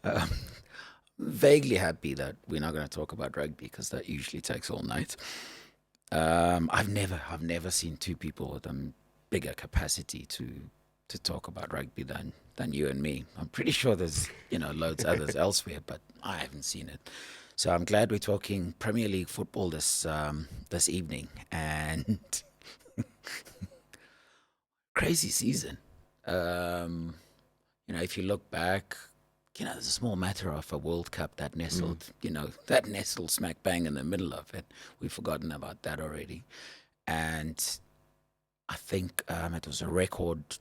Um, Vaguely happy that we're not going to talk about rugby because that usually takes all night. I've never seen two people with a bigger capacity to talk about rugby than you and me. I'm pretty sure there's loads others elsewhere, but I haven't seen it. So I'm glad we're talking Premier League football this evening and crazy season. Um, if you look back, it's a small matter of a World Cup that nestled smack bang in the middle of it. We've forgotten about that already. And I think it was a record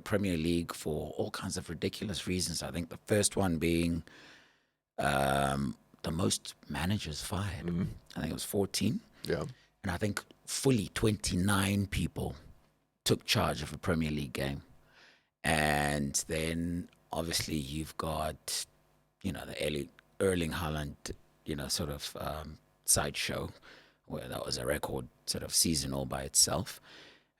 Premier League for all kinds of ridiculous reasons. I think the first one being the most managers fired. I think it was 14. Yeah. And I think fully 29 people took charge of a Premier League game. And then obviously you've got, the Erling Haaland, sort of sideshow where that was a record sort of season all by itself.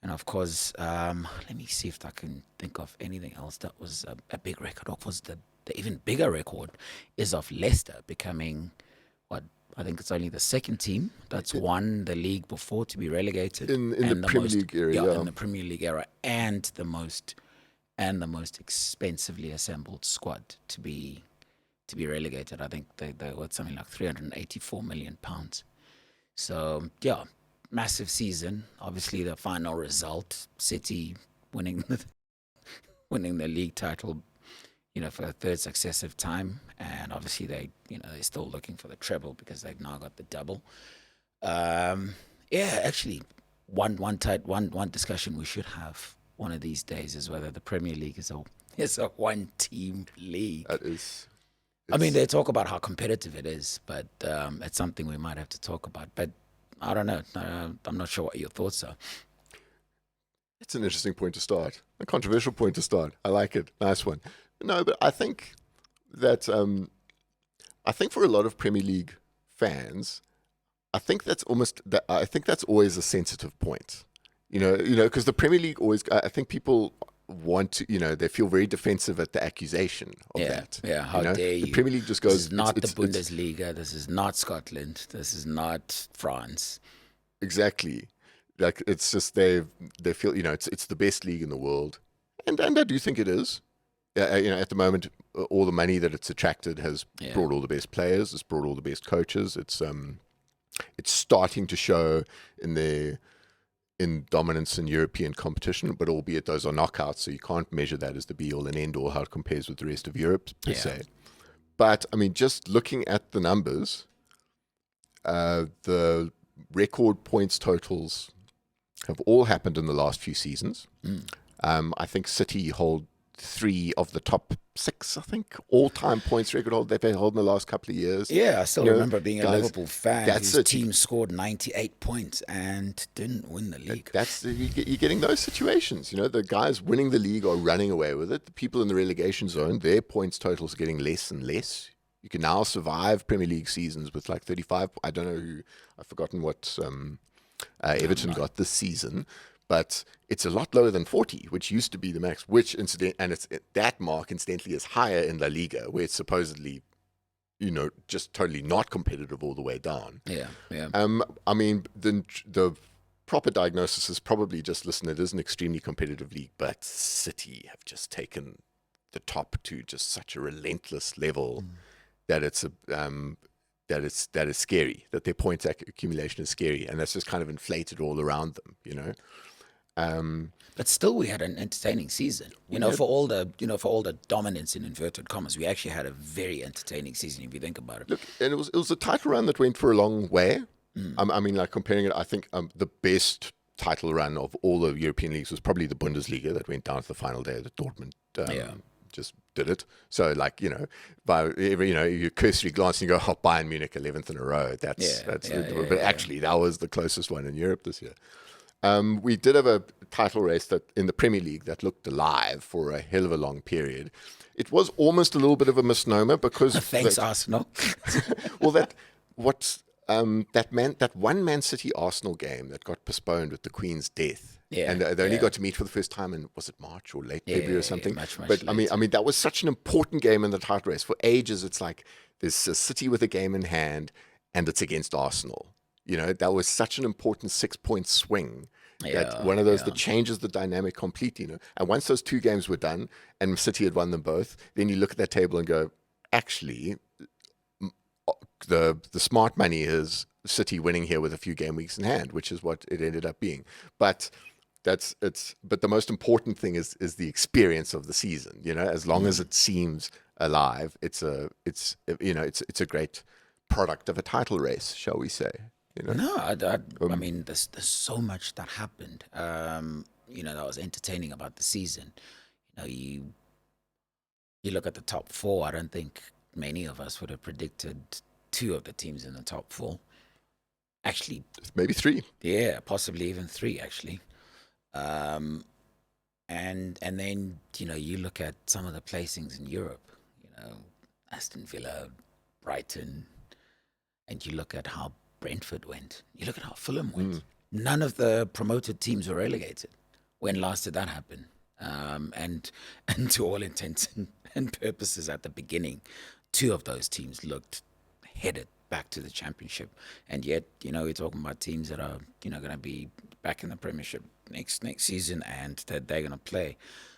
And of course, let me see if I can think of anything else that was a big record. Of course, the even bigger record is of Leicester becoming what I think it's only the second team that's won the league before to be relegated In the Premier League era, in the Premier League era, and the most expensively assembled squad to be relegated. I think they worth something like £384 million. So yeah, massive season. Obviously, the final result: City winning winning the league title, for a third successive time, and obviously they're still looking for the treble because they've now got the double. Yeah, actually, one discussion we should have one of these days is whether the Premier League is a one team league. That is. I mean, they talk about how competitive it is, but it's something we might have to talk about. But I don't know. I'm not sure what your thoughts are. It's an interesting point to start. A controversial point to start. I like it. Nice one. No, but I think that I think for a lot of Premier League fans, I think that's always a sensitive point. Because the Premier League always, I think people want to, they feel very defensive at the accusation of that. Yeah, how dare you? The Premier League just goes. This is not the Bundesliga. This is not Scotland. This is not France. Exactly. Like it's just they feel it's the best league in the world, and I do think it is. At the moment, all the money that it's attracted has brought all the best players. It's brought all the best coaches. It's starting to show in dominance in European competition, but albeit those are knockouts, so you can't measure that as the be all and end all how it compares with the rest of Europe per se. But I mean, just looking at the numbers, the record points totals have all happened in the last few seasons. I think City hold 3 of the top 6, I think, all-time points record hold they've held in the last couple of years. Yeah, I still remember being a Liverpool fan whose team scored 98 points and didn't win the league. You're getting those situations. The guys winning the league are running away with it. The people in the relegation zone, their points totals are getting less and less. You can now survive Premier League seasons with like 35. I don't know I've forgotten what Everton got this season, but it's a lot lower than 40, which used to be the max. That mark incidentally is higher in La Liga, where it's supposedly, just totally not competitive all the way down. Yeah. I mean, the proper diagnosis is probably just listen. It is an extremely competitive league, but City have just taken the top to just such a relentless level that it's that is scary. That their points accumulation is scary, and that's just kind of inflated all around them. But still, we had an entertaining season. For all the dominance in inverted commas, we actually had a very entertaining season if you think about it. Look, and it was a title run that went for a long way. I mean, like comparing it, I think the best title run of all the European leagues was probably the Bundesliga that went down to the final day that Dortmund just did it. So by you cursory glance and you go, oh, Bayern Munich 11th in a row. But actually that was the closest one in Europe this year. We did have a title race that in the Premier League that looked alive for a hell of a long period. It was almost a little bit of a misnomer because thanks Arsenal. Well, what that one Man City Arsenal game that got postponed with the Queen's death. Yeah, And they only yeah. got to meet for the first time in, was it March or late February or something? much But I later. mean, that was such an important game in the title race. For ages, it's like there's a City with a game in hand, and it's against Arsenal. You know, that was such an important 6-point swing. That one of those that changes the dynamic completely. You know, and once those two games were done, and City had won them both, then you look at that table and go, actually, the smart money is City winning here with a few game weeks in hand, which is what it ended up being. But but the most important thing is the experience of the season. You know, as long as it seems alive, it's a great product of a title race, shall we say? You know, No, I mean, there's so much that happened. That was entertaining about the season. You look at the top four. I don't think many of us would have predicted two of the teams in the top four. Actually, maybe three. Yeah, possibly even three. Actually, and then you look at some of the placings in Europe. Aston Villa, Brighton, and you look at how Brentford went. You look at how Fulham went. None of the promoted teams were relegated. When last did that happen? And to all intents and purposes, at the beginning, two of those teams looked headed back to the championship, and yet we're talking about teams that are going to be back in the Premiership next season, and that they're going to play.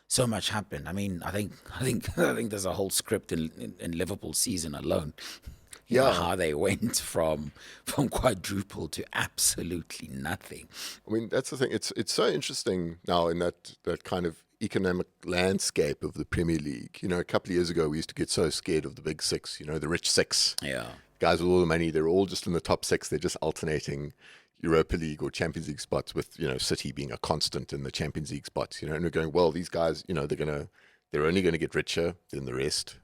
So much happened. I mean, I think there's a whole script in Liverpool season alone. How they went from quadruple to absolutely nothing. I mean, that's the thing. It's so interesting now in that kind of economic landscape of the Premier League. You know, a couple of years ago, we used to get so scared of the big six, the rich six. Yeah. Guys with all the money, they're all just in the top six. They're just alternating Europa League or Champions League spots with, City being a constant in the Champions League spots, and we're going, well, these guys, they're only going to get richer than the rest,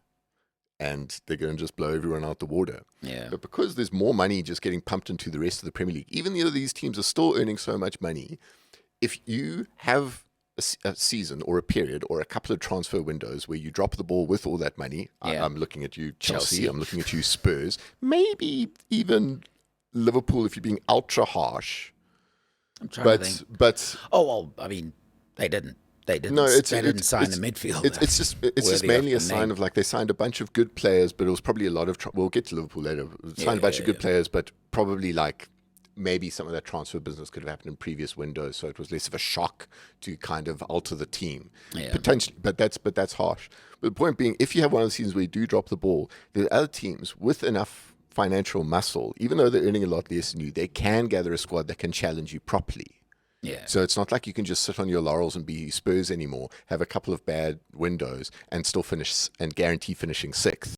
and they're going to just blow everyone out the water. Yeah. But because there's more money just getting pumped into the rest of the Premier League, even though these teams are still earning so much money, if you have a season or a period or a couple of transfer windows where you drop the ball with all that money, I'm looking at you, Chelsea, I'm looking at you, Spurs, maybe even Liverpool if you're being ultra harsh. I'm trying to think. But oh well, I mean, they didn't. They didn't. No, they didn't sign a midfielder. It's just mainly a sign of like they signed a bunch of good players, but it was probably a lot of. We'll get to Liverpool later. Signed a bunch of good players, but probably like maybe some of that transfer business could have happened in previous windows, so it was less of a shock to kind of alter the team potentially. But that's harsh. But the point being, if you have one of the seasons where you do drop the ball, there are other teams with enough financial muscle, even though they're earning a lot less than you, they can gather a squad that can challenge you properly. Yeah. So it's not like you can just sit on your laurels and be Spurs anymore, have a couple of bad windows and still finish and guarantee finishing sixth.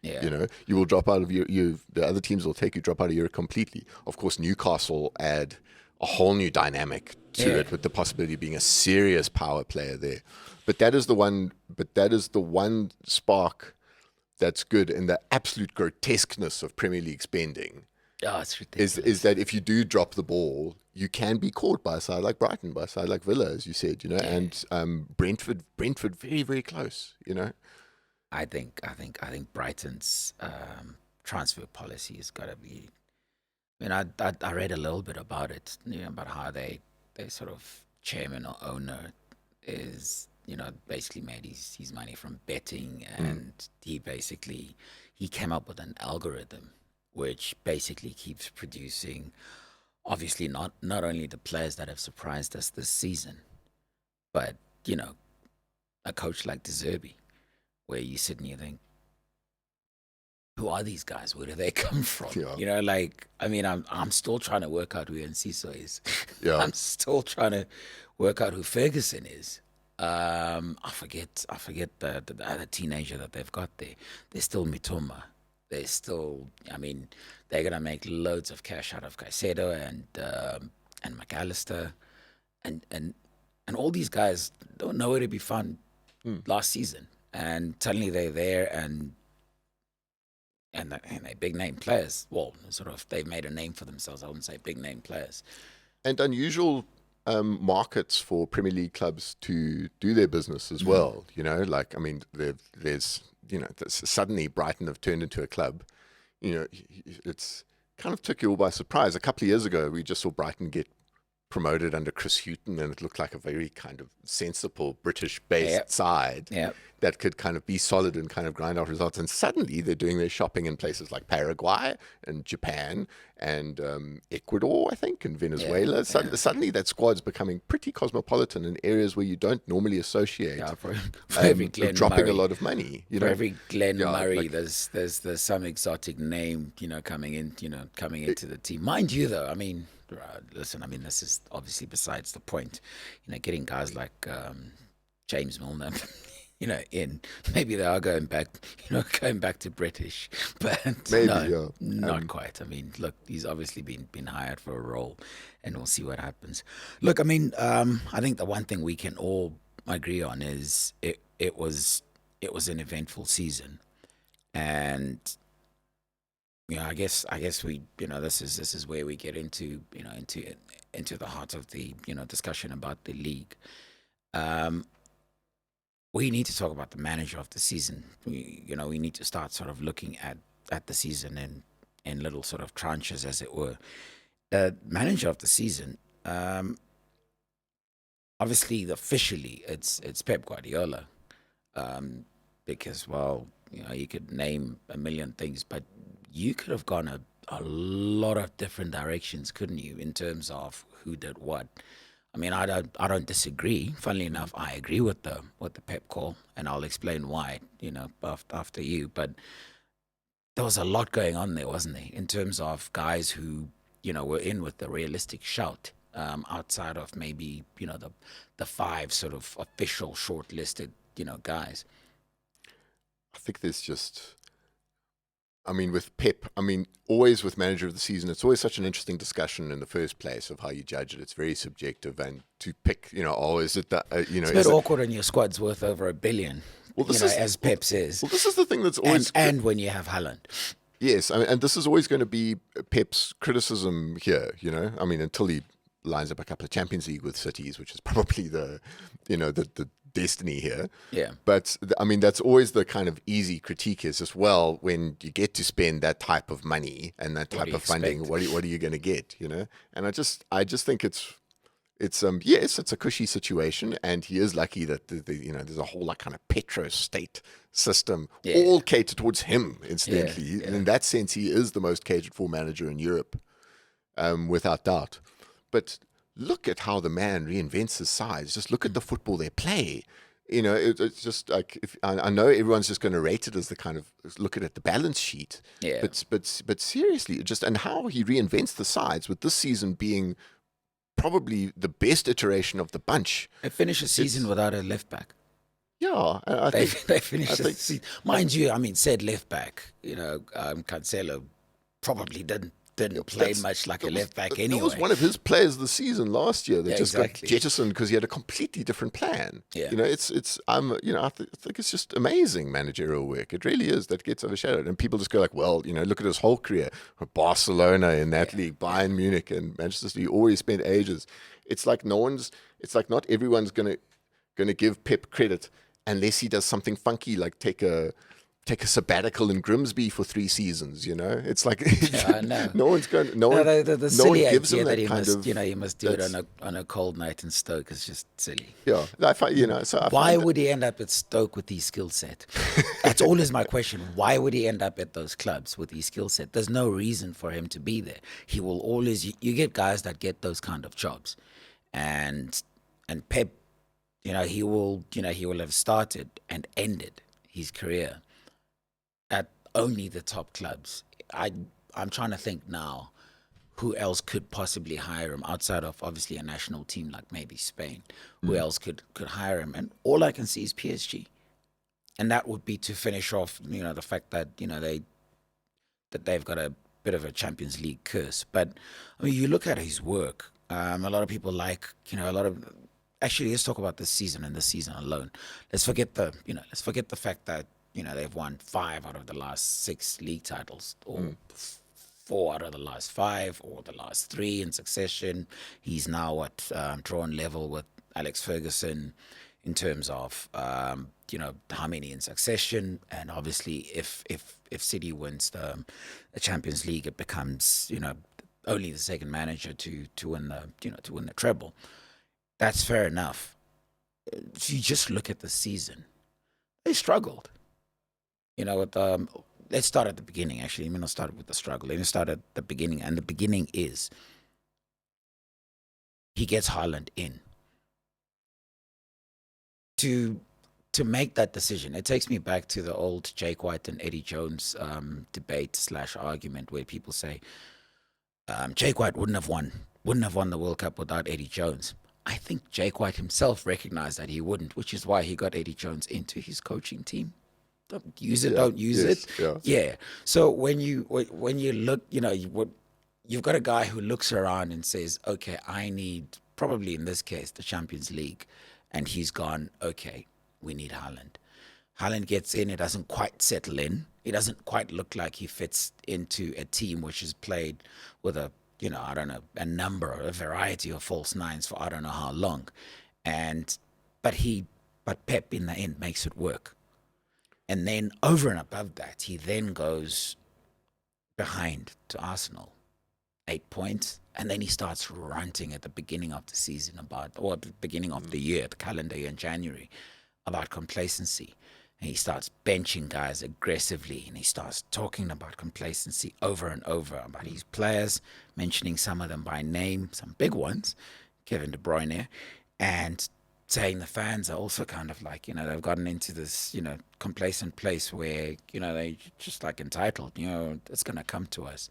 Yeah. You will drop out of the other teams will drop out of Europe completely. Of course, Newcastle add a whole new dynamic to it with the possibility of being a serious power player there. But that is the one spark that's good in the absolute grotesqueness of Premier League spending. Oh, it's ridiculous. Is that if you do drop the ball, you can be caught by a side like Brighton, by a side like Villa, as you said, and Brentford very, very close, I think Brighton's transfer policy has got to be. I mean, I read a little bit about it, about how they sort of chairman or owner is, basically made his money from betting, and he came up with an algorithm which basically keeps producing, obviously not only the players that have surprised us this season, but a coach like De Zerbi, where you sit and you think, who are these guys? Where do they come from? Yeah. I'm still trying to work out who Enciso is. Yeah. I'm still trying to work out who Ferguson is. I forget the other teenager that they've got there. There's still Mitoma. They're still, they're gonna make loads of cash out of Caicedo and McAllister, and all these guys don't know where to be found last season, and suddenly they're there and they're big name players. Well, sort of, they've made a name for themselves. I wouldn't say big name players. And unusual markets for Premier League clubs to do their business as well. There's suddenly Brighton have turned into a club. It's kind of took you all by surprise. A couple of years ago, we just saw Brighton get promoted under Chris Hughton, and it looked like a very kind of sensible British-based side that could kind of be solid and kind of grind out results. And suddenly they're doing their shopping in places like Paraguay and Japan and Ecuador, I think, and Venezuela. Suddenly that squad's becoming pretty cosmopolitan in areas where you don't normally associate for every Glenn dropping Murray, a lot of money. For every Glenn Murray, there's some exotic name, coming into the team. Mind you, though, I mean, listen, I mean, this is obviously besides the point. Getting guys like James Milner, in maybe they are going back to British, but maybe, not quite. I mean, look, he's obviously been hired for a role, and we'll see what happens. Look, I mean, I think the one thing we can all agree on is it was an eventful season, and I guess we, this is where we get into the heart of the discussion about the league. We need to talk about the manager of the season. We need to start sort of looking at the season in little sort of tranches, as it were. Manager of the season, obviously, officially, it's Pep Guardiola, because, well, you could name a million things, but you could have gone a lot of different directions, couldn't you, in terms of who did what? I mean, I don't disagree. Funnily enough, I agree with the Pep call, and I'll explain why, after you. But there was a lot going on there, wasn't there, in terms of guys who, were in with the realistic shout, outside of maybe, the five sort of official shortlisted, guys. I think there's just, I mean, with Pep, always with manager of the season, it's always such an interesting discussion in the first place of how you judge it. It's very subjective, and to pick, is it that, it's a bit awkward when your squad's worth over $1 billion, as Pep says. Well, this is the thing that's always... And when you have Haaland. Yes, and this is always going to be Pep's criticism here, until he lines up a couple of Champions League with cities, which is probably the destiny here. Yeah. But that's always the kind of easy critique is as well, when you get to spend that type of money and that type of funding, what are you going to get, And I just think it's yes, it's a cushy situation, and he is lucky that there's a whole kind of petro-state system all catered towards him, incidentally. And in that sense, he is the most catered for manager in Europe, without doubt. But look at how the man reinvents his sides. Just look at the football they play. It's just like, I know everyone's just going to rate it as the kind of look at the balance sheet. Yeah. But seriously, and how he reinvents the sides, with this season being probably the best iteration of the bunch. They finished the season without a left back. Yeah, they finished the season. Mind you, said left back. Cancelo probably didn't play much like a left back anyway. That was one of his players of the season last year that just got jettisoned because he had a completely different plan. Yeah. I think it's just amazing managerial work. It really is, that gets overshadowed. And people just go like, well, look at his whole career. Barcelona in that league, Bayern Munich and Manchester City, always spent ages. It's like not everyone's gonna give Pep credit unless he does something funky, like take a sabbatical in Grimsby for 3 seasons. It's like no one's going. No one gives him that kind of. You must do it on a cold night in Stoke. It's just silly. Yeah, Why would he end up at Stoke with his skill set? That's always my question. Why would he end up at those clubs with his skill set? There's no reason for him to be there. He will always. You get guys that get those kind of jobs, and Pep, he will have started and ended his career at only the top clubs. I'm trying to think now who else could possibly hire him outside of obviously a national team like maybe Spain. Who else could hire him? And all I can see is PSG. And that would be to finish off, the fact that, they've got a bit of a Champions League curse. But you look at his work, a lot of people actually, let's talk about this season and this season alone. Let's forget the fact that they've won 5 out of the last 6 league titles, or 4 out of the last 5, or the last 3 in succession. He's now drawn level with Alex Ferguson. in terms of how many in succession, and obviously if City wins the Champions League, it becomes only the second manager to win the treble. That's fair enough. If you just look at the season, they struggled. With let's start at the beginning. Actually, let me not start with the struggle. Let me start at the beginning, and the beginning is he gets Haaland in. To make that decision, it takes me back to the old Jake White and Eddie Jones debate / argument, where people say Jake White wouldn't have won the World Cup without Eddie Jones. I think Jake White himself recognized that he wouldn't, which is why he got Eddie Jones into his coaching team. Don't use it, don't use it. Yeah. So when you look, you've got a guy who looks around and says, okay, I need, probably in this case, the Champions League. And he's gone, okay, we need Haaland. Haaland gets in, it doesn't quite settle in. It doesn't quite look like he fits into a team which has played with a variety of false nines for I don't know how long. But Pep in the end makes it work. And then over and above that, he then goes behind to Arsenal, 8 points. And then he starts ranting at the beginning of the season or the beginning of the year, the calendar year in January, about complacency. And he starts benching guys aggressively, and he starts talking about complacency over and over about his players, mentioning some of them by name, some big ones, Kevin De Bruyne, and saying the fans are also kind of like, they've gotten into this, complacent place where, they just like entitled, it's going to come to us.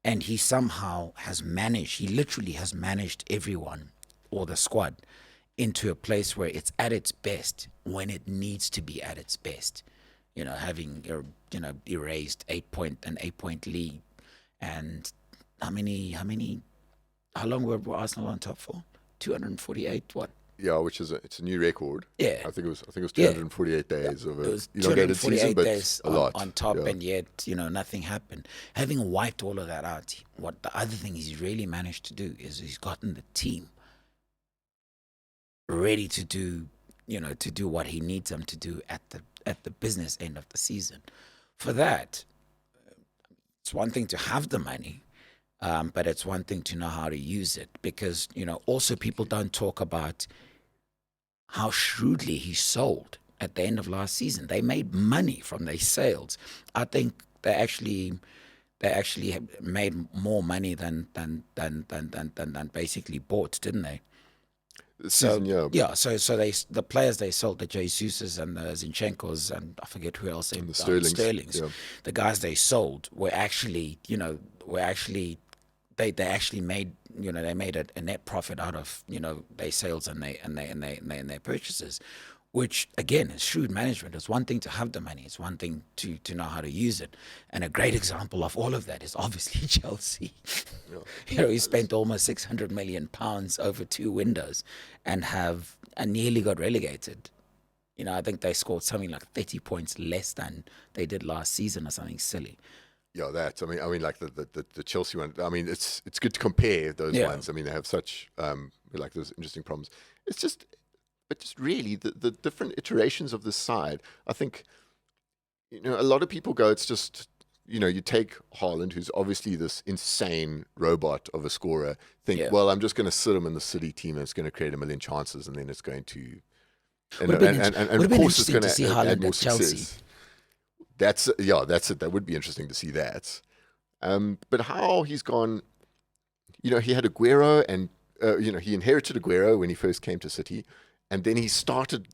And he somehow he literally has managed everyone or the squad into a place where it's at its best when it needs to be at its best. Having, erased 8-point lead. And how long were Arsenal on top for? 248, what? Yeah, which is it's a new record. Yeah, I think it was 248 days of it was elongated season, but days a lot on top, and yet nothing happened. Having wiped all of that out, what the other thing he's really managed to do is he's gotten the team ready to do what he needs them to do at the business end of the season. For that, it's one thing to have the money. But it's one thing to know how to use it, because also people don't talk about how shrewdly he sold at the end of last season. They made money from their sales. I think they actually made more money than basically bought, didn't they? So the players they sold, the Jesuses and the Zinchenko's, and I forget who else, the Sterlings. The guys they sold were actually they actually made they made a net profit out of their sales and their purchases, which again is shrewd management. It's one thing to have the money, it's one thing to know how to use it. And a great example of all of that is obviously Chelsea. He spent almost £600 million over 2 windows and nearly got relegated. I think they scored something like 30 points less than they did last season or something silly. Yeah, I mean, like the Chelsea one. I mean, it's good to compare those ones. I mean, they have such like those interesting problems. But just really the different iterations of this side. I think a lot of people go, it's just you take Haaland, who's obviously this insane robot of a scorer. Think, well, I'm just going to sit him in the City team, and it's going to create a million chances, and then it's going to and of course it's going to add more success. That's it. That would be interesting to see that. But how he's gone, he had Aguero, and he inherited Aguero when he first came to City, and then he started,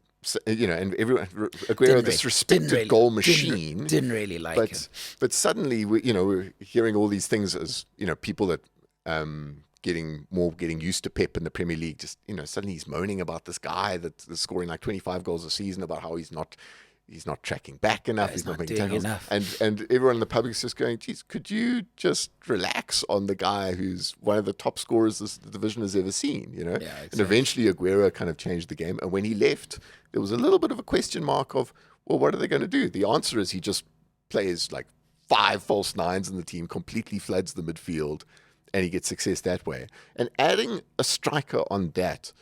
and everyone, Aguero, this respected goal machine, didn't really like him. But suddenly, we're hearing all these things as people that getting used to Pep in the Premier League. Just suddenly he's moaning about this guy that's scoring like 25 goals a season, about how he's not tracking back enough. He's not making tackles. And everyone in the public is just going, geez, could you just relax on the guy who's one of the top scorers the division has ever seen, exactly. And eventually Aguero kind of changed the game. And when he left, there was a little bit of a question mark of, well, what are they going to do? The answer is he just plays like 5 false nines in the team, completely floods the midfield, and he gets success that way. And adding a striker on that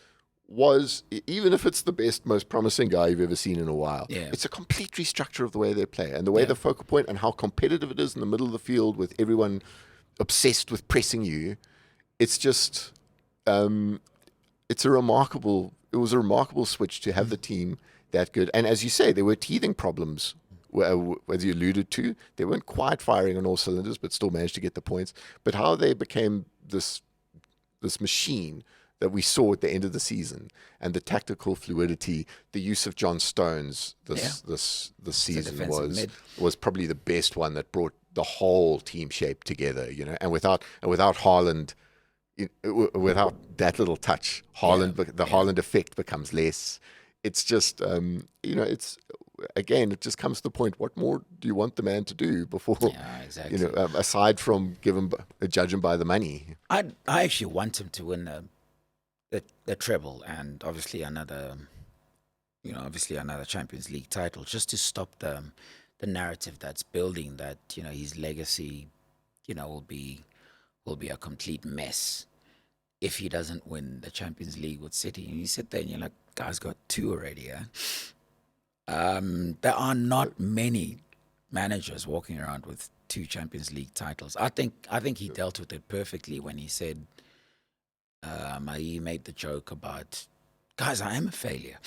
was, even if it's the best, most promising guy you've ever seen in a while, Yeah. it's a complete restructure of the way they play and the way Yeah. the focal point and how competitive it is in the middle of the field with everyone obsessed with pressing you. It's just, it was a remarkable switch to have the team that good. And as you say, there were teething problems, as you alluded to. They weren't quite firing on all cylinders, but still managed to get the points. But how they became this machine that we saw at the end of the season, and the tactical fluidity, the use of John Stones this season was probably the best one that brought the whole team shape together. And without Haaland, without that little touch, Haaland effect becomes less. It's just it's again, it just comes to the point. What more do you want the man to do before? Yeah, exactly. Aside from judge him by the money. I actually want him to win the treble and obviously another Champions League title, just to stop the narrative that's building that his legacy will be a complete mess if he doesn't win the Champions League with City. And you sit there and you're like, guy's got 2 already. There are not many managers walking around with 2 Champions League titles. I think he dealt with it perfectly when he said, he made the joke about, guys, I am a failure.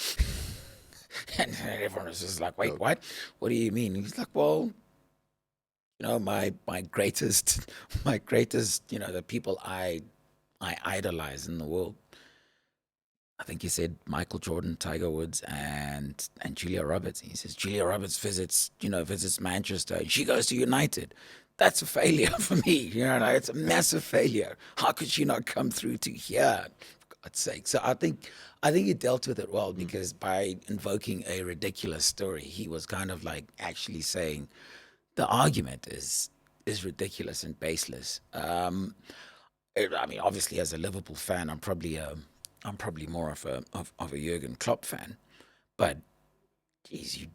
And everyone was just like, wait, what? What do you mean? He's like, well, my greatest, the people I idolize in the world. I think he said Michael Jordan, Tiger Woods, and Julia Roberts. And he says Julia Roberts visits Manchester, and she goes to United. That's a failure for me. It's a massive failure. How could she not come through to here? For God's sake. So I think he dealt with it well, because by invoking a ridiculous story, he was kind of like actually saying the argument is ridiculous and baseless. I mean, obviously, as a Liverpool fan, I'm probably more of a Jurgen Klopp fan, but geez,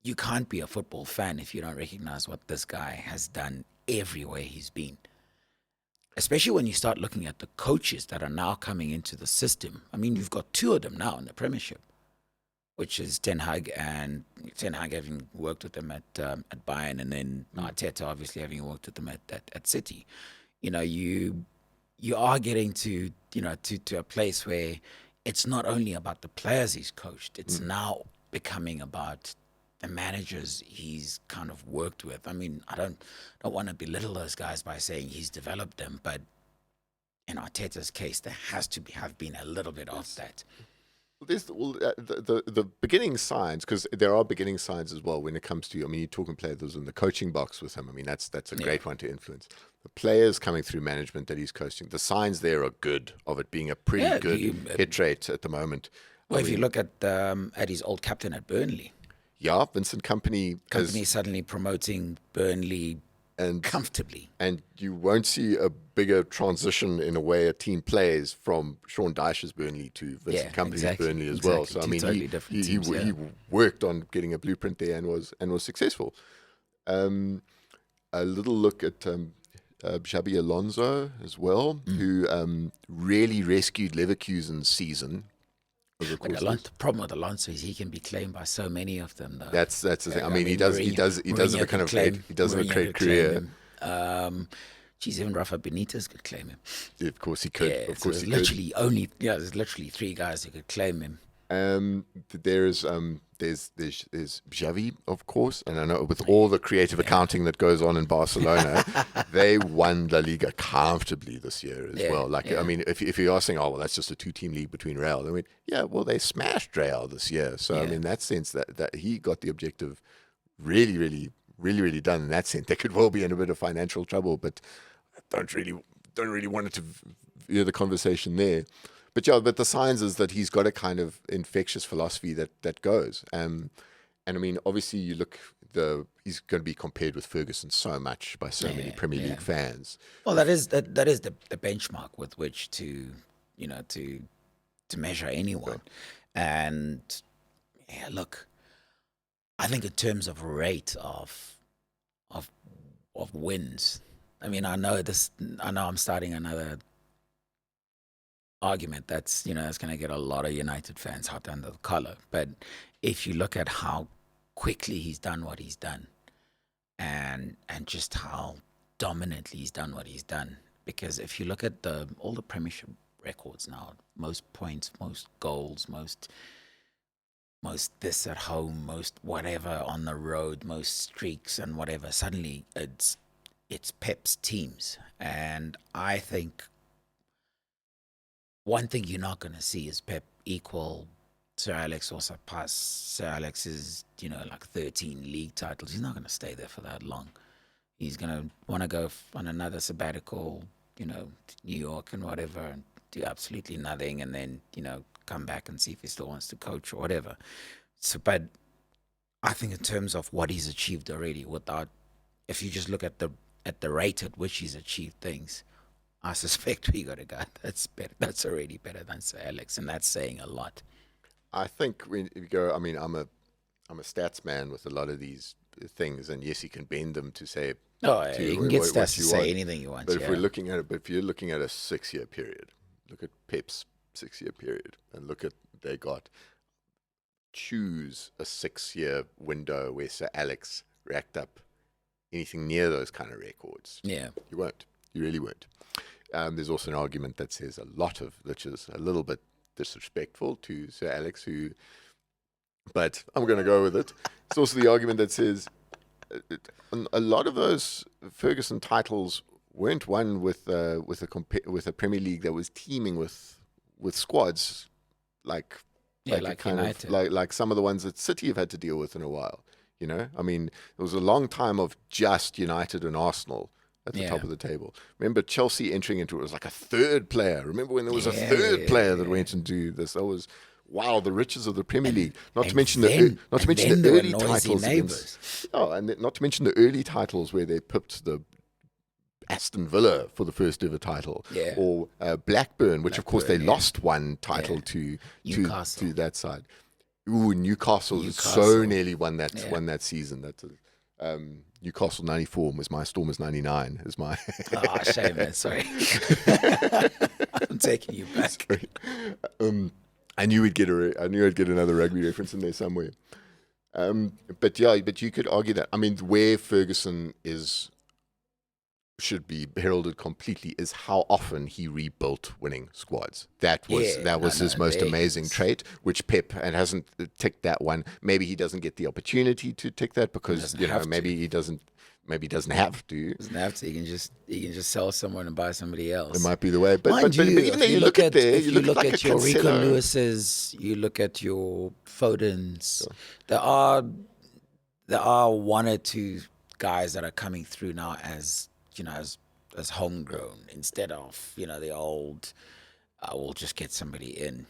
you can't be a football fan if you don't recognize what this guy has done everywhere he's been. Especially when you start looking at the coaches that are now coming into the system. I mean, you've got 2 of them now in the Premiership, which is Ten Hag having worked with them at Bayern, and then Arteta obviously having worked with them at City. You are getting to a place where it's not only about the players he's coached, it's now becoming about the managers he's kind of worked with. I mean, I don't want to belittle those guys by saying he's developed them, but in Arteta's case, there has to have been a little bit of that. There's the beginning signs, because there are beginning signs as well when it comes to, I mean, you're talking players in the coaching box with him. I mean, that's a great one to influence. The players coming through management that he's coaching, the signs there are good of it being a pretty good hit rate at the moment. Well, if you look at his old captain at Burnley. Yeah, Vincent Kompany suddenly promoting Burnley and comfortably. And you won't see a bigger transition in a way a team plays from Sean Dyche's Burnley to Vincent Kompany's Burnley as well. So I mean, totally he worked on getting a blueprint there and was successful. A little look at Xabi Alonso as well, who really rescued Leverkusen's season. But the problem with Alonso is he can be claimed by so many of them, though. That's the thing. I mean, he does have a kind of great career. Even Rafa Benitez could claim him. Yeah, of course he could. Yeah, of course he could. There's literally 3 guys who could claim him. There's Xavi, of course, and I know with all the creative accounting that goes on in Barcelona, they won La Liga comfortably this year as well. I mean, if you are saying, oh well, that's just a 2-team league between Real, I mean, they smashed Real this year. So I mean, in that sense, that he got the objective really, really, really, really done. In that sense, they could well be in a bit of financial trouble, but don't really want it to veer the conversation there. But the signs is that he's got a kind of infectious philosophy that goes. And I mean, obviously, you look, he's going to be compared with Ferguson so much by so many Premier League fans. Well, that is the benchmark with which to measure anyone. And look, I think in terms of rate of wins, I mean, I know I'm starting another argument that's that's going to get a lot of United fans hot under the collar. But if you look at how quickly he's done what he's done, and just how dominantly he's done what he's done, because if you look at all the Premiership records now, most points, most goals, most this at home, most whatever on the road, most streaks and whatever, suddenly it's Pep's teams. And I think one thing you're not going to see is Pep equal Sir Alex or surpass Sir Alex's, like 13 league titles. He's not going to stay there for that long. He's going to want to go on another sabbatical, to New York and whatever, and do absolutely nothing, and then, come back and see if he still wants to coach or whatever. So, but I think in terms of what he's achieved already, if you just look at the rate at which he's achieved things, I suspect we got a guy that's better. That's already better than Sir Alex, and that's saying a lot. I think when you go, I mean, I'm a stats man with a lot of these things, and yes, you can bend them to say. You can get stats to say anything you want. But if we're looking at it, if you're looking at a 6-year period, look at Pep's 6-year period, and look at choose a 6-year window where Sir Alex racked up anything near those kind of records. Yeah, you won't. You really won't. There's also an argument that says which is a little bit disrespectful to Sir Alex, but I'm going to go with it. It's also the argument that says a lot of those Ferguson titles weren't won with a Premier League that was teeming with squads like some of the ones that City have had to deal with in a while. I mean, there was a long time of just United and Arsenal at the top of the table. Remember Chelsea entering into it was like a third player. Remember when there was a third player that went into this? That was the riches of the Premier League. Not to mention the early titles against, and not to mention the early titles where they pipped the Aston Villa for the first ever title, or Blackburn, which of course they lost one title to that side. Newcastle so nearly won that season. That's Newcastle 94 was my Stormers 99 is my shame, man. Sorry. I'm taking you back. Sorry. I knew I'd get another rugby reference in there somewhere. But you could argue that. I mean, where Ferguson should be heralded completely is how often he rebuilt winning squads. That was his most amazing trait, which Pep hasn't ticked that one. Maybe he doesn't get the opportunity to tick that because maybe he doesn't have to. Doesn't have to. He can just sell someone and buy somebody else. It might be the way. But even though you look at your Rico Lewis's, you look at your Fodens. Sure. There are one or two guys that are coming through now as homegrown instead of the old. We'll just get somebody in.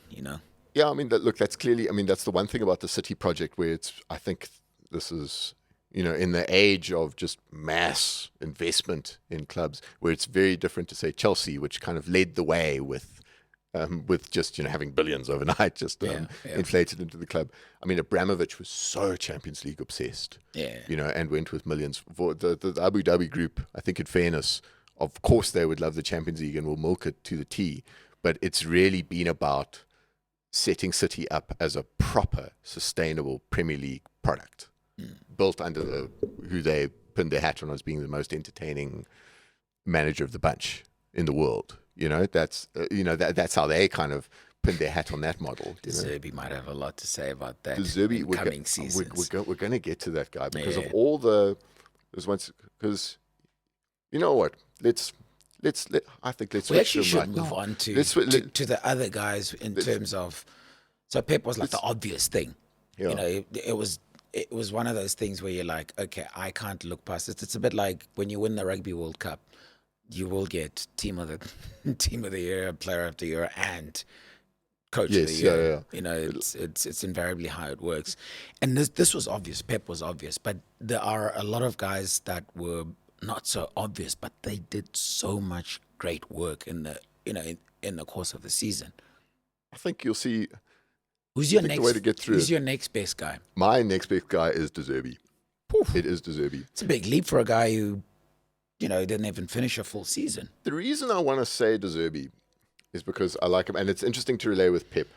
Yeah, I mean that's clearly. I mean that's the one thing about the City project where I think this is. In the age of just mass investment in clubs, where it's very different to say Chelsea, which kind of led the way with just having billions overnight, inflated into the club. I mean, Abramovich was so Champions League obsessed, and went with millions for the Abu Dhabi group. I think, in fairness, of course they would love the Champions League and will milk it to the T, but it's really been about setting City up as a proper, sustainable Premier League product. Built under who they pinned their hat on as being the most entertaining manager of the bunch in the world. That's that's how they kind of pinned their hat on that model. Zerbi might have a lot to say about that. Zerbi, coming seasons. We're going to get to that guy because of all the because you know what? I think let's. We actually should move on to the other guys in terms of. So Pep was like the obvious thing. Yeah. It was one of those things where you're like, okay, I can't look past it. It's a bit like when you win the Rugby World Cup, you will get team of the year, player of the year, and coach of the year. Yeah. It's invariably how it works. And this was obvious. Pep was obvious, but there are a lot of guys that were not so obvious, but they did so much great work in the course of the season. I think you'll see. Who's your next best guy? My next best guy is De Zerbi. It is De Zerbi. It's a big leap for a guy who, didn't even finish a full season. The reason I want to say De Zerbi is because I like him, and it's interesting to relay with Pep.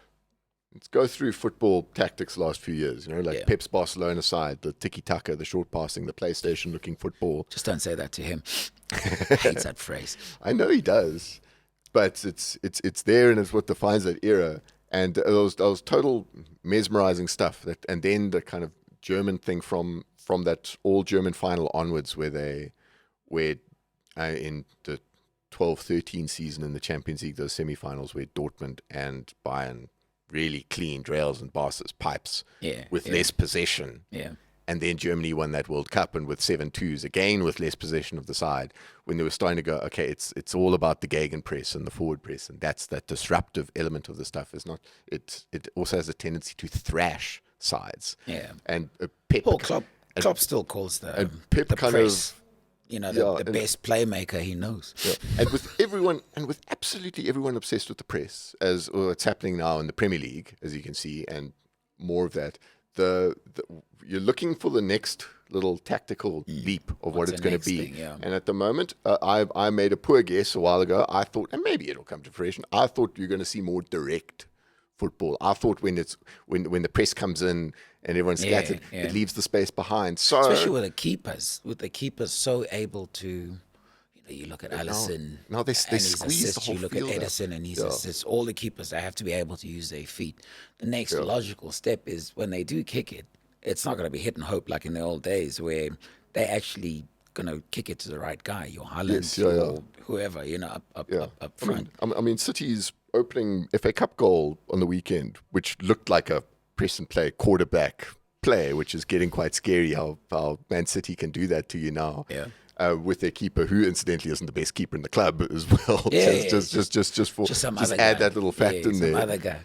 Let's go through football tactics last few years. Like Pep's Barcelona side, the tiki-taka, the short passing, the PlayStation-looking football. Just don't say that to him. He hates that phrase. I know he does, but it's there, and it's what defines that era. And those total mesmerizing stuff. And then the kind of German thing from that all German final onwards, where in the 12-13 season in the Champions League, those semi-finals where Dortmund and Bayern really cleaned rails and Barca's pipes with less possession. Yeah. And then Germany won that World Cup, and with 7-2s, again with less possession of the side, when they were starting to go, okay, it's all about the gegenpress and the forward press, and that's that disruptive element of the stuff. Is not it also has a tendency to thrash sides. Yeah. And Pep, Paul Klopp still calls the kind press, of the best playmaker he knows. Yeah. And with absolutely everyone obsessed with the press, as what's happening now in the Premier League, as you can see, and more of that. You're looking for the next little tactical leap of what it's going to be. And at the moment, I made a poor guess a while ago. I thought, and maybe it'll come to fruition, I thought you're going to see more direct football. I thought when the press comes in and everyone's scattered, it leaves the space behind. So especially with the keepers so able to. You look at Alisson. No, they squeeze the whole You look field at Edison and his assists. All the keepers, they have to be able to use their feet. The next logical step is when they do kick it, it's not going to be hit and hope like in the old days where they're actually going to kick it to the right guy, your Haaland or whoever, up front. I mean, City's opening FA Cup goal on the weekend, which looked like a press and play quarterback play, which is getting quite scary how Man City can do that to you now. Yeah. With their keeper, who incidentally isn't the best keeper in the club as well. Just add that little fact in there. Other guy.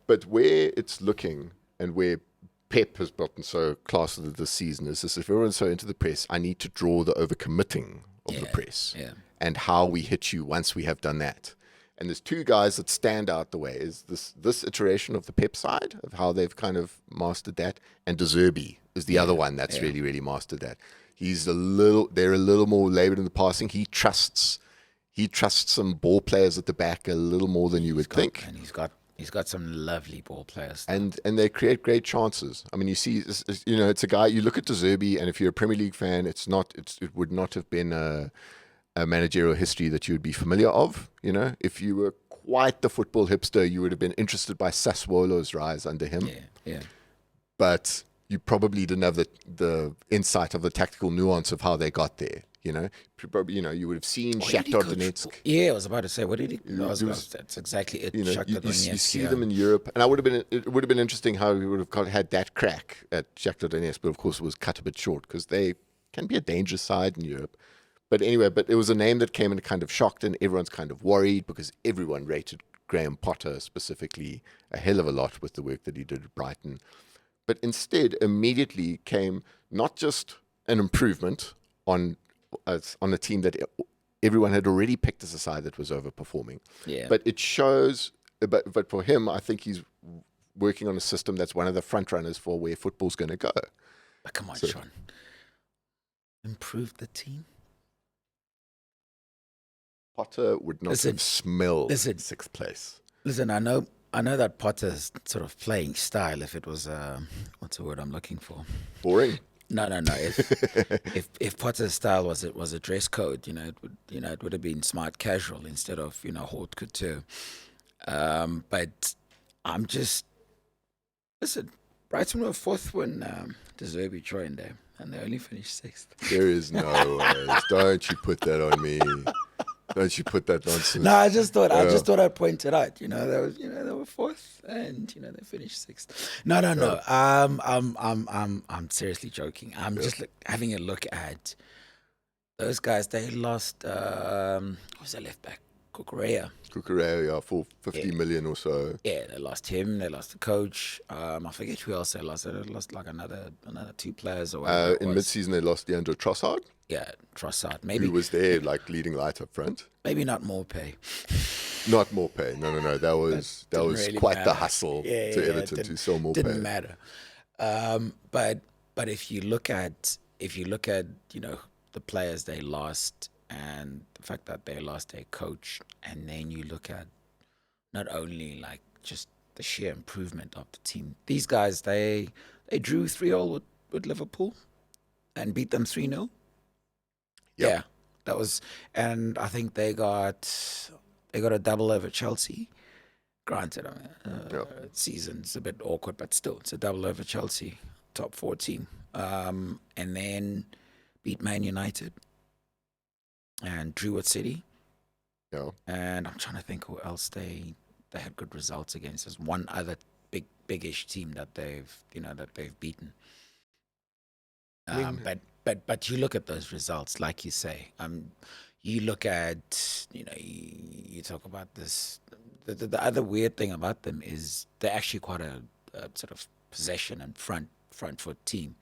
But where it's looking and where Pep has gotten so class this season is this: if everyone's so into the press, I need to draw the overcommitting of the press and how we hit you once we have done that. And there's two guys that stand out the way: is this iteration of the Pep side of how they've kind of mastered that, and De Zerbi is the other one that's really, really mastered that. They're a little more labored in the passing. He trusts some ball players at the back a little more than you would think. And he's got some lovely ball players. And they create great chances. I mean, you see, it's a guy, you look at De Zerbi, and if you're a Premier League fan, it would not have been a managerial history that you would be familiar of. If you were quite the football hipster, you would have been interested by Sassuolo's rise under him. Yeah. But you probably didn't have the insight of the tactical nuance of how they got there. Probably, you would have seen Shakhtar Donetsk. Yeah, I was about to say, what did he? That's exactly it. You see them in Europe, and it would have been interesting how he would have had that crack at Shakhtar Donetsk, but of course it was cut a bit short because they can be a dangerous side in Europe. But anyway, it was a name that came and kind of shocked, and everyone's kind of worried because everyone rated Graham Potter specifically a hell of a lot with the work that he did at Brighton. But instead, immediately came not just an improvement on a team that everyone had already picked as a side that was overperforming. Yeah. But it shows, but for him, I think he's working on a system that's one of the front runners for where football's going to go. But come on, Sean. Improve the team? Potter would not have smelled sixth place. Listen, I know that Potter's sort of playing style, if it was, what's the word I'm looking for? Boring? No. If Potter's style was a dress code, it would have been smart casual instead of, haute couture. But I'm just, listen, Brighton were fourth when De Zerbi joined there, and they only finished sixth. There is no way. Don't you put that on me. Don't you put that nonsense? No, I just thought I'd point it out. They were fourth, and they finished sixth. No. I'm seriously joking. I'm just having a look at those guys. They lost. What was their left back? Cucurella, for 50 million or so. Yeah, they lost him. They lost the coach. I forget who else they lost. They lost like another two players or whatever. In mid-season, they lost Leandro Trossard. Yeah, Trossard. Maybe who was there, like leading light up front. Maybe not Maupay. Not Maupay. No. That was really quite the hustle to Everton to sell Maupay. Didn't matter. But if you look at the players they lost and the fact that they lost their coach, and then you look at not only like just the sheer improvement of the team. These guys, they drew 3-all with Liverpool and beat them 3-0. Yep. Yeah, that was, and I think they got a double over Chelsea. Granted, I mean, season's a bit awkward, but still, it's a double over Chelsea, top 4 team. And then beat Man United and drew with City. Yeah. And I'm trying to think who else they had good results against. There's one other big-ish team that they've beaten. But you look at those results, like you say. You look at, you talk about this. The other weird thing about them is they're actually quite a sort of possession and front foot team.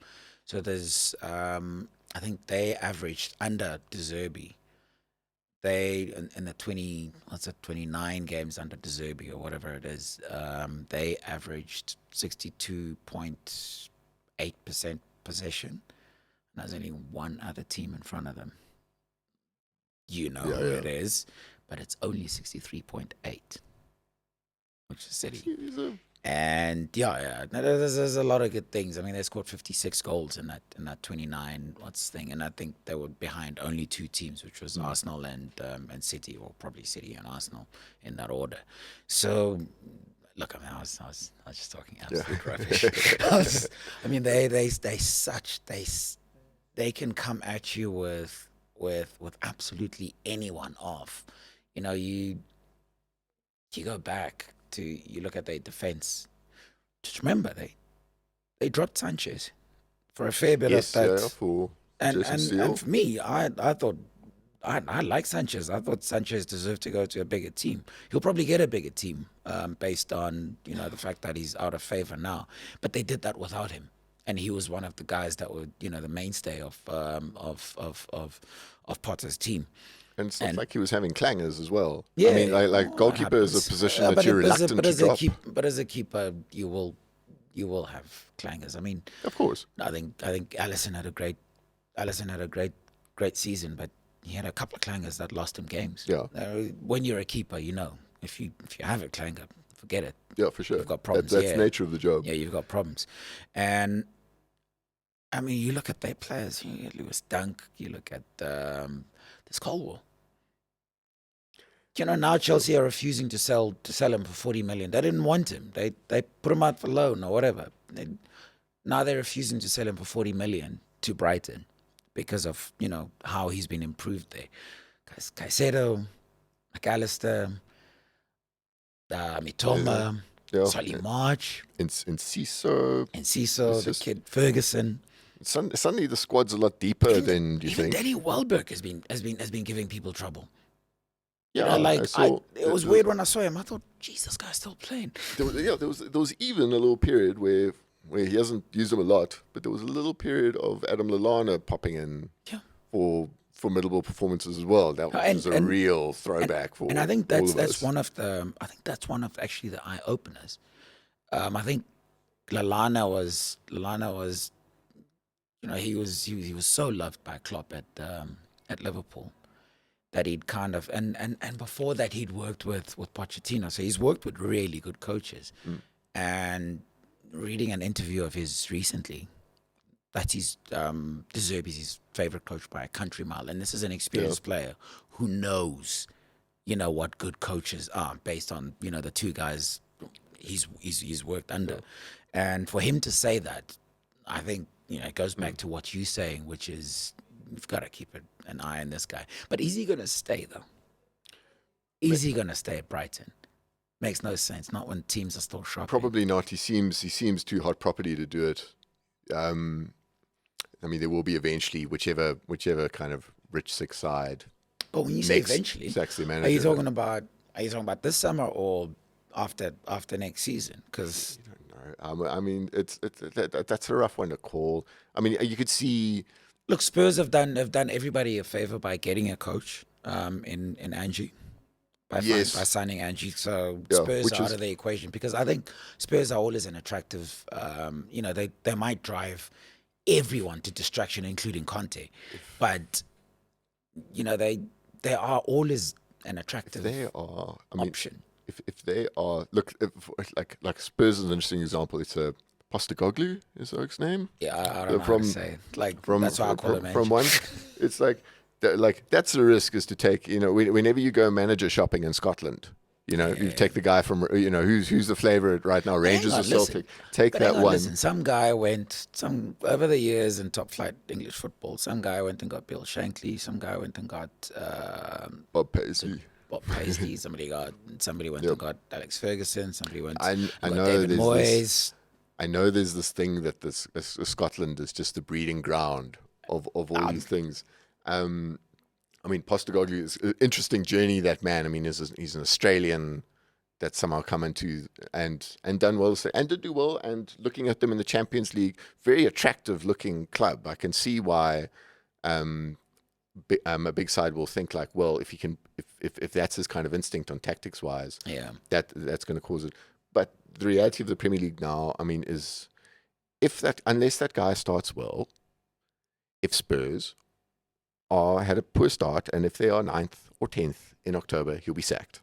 So there's, I think they averaged under De Zerbi. They in the 29 games under De Zerbi or whatever it is, they averaged 62.8% possession. And there's only one other team in front of them. Who it is, but it's only 63.8, which is City. And there's a lot of good things. I mean, they scored 56 goals in that 29 thing, and I think they were behind only 2 teams, which was Arsenal and City, or probably City and Arsenal in that order. So, look, I mean, I was just talking absolute rubbish. I mean, they can come at you with absolutely anyone off. You go back to, you look at their defense. Just remember, they dropped Sanchez for a fair bit of that. And for me, I thought I like Sanchez. I thought Sanchez deserved to go to a bigger team. He'll probably get a bigger team based on the fact that he's out of favor now. But they did that without him, and he was one of the guys that were the mainstay of Potter's team. And it's not like he was having clangers as well. Yeah, I mean, like goalkeeper is a position that you're reluctant to drop. But as a keeper, you will have clangers. I mean, of course. I think Allison had a great season, but he had a couple of clangers that lost him games. Yeah. When you're a keeper, if you have a clanger, forget it. Yeah, for sure. You've got problems. That's the nature of the job. Yeah, you've got problems, and I mean, you look at their players. You look at Lewis Dunk. You look at this Colwell. Now Chelsea are refusing to sell him for 40 million. They didn't want him. They put him out for loan or whatever. Now they're refusing to sell him for 40 million to Brighton because of how he's been improved there. Caicedo, McAllister, Mitoma, Solly March, Enciso, the kid Ferguson. Suddenly the squad's a lot deeper than you think. Even Danny Welbeck has been giving people trouble. Yeah, it was weird when I saw him. I thought, Jesus, this guy's still playing. There was even a little period where he hasn't used him a lot, but there was a little period of Adam Lallana popping in for formidable performances as well. That was a real throwback for. And I think that's one of actually the eye openers. I think Lallana was he was so loved by Klopp at Liverpool, that he'd kind of and before that he'd worked with Pochettino, so he's worked with really good coaches. And reading an interview of his recently, that he's De Zerbi's his favorite coach by a country mile, and this is an experienced player who knows what good coaches are based on the 2 guys he's worked under. And for him to say that, I think it goes back to what you're saying, which is you've got to keep an eye on this guy. But is he going to stay, though? Is he going to stay at Brighton? Makes no sense. Not when teams are still shopping. Probably not. He seems too hot property to do it. I mean, there will be eventually whichever kind of rich six side. But when you say eventually, are you talking about this summer or after next season? Because I don't know. I mean, that's a rough one to call. I mean, you could see. Look, Spurs have done everybody a favor by getting a coach in Angie, by signing Angie. So Spurs are out of the equation, because I think Spurs are always an attractive. They might drive everyone to distraction, including Conte, but they are always an attractive option. if they are like Spurs is an interesting example. It's a Postecoglou is his name. Yeah, I don't know how to From say it. Like, that's why I call him from one. It's like that's the risk is to take. Whenever you go manager shopping in Scotland, you take the guy from who's the favourite right now, Rangers or Celtic. Take that one. Listen, some guy went over the years in top flight English football. Some guy went and got Bill Shankly. Some guy went and got Bob Paisley. Somebody went and got Alex Ferguson. Somebody went. I and got know David there's Moyes. I know there's this thing that Scotland is just the breeding ground of all these things. I mean, Postecoglou is an interesting journey. That man. I mean, he's an Australian that's somehow come into and done well and did do well. And looking at them in the Champions League, very attractive looking club. I can see why a big side will think like, well, if he can, if that's his kind of instinct on tactics wise, that's going to cause it. But the reality of the Premier League now, I mean, is unless that guy starts well, if Spurs had a poor start, and if they are 9th or 10th in October, he'll be sacked.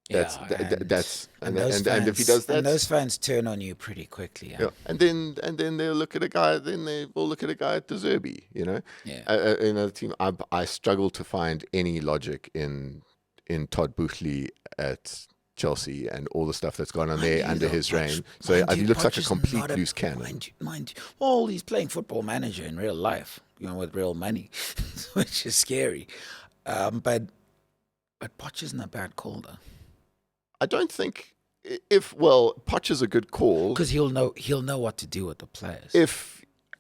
And if he does that, and those fans turn on you pretty quickly. Yeah. And then they'll look at a guy. Then they will look at a guy at De Zerbi. Another team. I struggle to find any logic in Todd Boothly at Chelsea and all the stuff that's gone on there under his reign. So he looks like a complete loose cannon. Mind you, well, he's playing Football Manager in real life, with real money, which is scary. But Poch isn't a bad call, though. I don't think Poch is a good call because he'll know what to do with the players.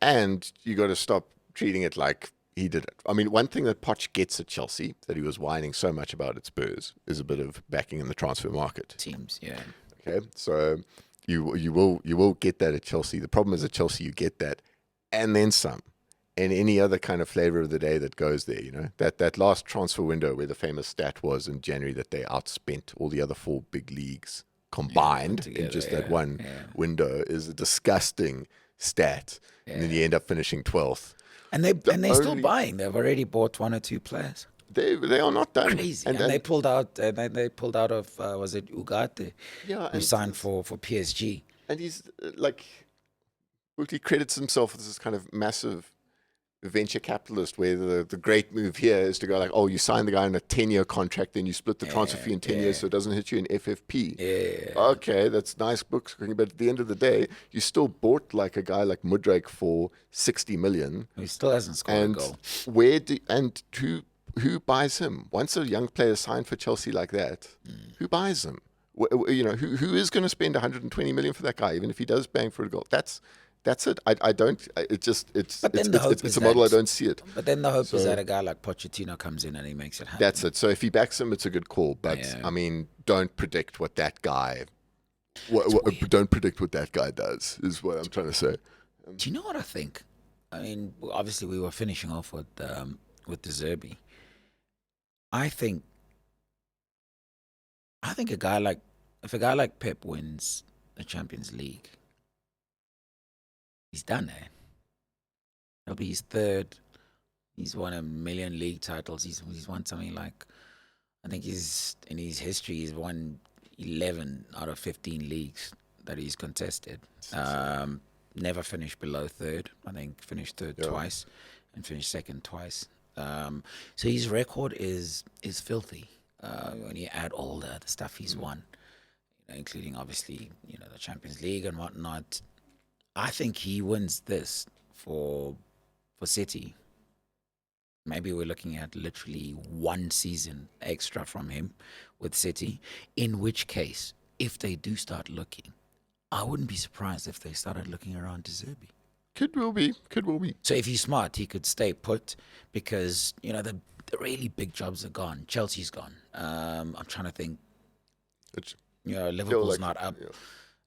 And you got to stop treating it like he did it. I mean, one thing that Poch gets at Chelsea that he was whining so much about at Spurs is a bit of backing in the transfer market. Teams, yeah. Okay, so you will get that at Chelsea. The problem is at Chelsea you get that and then some, and any other kind of flavor of the day that goes there. That last transfer window where the famous stat was in January that they outspent all the other 4 big leagues combined in just that one window is a disgusting stat. And then you end up finishing 12th. And they're still buying. They've already bought 1 or 2 players. They are not done. Crazy. And they pulled out. They pulled out of was it Ugarte? Yeah, who signed for PSG. And he's he credits himself as this kind of massive venture capitalist, where the great move here is to go like, oh, you sign the guy on a 10-year contract, then you split the transfer fee in 10 years so it doesn't hit you in FFP. Yeah. Okay, that's nice books, but at the end of the day, you still bought like a guy like Mudrake for 60 million. He still hasn't scored a goal. Who buys him? Once a young player signed for Chelsea like that, who buys him? Who is going to spend 120 million for that guy, even if he does bang for a goal? That's it. I don't. It's a model I don't see it. But then the hope is that a guy like Pochettino comes in and he makes it happen. That's it. So if he backs him, it's a good call. But I mean, don't predict what that guy. Don't predict what that guy does. Is what I'm trying to say. Do you know what I think? I mean, obviously we were finishing off with De Zerbi. I think if a guy like Pep wins the Champions League, he's done there. It'll be his 3rd. He's won 1 million league titles. He's won something like, I think in his history, he's won 11 out of 15 leagues that he's contested. Never finished below 3rd. I think finished 3rd twice and finished 2nd twice. So his record is filthy when you add all the stuff he's won, including obviously the Champions League and whatnot. I think he wins this for City. Maybe we're looking at literally 1 season extra from him with City, in which case, if they do start looking, I wouldn't be surprised if they started looking around De Zerbi. Could well be. So if he's smart, he could stay put because, the really big jobs are gone. Chelsea's gone. I'm trying to think. Liverpool's not up. Yeah.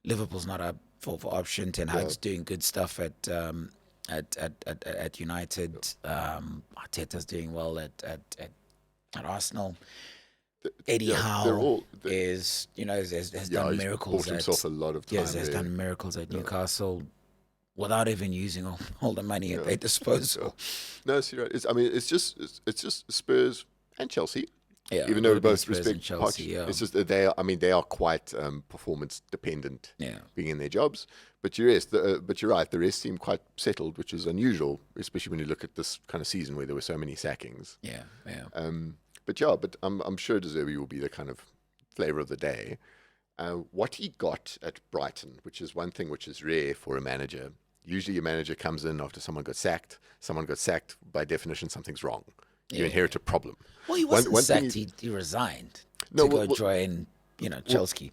Liverpool's not up for option. Ten Hag's doing good stuff at United. Arteta's doing well at Arsenal. Eddie Howe has done miracles. He's bought himself a lot of time. Yes, has done miracles at Newcastle without even using all the money at their disposal. No, you're right. It's just Spurs and Chelsea Yeah, Even it though would we have been both Spurs and respect Chelsea. Poch, Yeah, it's just that they are. I mean, they are quite performance dependent, yeah, being in their jobs. But but you're right. The rest seem quite settled, which is unusual, especially when you look at this kind of season where there were so many sackings. yeah, yeah. But I'm sure De Zerbi will be the kind of flavour of the day. What he got at Brighton, which is one thing which is rare for a manager. Usually, a manager comes in after someone got sacked. Someone got sacked. By definition, something's wrong. You Yeah. inherit a problem. Well, he wasn't One thing sacked. He resigned No, to well, go join, Chelsea.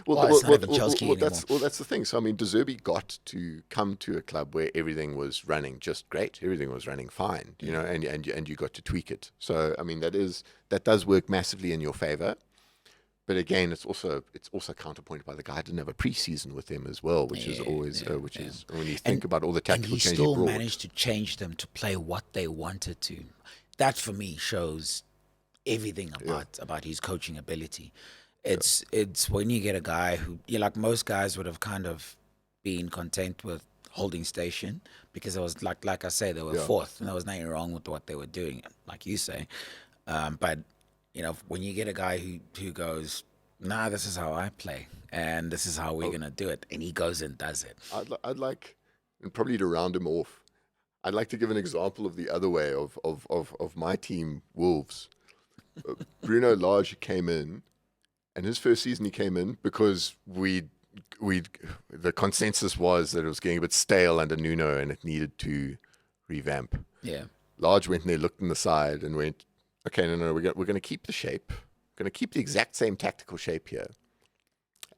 well, Well, it's not even Chelsea anymore. that's the thing. So I mean, De Zerbi got to come to a club where everything was running just great. Everything was running fine, and you got to tweak it. So I mean, that does work massively in your favour. But again, it's also counterpointed by the guy didn't have a preseason with them as well, which is always is when you think about all the tactical and he changes still he brought. managed to change them to play what they wanted to. That for me shows everything about his coaching ability. It's when you get a guy who, like most guys would have kind of been content with holding station because it was like I say, they were fourth and there was nothing wrong with what they were doing, like you say. But when you get a guy who goes, nah, this is how I play and this is how we're gonna do it, and he goes and does it. I'd like, and probably to round him off, I'd like to give an example of the other way of my team, Wolves. Bruno Lage came in, and his first season he came in because the consensus was that it was getting a bit stale under Nuno and it needed to revamp. Yeah. Lage went and they looked in the side and went, okay, no, we're going to keep the shape. We're going to keep the exact same tactical shape here.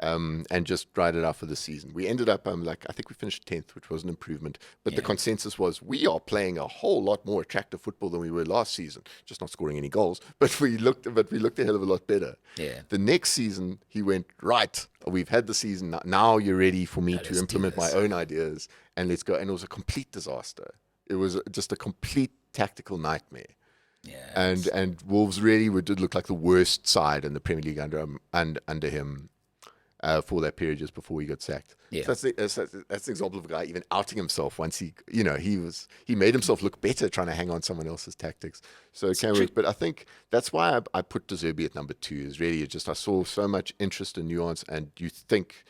And just ride it out for the season. We ended up, I think we finished 10th, which was an improvement. But the consensus was we are playing a whole lot more attractive football than we were last season. Just not scoring any goals, but we looked a hell of a lot better. Yeah. The next season, he went, right, we've had the season. Now you're ready for me to implement my own ideas, and let's go. And it was a complete disaster. It was just a complete tactical nightmare. Yeah. And Wolves really did look like the worst side in the Premier League under him. For that period just before he got sacked. Yeah. So that's an example of a guy even outing himself once he made himself look better trying to hang on someone else's tactics. So it can work. But I think that's why I put De Zerbi at number 2 is really just I saw so much interest and nuance, and you think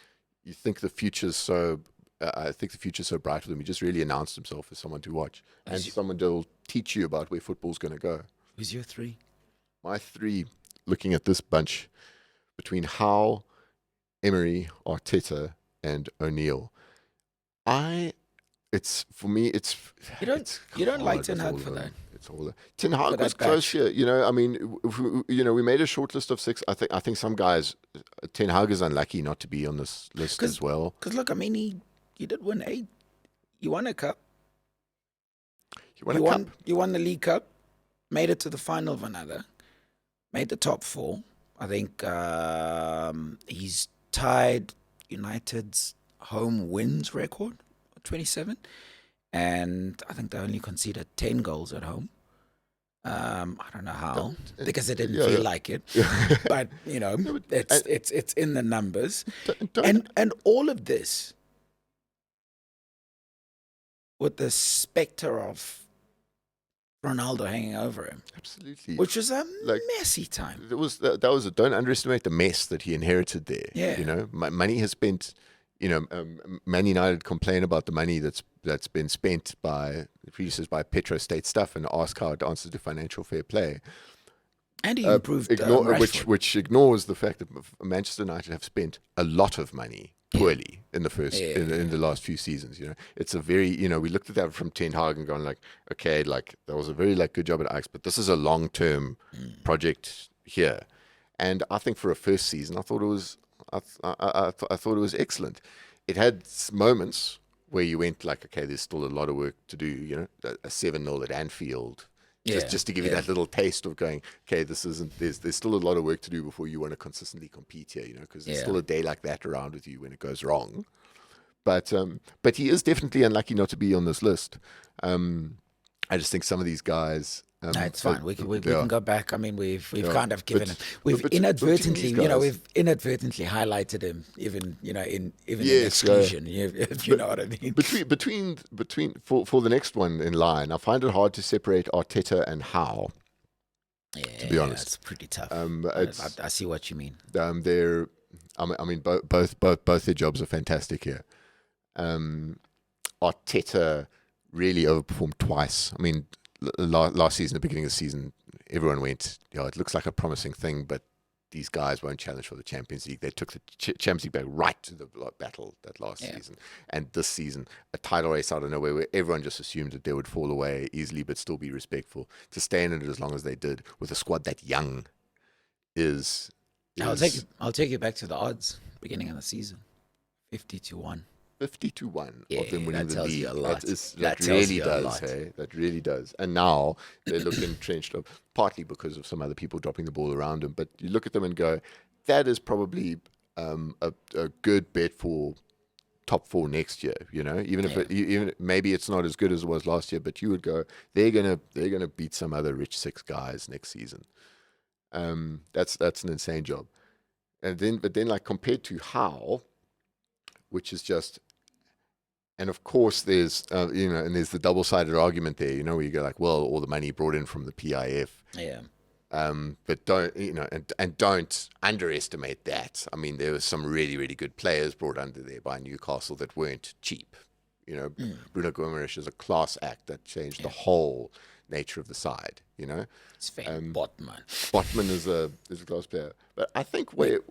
the future's so I think the future's so bright with him. He just really announced himself as someone to watch and someone that will teach you about where football's going to go. Who's your 3? My 3, looking at this bunch, between Howe, Emery, Arteta, and O'Neill. For me, it's you don't like Ten Hag for that. It's all Ten Hag was close here. I mean, we made a short list of 6. I think some guys, Ten Hag is unlucky not to be on this list as well. Because look, I mean, he did win 8. You won a cup. You won the League Cup. Made it to the final of another. Made the top 4. I think he's tied United's home wins record, 27, and I think they only conceded 10 goals at home. I don't know how, because they didn't feel like it, but it's in the numbers, and all of this with the specter of Ronaldo hanging over him. Absolutely. Which was a messy time. Don't underestimate the mess that he inherited there. Yeah. Money has spent, Man United complain about the money that's been spent by producers by Petro State stuff and ask how it answers to financial fair play. And he improved Rashford. Which ignores the fact that Manchester United have spent a lot of money poorly in the in the last few seasons. It's a very we looked at that from Ten Hag and gone like, okay, like that was a very good job at Ajax, but this is a long-term project here. And I think for a first season, I thought it was I thought it was excellent. It had moments where you went like, okay, there's still a lot of work to do. A 7-0 at Anfield. Just to give you that little taste of going, okay, there's still a lot of work to do before you want to consistently compete here, because there's still a day like that around with you when it goes wrong. But he is definitely unlucky not to be on this list. I just think some of these guys. No, it's fine. We can go back. I mean, we've kind of given him. We've but inadvertently, we've inadvertently highlighted him, even in exclusion. If you know what I mean. Between for the next one in line, I find it hard to separate Arteta and Howe. Yeah, to be honest. it's pretty tough. It's I see what you mean. they're I mean both their jobs are fantastic here. Arteta really overperformed twice. I mean, last season, the beginning of the season, everyone went, it looks like a promising thing, but these guys won't challenge for the Champions League. They took the Champions League back right to the battle that last season. And this season, a title race out of nowhere where everyone just assumed that they would fall away easily but still be respectful. To stay in it as long as they did with a squad that young is... I'll take you back to the odds beginning of the season. 50-1. 50-1 of them winning that the tells league. you a lot. That really does, hey? That really does. And now they look entrenched, partly because of some other people dropping the ball around them. But you look at them and go, that is probably a good bet for top 4 next year. Even if even maybe it's not as good as it was last year, but you would go, they're gonna beat some other rich 6 guys next season. That's an insane job. But then like compared to Hull, which is just. And of course, there's and there's the double-sided argument there, where you go like, well, all the money brought in from the PIF, but don't and don't underestimate that. I mean, there were some really really good players brought under there by Newcastle that weren't cheap. Bruno Guimaraes is a class act that changed the whole nature of the side. Sven Botman. Botman is a class player, but I think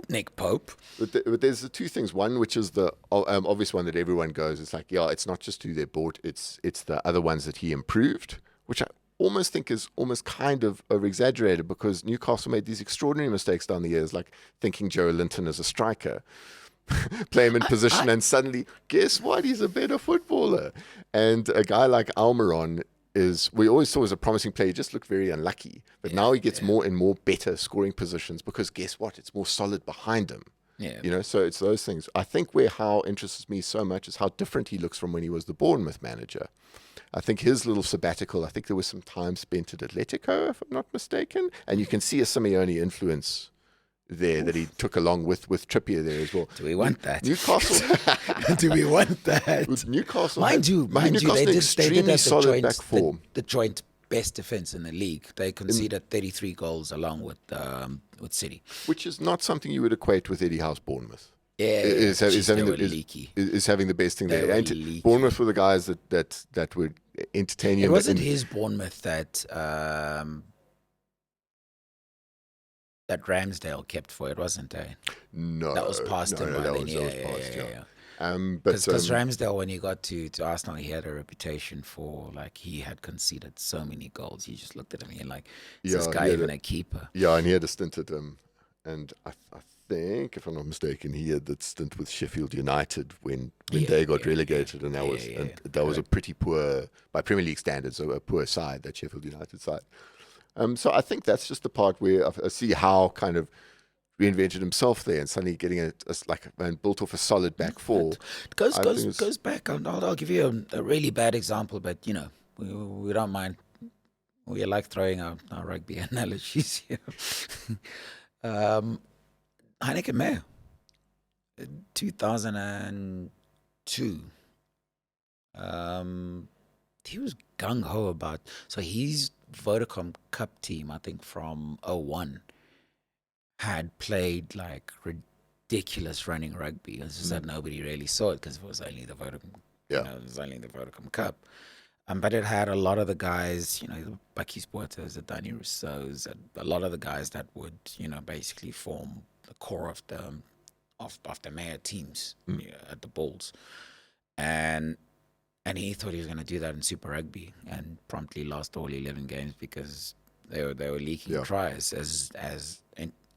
Nick Pope. But there's the two things. One, which is the obvious one that everyone goes, it's like, it's not just who they bought, it's the other ones that he improved, which I almost think is almost kind of over exaggerated, because Newcastle made these extraordinary mistakes down the years, like thinking Joe Linton as a striker. Play him in position, and suddenly, guess what? He's a better footballer. And a guy like Almiron we always saw as a promising player. He just looked very unlucky. But now he gets more and more better scoring positions, because guess what? It's more solid behind him. Yeah. So it's those things. I think where Howe interests me so much is how different he looks from when he was the Bournemouth manager. I think his little sabbatical, I think there was some time spent at Atletico, if I'm not mistaken. And you can see a Simeone influence there that he took along with Trippier there as well. Do we want that? Newcastle. Do we want that? With Newcastle. Mind you, they did have solid back four. The joint best defense in the league. They conceded 33 goals along with City, which is not something you would equate with Eddie Howe's Bournemouth. Yeah, is having the best thing there. Bournemouth were the guys that would entertain you. It wasn't his Bournemouth that Ramsdale kept for it, wasn't it? No, that was past him. That was past. Because Ramsdale, when he got to Arsenal, he had a reputation for, like, he had conceded so many goals. You just looked at him and you're like, is this guy even a keeper? Yeah, and he had a stint at and I think, if I'm not mistaken, he had that stint with Sheffield United when they got relegated, and that was a pretty poor, by Premier League standards, a poor side, that Sheffield United side. So I think that's just the part where I see how kind of reinvented himself there, and suddenly getting and built off a solid back four. It goes back. I'll give you a really bad example, but we don't mind. We like throwing our rugby analogies here. Heineken Meyer, 2002. He was gung ho about. So his Vodacom Cup team, I think from 01, had played like ridiculous running rugby. It's just that nobody really saw it because it was only the Vodacom. It was only the Vodacom Cup. But it had a lot of the guys, the Bucky Sporters, the Danny Rousseaus, a lot of the guys that would, basically form the core of the Meyer teams at the Bulls. And he thought he was going to do that in Super Rugby, and promptly lost all 11 games because they were leaking tries, as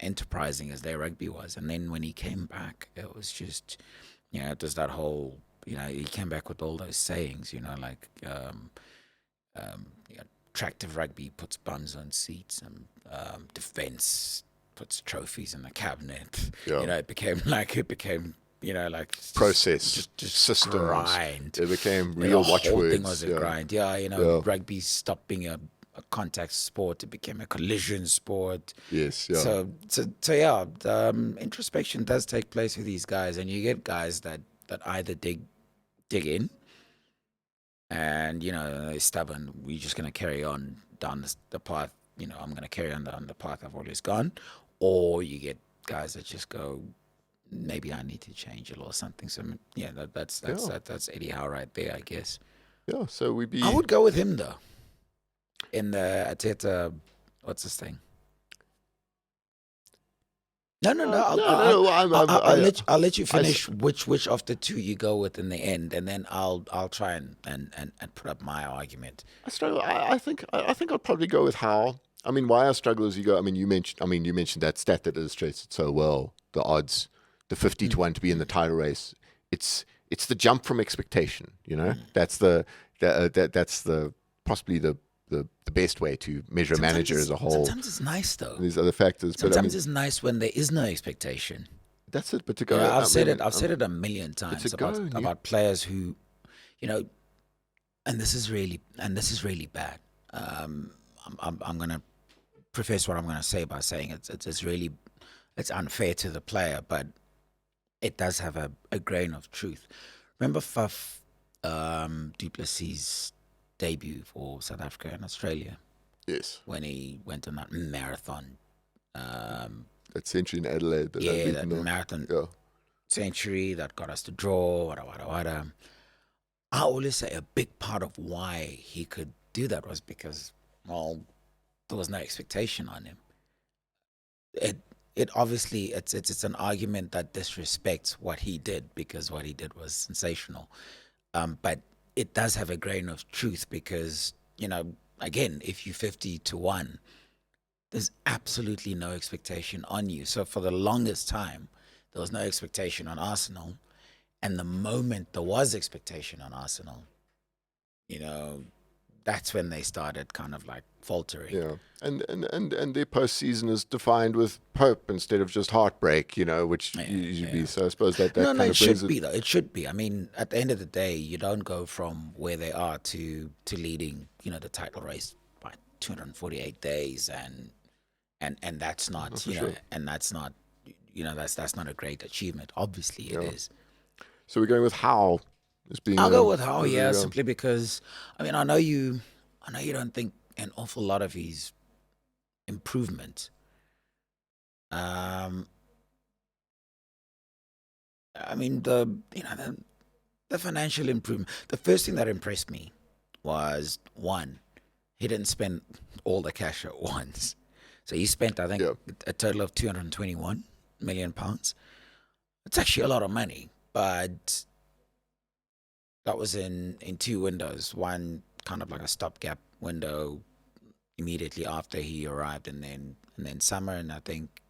enterprising as their rugby was. And then when he came back, it was just, it was that whole, he came back with all those sayings, like attractive rugby puts bums on seats, and defense puts trophies in the cabinet. It became process, just systems. Grind. It became real watchwords. The whole thing was a grind. Rugby stopped being a contact sport. It became a collision sport. Yes, yeah. So introspection does take place with these guys, and you get guys that either dig in, and they're stubborn. We're just going to carry on down the path I'm going to carry on the path I've always gone, or you get guys that just go, maybe I need to change it or something. So yeah, Yeah. that's Eddie Howe right there, I guess. Yeah. So we'd I be. would go with him though. In the Ateta, what's this thing? No. No. I'll let you I s- finish which of the two you go with in the end, and then I'll try and put up my argument. I struggle. I think I'd probably go with Howe. I mean, why I struggle is you go. I mean, you mentioned that stat that illustrates it so well. The odds, the 50 to 1 to be in the title race. It's the jump from expectation. That's that's the possibly the best way to measure a manager as a whole. Sometimes it's nice though. These other factors, but I Sometimes mean, it's nice when there is no expectation. that's it. But to You know, go, I've I said mean, it. I've said it a million it's a times go. And about players who, you know, and this is really bad. I'm gonna preface what I'm gonna say by saying it's unfair to the player, but it does have a grain of truth. Remember Faf Duplessis' debut for South Africa and Australia yes, when he went on that marathon. that century in Adelaide. Yeah, that marathon Yeah, century that got us to draw. Wada. I always say a big part of why he could do that was because, well, there was no expectation on him. It it obviously it's an argument that disrespects what he did because what he did was sensational. But it does have a grain of truth because again, if you're 50 to 1, there's absolutely no expectation on you. So for the longest time, there was no expectation on Arsenal, and the moment there was expectation on Arsenal, you know, that's when they started kind of like faltering. yeah. And their postseason is defined with hope instead of just heartbreak. Which usually be. So I suppose that No, kind it of brings should it. be though. It should be. I mean, at the end of the day, you don't go from where they are to leading, the title race by 248 days, and that's not, For sure. and that's not, that's not a great achievement. Obviously, it Yeah. is. So we're going with Howe as being. I'll go with Howe, as a, yeah, simply because, I mean, I know you don't think an awful lot of his improvement. Um, I mean, the financial improvement. The first thing that impressed me was one, he didn't spend all the cash at once. So he spent, I think, yeah, a total of £221 million. It's actually a lot of money, but that was in two windows. One kind of like a stopgap window immediately after he arrived, and then summer. And I think,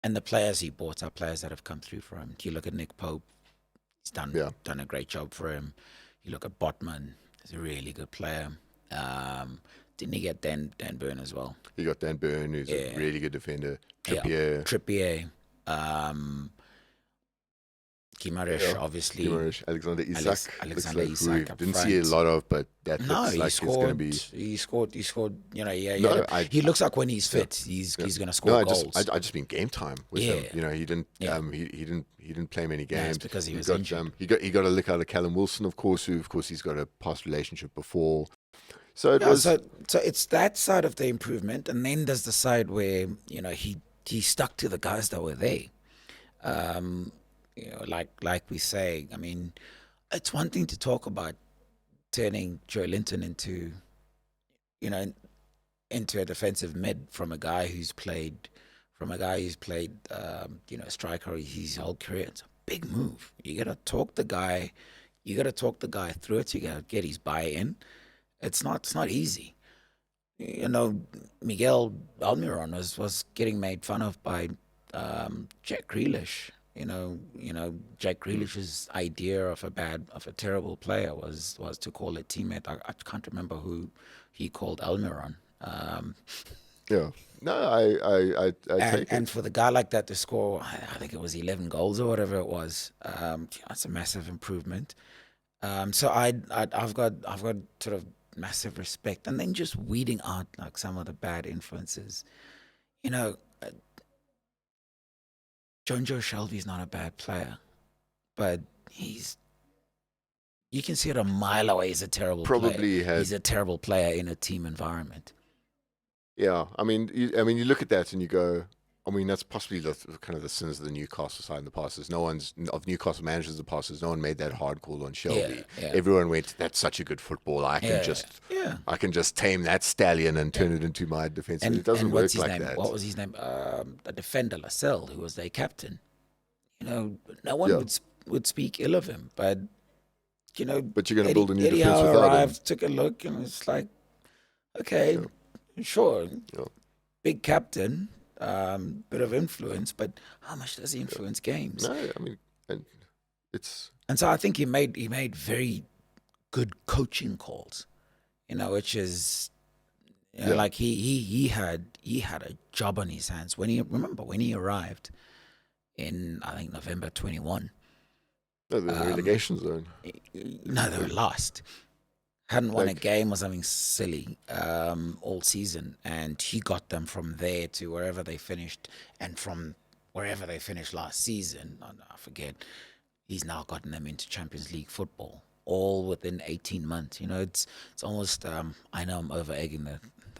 and the players he bought are players that have come through for him. You look at Nick Pope; he's yeah. done a great job for him. You look at Botman; he's a really good player. Didn't he get Dan Burn as well? You got Dan Burn, who's a Yeah, really good defender. yeah. Trippier, Trippier, Guimaraes, yeah. obviously. Guimaraes, Alexander Isak. Alexander Looks like Isak who up we didn't see a front. lot of, but that No, looks he like it's going to scored. be. He scored. Yeah. No, He looks like when he's yeah, fit, he's yeah. gonna No, score goals. I just mean game time with him. Yeah. He didn't. Yeah. He didn't play many No, games. it's because he was got, injured. he got a lick out of Callum Wilson, of course. Who, of course, he's got a past relationship before. So it Yeah, was. so it's that side of the improvement, and then there's the side where he stuck to the guys that were there. Um, like we say, I mean, it's one thing to talk about turning Joe Linton you know, into a defensive mid from a guy who's played striker his whole career. It's a big move. You gotta talk the guy. You gotta talk the guy through it. You gotta get his buy-in. It's not easy. Miguel Almiron was getting made fun of by Jack Grealish. Jack Grealish's idea of a terrible player was to call a teammate. I can't remember who he called Almiron. Yeah. No, I take And it. for the guy like that to score, I think it was 11 goals or whatever it was. That's a massive improvement. So I've got sort of massive respect, and then just weeding out like some of the bad influences. You know, John Joe Shelby's not a bad player, but you can see it a mile away. He's a terrible player. Probably had He's a terrible player in a team environment. Yeah, I mean, you look at that and you go, I mean, that's possibly the kind of the sins of the Newcastle side in the past. Is no one's of Newcastle managers in the past. Is no one made that hard call on Yeah, Shelby. yeah, Everyone went, "That's such a good football. yeah, yeah. I can just tame that stallion and turn it into my defense." But it doesn't What's work his like name? that. What was his name? The defender Lascelles, who was their captain. You know, no one Yeah, would speak ill of him, but you know, but you're going to build a new Eddie defense Howe without him. arrived, took a look, and it's like, okay, Yeah, sure, yeah, big captain, bit of influence, but how much does he influence games? no, I mean, and it's And so I think he made very good coaching calls, which is yeah. like he had a job on his hands when he arrived in I think November 21. No, the relegation zone. No, they were last. Hadn't won a Like, game or something silly all season, and he got them from there to wherever they finished, and from wherever they finished last season, I forget. He's now gotten them into Champions League football, all within 18 months. It's almost. I know I'm over egging the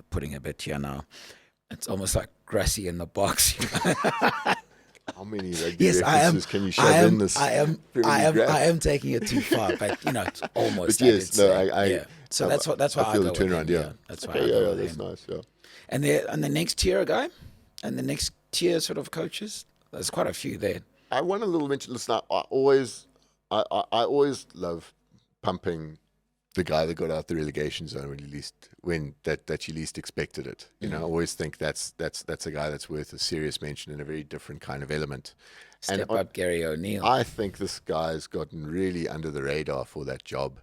pudding a bit here now. It's almost like Grassy in the box. how many rugby Yes, I am. references can you shove I in am. this? I am. Premier I League am. graph? I am taking it too far, but it's almost. But that. yes, It's, no, yeah. So that's what. That's why I feel I the go with turnaround. him. Yeah, That's why okay, I yeah, go yeah, with that's him. nice. Yeah, And the next tier guy, and the next tier sort of coaches. There's quite a few there. I want a little mention. Listen, I always love pumping the guy that got out the relegation zone when you least expected it. You know, I always think that's a guy that's worth a serious mention in a very different kind of element. And Step up, Gary O'Neill. I think this guy's gotten really under the radar for that job.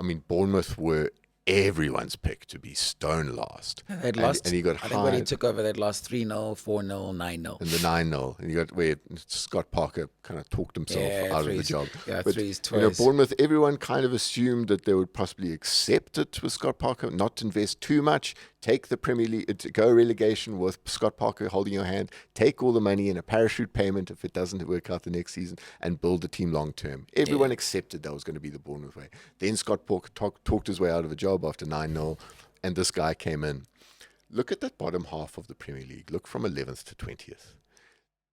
I mean, Bournemouth were everyone's pick to be stone last. They'd lost. And he got I think when he hired took over, they'd lost 3-0, 4-0, 9-0. in the 9-0. And you got where Scott Parker kind of talked himself Yeah, out of the threes. job. Yeah, But, threes you know, twice. Bournemouth, everyone kind of assumed that they would possibly accept it with Scott Parker, not invest too much, take the Premier League, to go relegation with Scott Parker holding your hand, take all the money in a parachute payment if it doesn't work out the next season, and build the team long term. Everyone accepted that was going to be the Bournemouth way. Then Scott Parker talked his way out of a job after 9-0, and this guy came in. Look at that bottom half of the Premier League. Look from 11th to 20th.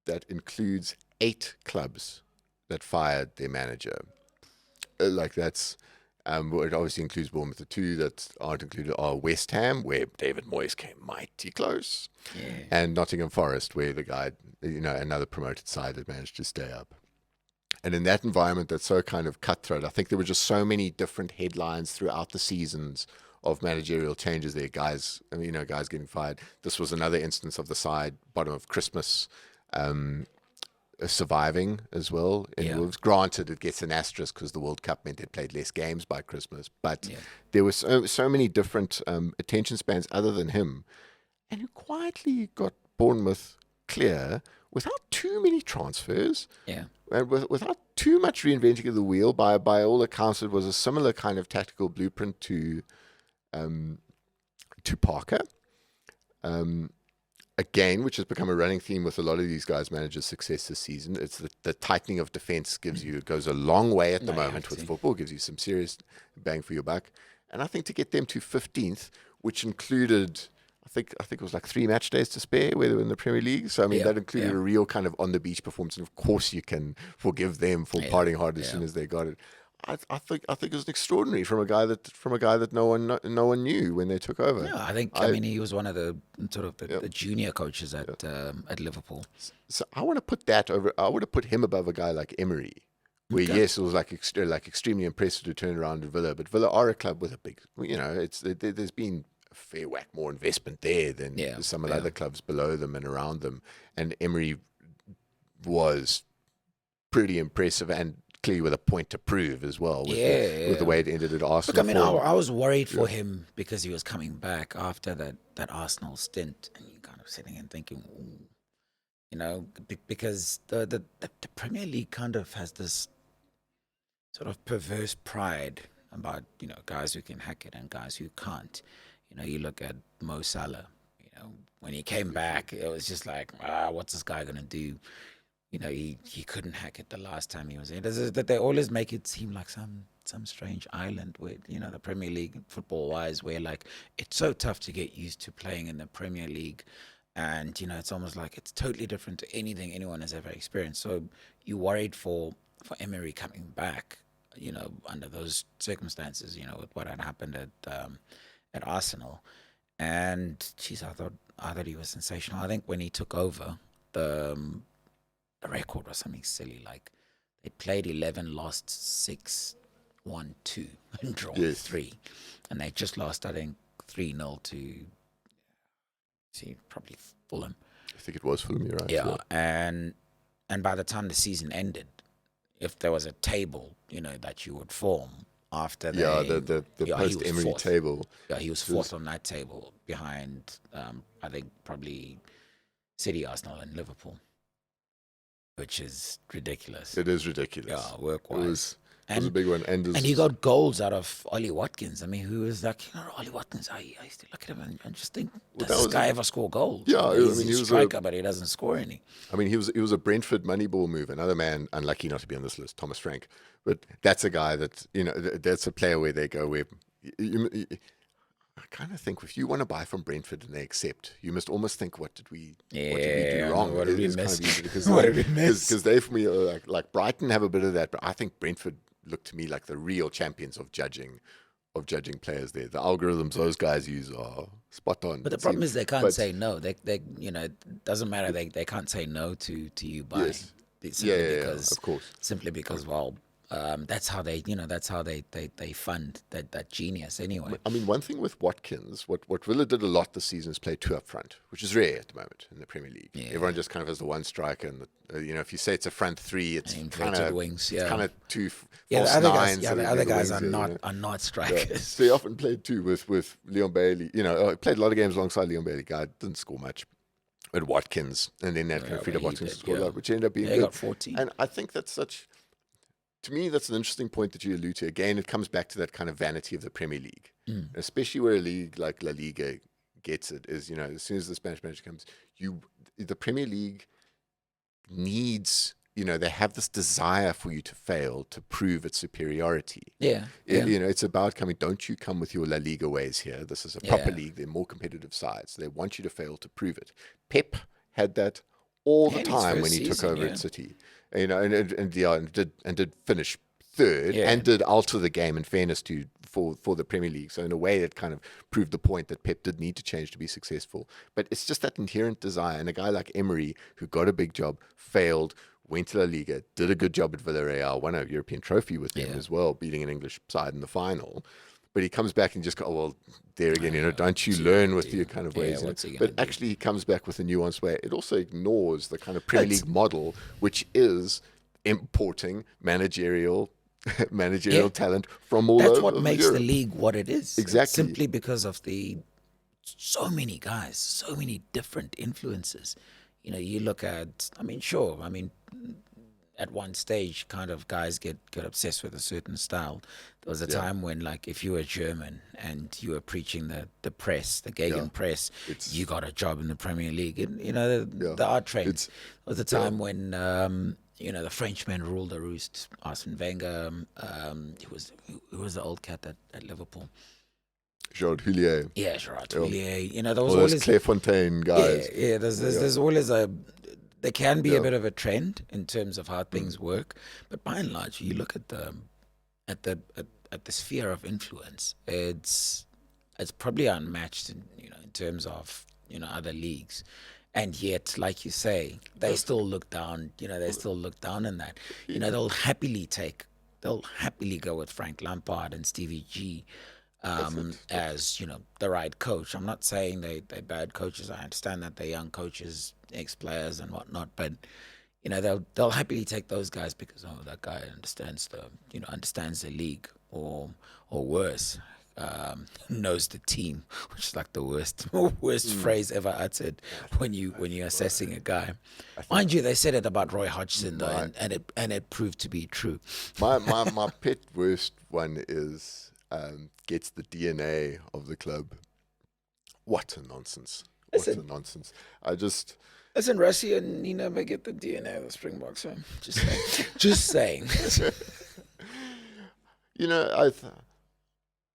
That includes 8 clubs that fired their manager. That's it obviously includes Bournemouth. The 2 that aren't included are West Ham, where David Moyes came mighty close, and Nottingham Forest, where the guy, another promoted side that managed to stay up. And in that environment that's so kind of cutthroat, I think there were just so many different headlines throughout the seasons of managerial changes there. Guys getting fired. This was another instance of the side, bottom of Christmas, surviving as well in Wolves. Granted, it gets an asterisk because the World Cup meant they played less games by Christmas, but there were so many different attention spans other than him, and who quietly got Bournemouth clear without too many transfers. Yeah. And without too much reinventing of the wheel. By all accounts, it was a similar kind of tactical blueprint to Parker. Again, which has become a running theme with a lot of these guys' managers' success this season. It's the tightening of defense goes a long way at the moment with football, gives you some serious bang for your buck. And I think to get them to 15th, which included, I think it was like 3 match days to spare where they were in the Premier League. So, I mean, that included a real kind of on-the-beach performance. And, of course, you can forgive them for partying hard as soon as they got it. I think it was extraordinary from a guy that no one knew when they took over. Yeah, I mean he was one of the sort of the junior coaches at Liverpool. So I want to put that over. I would have put him above a guy like Emery, where yes, it was like extremely impressive to turn around at Villa, but Villa are a club with a big, there's been a fair whack more investment there than some of the other clubs below them and around them, and Emery was pretty impressive and clearly with a point to prove as well with the way it ended at Arsenal. Look, I mean, I was worried for him because he was coming back after that Arsenal stint, and you're kind of sitting and thinking, because the Premier League kind of has this sort of perverse pride about guys who can hack it and guys who can't. You look at Mo Salah. When he came back, it was just like, what's this guy gonna do? he couldn't hack it the last time he was in. That they always make it seem like some strange island where the Premier League football wise, where like it's so tough to get used to playing in the Premier League, and it's almost like it's totally different to anything anyone has ever experienced. So you worried for Emery coming back, under those circumstances, with what had happened at Arsenal, and geez, I thought he was sensational. I think when he took over, the record was something silly. Like they played 11, lost 6, won 2, and drawn Yes. 3. And they just lost, I think, 3-0 to probably Fulham. I think it was Fulham, you're right. Yeah. And by the time the season ended, if there was a table, that you would form after the post Emery table. Yeah, he was fourth on that table behind I think probably City, Arsenal, and Liverpool, which is ridiculous. It is ridiculous. Yeah, work-wise. It was a big one. And he got goals out of Ollie Watkins. I mean, who is like, Ollie Watkins, I used to look at him and just think, does this guy ever score goals? Yeah, He's a striker, but he doesn't score any. I mean, he was a Brentford Moneyball move. Another man, unlucky not to be on this list, Thomas Frank. But that's a guy that, that's a player where they go where I kind of think if you want to buy from Brentford and they accept, you must almost think, what did we do wrong? What did we miss? Because they, for me, are like Brighton have a bit of that, but I think Brentford look to me like the real champions of judging players there. The algorithms those guys use are spot on. But the problem is they can't say no. They it doesn't matter. They can't say no to you buying. Yes. Of course. Simply because, that's how they fund that genius anyway. I mean, one thing with Watkins, what Villa did a lot this season is play 2 up front, which is rare at the moment in the Premier League. Yeah. Everyone just kind of has the one striker, and if you say it's a front 3, it's kind of wings. It's kind of 2 false the nines. The other guys are wings, not strikers. Yeah. So he often played 2 with Leon Bailey. He played a lot of games alongside Leon Bailey. Guy didn't score much. But Watkins, and then that kind of freed up Watkins to score a lot, which ended up being good. He got 14. And I think that's to me, that's an interesting point that you allude to. Again, it comes back to that kind of vanity of the Premier League, especially where a league like La Liga gets it. Is as soon as the Spanish manager comes, the Premier League needs. They have this desire for you to fail to prove its superiority. Yeah. It's about coming. Don't you come with your La Liga ways here? This is a proper league. They're more competitive sides. They want you to fail to prove it. Pep had that all the time when he took over at City. And did finish third and did alter the game in fairness for the Premier League. So in a way, it kind of proved the point that Pep did need to change to be successful. But it's just that inherent desire. And a guy like Emery, who got a big job, failed, went to La Liga, did a good job at Villarreal, won a European trophy with them as well, beating an English side in the final. But he comes back and just go, well, there again, don't you learn with your kind of ways? But actually, he comes back with a nuanced way. It also ignores the kind of Premier League model, which is importing managerial talent from all over. That's what makes the league what it is. Exactly. Simply because of so many guys, so many different influences. You look at, at one stage, kind of guys get obsessed with a certain style. There was a time when, like, if you were German and you were preaching the press, the Gegenpress, you got a job in the Premier League. And, the art trends. There was a time when, the Frenchmen ruled the roost. Arsene Wenger, who was the old cat at Liverpool? Gerard Houllier. Yeah, Gerard Houllier. There was always Clairefontaine guys. Yeah. There's always there can be a bit of a trend in terms of how things work, but by and large, you look at the sphere of influence. It's probably unmatched in terms of other leagues, and yet, like you say, they still look down. They still look down in that. They'll happily go with Frank Lampard and Stevie G. As the right coach. I'm not saying they're bad coaches. I understand that they're young coaches, ex-players and whatnot, but they'll happily take those guys because that guy understands the league, or worse, knows the team, which is like the worst phrase ever uttered when you're assessing a guy. Mind you, they said it about Roy Hodgson though, and it proved to be true. My pet worst one is. Gets the DNA of the club. What a nonsense. What a nonsense. I just... Listen, Rassie and Nina may get the DNA of the Springboks. So just saying. Just saying.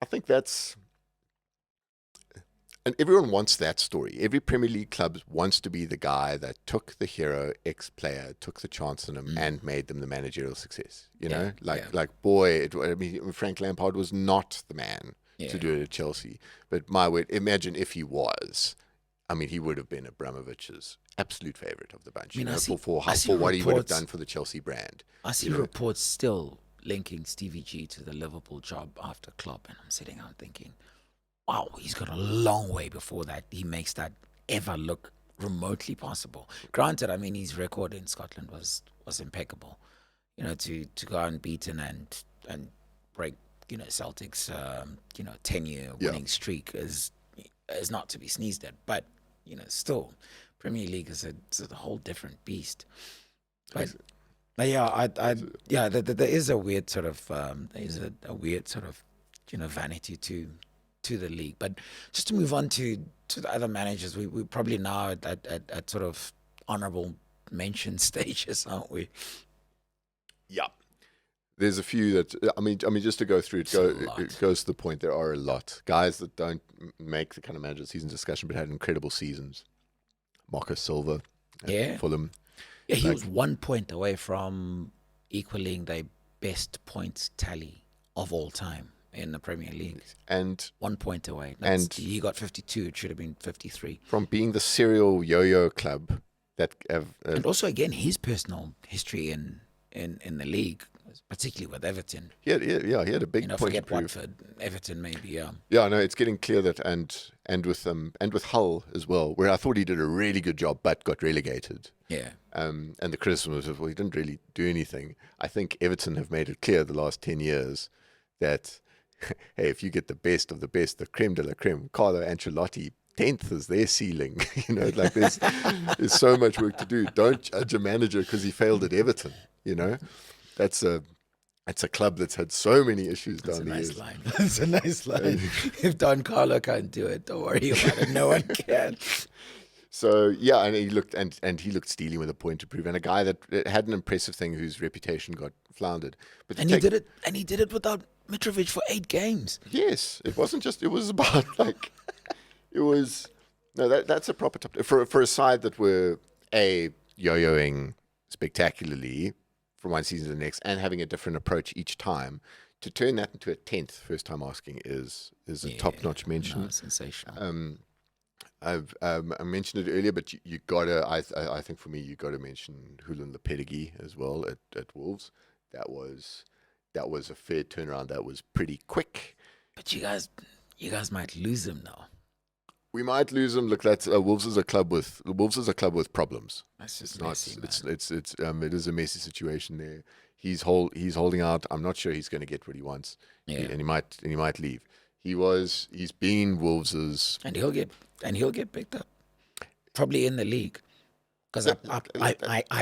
I think that's... And everyone wants that story. Every Premier League club wants to be the guy that took the hero ex-player, took the chance on him, and made them the managerial success. Frank Lampard was not the man to do it at Chelsea. But my word, imagine if he was. I mean, he would have been Abramovich's absolute favourite of the bunch. For what he would have done for the Chelsea brand. I see reports still linking Stevie G to the Liverpool job after Klopp, and I'm sitting out thinking, wow, he's got a long way before that he makes that ever look remotely possible. Granted, I mean, his record in Scotland was impeccable. To go unbeaten and break, Celtic's 10-year winning streak is not to be sneezed at. But still, Premier League is a whole different beast. But there is a weird sort of vanity to the league. But just to move on to the other managers, we probably now at sort of honourable mention stages, aren't we? Yeah. There's a few that, I mean, just to go through it goes to the point. There are a lot. Guys that don't make the kind of manager season discussion, but had incredible seasons. Marco Silva at Fulham. Yeah, he was 1 point away from equaling the best points tally of all time in the Premier League. And 1 point away. He got 52. It should have been 53. From being the serial yo-yo club that... and also, again, his personal history in the league, particularly with Everton. He had a big point. Forget Watford, Everton maybe. Yeah, no, it's getting clear that and with Hull as well, where I thought he did a really good job, but got relegated. Yeah. And the criticism was, well, he didn't really do anything. I think Everton have made it clear the last 10 years that, hey, if you get the best of the best, the creme de la creme, Carlo Ancelotti, 10th is their ceiling. There's so much work to do. Don't judge a manager because he failed at Everton. That's a club that's had so many issues down the years. That's a nice line. If Don Carlo can't do it, don't worry about it. No one can. So yeah, and he looked steely with a point to prove, and a guy that had an impressive thing whose reputation got floundered. But he did it without Mitrovic for 8 games. Yes, it wasn't just. It was about that's a proper top for a side that were yo-yoing spectacularly from one season to the next and having a different approach each time. To turn that into a 10th first time asking is a top-notch mention. No, sensational. I mentioned it earlier, but you gotta. I think for me, you gotta mention Julian Lopetegui as well at Wolves. That was a fair turnaround. That was pretty quick. But you guys might lose him now. We might lose him. Look, that's Wolves is a club with problems. That's just it is a messy situation there. He's holding out. I'm not sure he's going to get what he wants. Yeah. And he might leave. He's been Wolves's, and he'll get picked up probably in the league, because I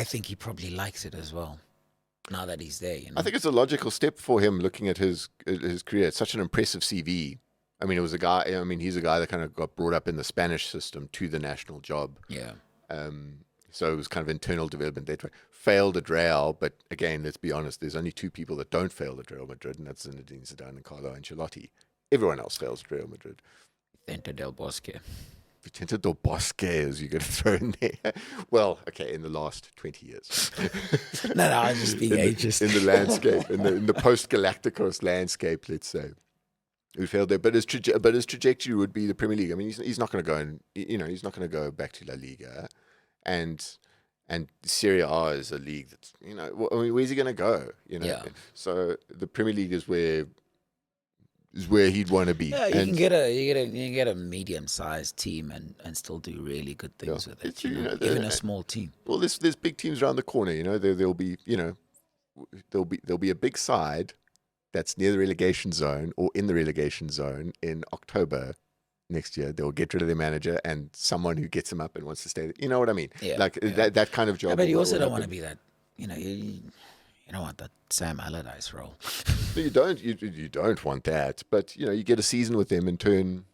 think he probably likes it as well now that he's there. I think it's a logical step for him looking at his career. It's such an impressive CV. I mean, he's a guy that kind of got brought up in the Spanish system to the national job. Yeah. So it was kind of internal development that way. Failed at Real, but again, let's be honest, there's only 2 people that don't fail at Real Madrid, and that's Zinedine Zidane and Carlo Ancelotti. Everyone else fails at Real Madrid. Vicente Del Bosque, as you're going to throw in there. Well, okay, in the last 20 years. No, I was just being ageist. In the landscape, in the post-Galacticos landscape, let's say. Who failed there, but his trajectory would be the Premier League. I mean, he's not going to go and he's not going to go back to La Liga, and Serie A is a league that's where's he going to go? Yeah. So the Premier League is where he'd want to be. Yeah, you can get a medium-sized team and still do really good things with it. Even a small team. Well, there's big teams around the corner. There'll be a big side that's near the relegation zone or in the relegation zone in October next year. They'll get rid of their manager and someone who gets them up and wants to stay there. You know what I mean? Yeah, that kind of job. Yeah, but you also don't want to be that. You don't want that Sam Allardyce role. No, you don't want that. But you get a season with them and turn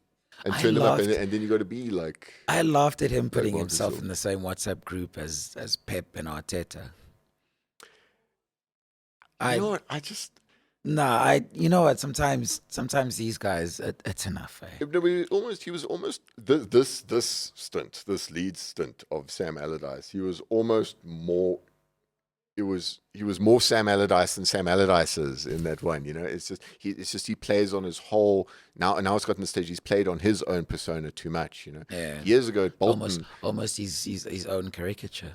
and I turn them up, laughed. and then you got to be like I laughed at him putting Marcus himself Silva. in the same WhatsApp group as Pep and Arteta. You I know what? I just Nah, you know what? Sometimes these guys, it's enough. Eh? no, he was almost this stint, this lead stint of Sam Allardyce. He was almost more. He was more Sam Allardyce than Sam Allardyce is in that one. You know, it's just he plays on his whole now. It's gotten to the stage he's played on his own persona too much. You know, Yeah, years ago at Bolton, almost his own caricature.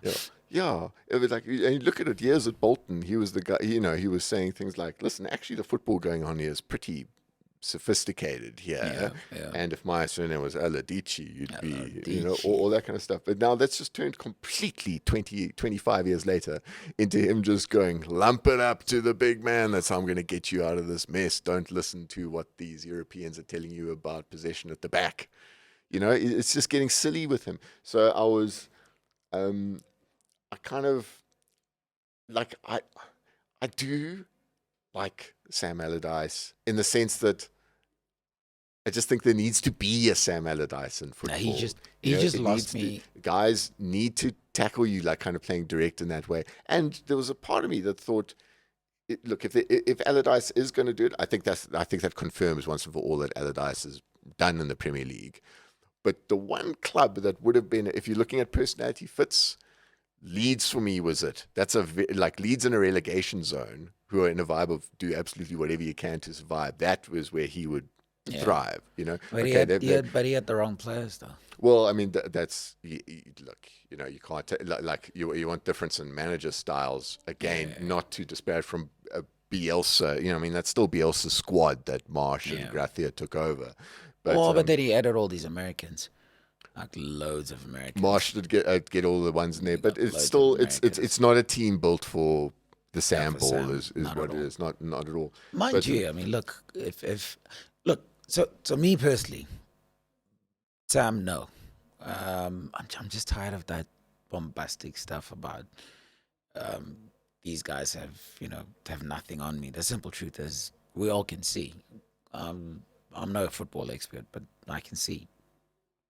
yeah, it was like, and you look at it. Years at Bolton, he was the guy. You know, he was saying things like, "Listen, actually, the football going on here is pretty sophisticated here. Yeah. And if my surname was Aladici, you'd be, you know, Aladici. all that kind of stuff. But now that's just turned completely 25 years later into him just going, lump it up to the big man. That's how I'm going to get you out of this mess. Don't listen to what these Europeans are telling you about possession at the back. You know, it's just getting silly with him. So I kind of, like, I do like Sam Allardyce in the sense that I just think there needs to be a Sam Allardyce in football. He just lost me. Guys need to tackle you like kind of playing direct in that way. And there was a part of me that thought, look, if Allardyce is going to do it, I think that confirms once and for all that Allardyce is done in the Premier League. But the one club that would have been, if you're looking at personality fits, Leeds for me was it. That's like Leeds in a relegation zone, who are in a vibe of do absolutely whatever you can to survive. That was where he would thrive, you know. But he had the wrong players though. Well, I mean, that's look, you know, you can't like you want difference in manager styles again, not to disparage from Bielsa. You know, I mean, that's still Bielsa's squad that Marsh and Gracia took over. But then he added all these Americans. Like loads of Americans. Marsh did get all the ones in there, but it's still it's not a team built for the Sam ball is what it is. Not at all. Mind you, I mean, look, so me personally, Sam, no, I'm just tired of that bombastic stuff about these guys have nothing on me. The simple truth is, we all can see. I'm no football expert, but I can see.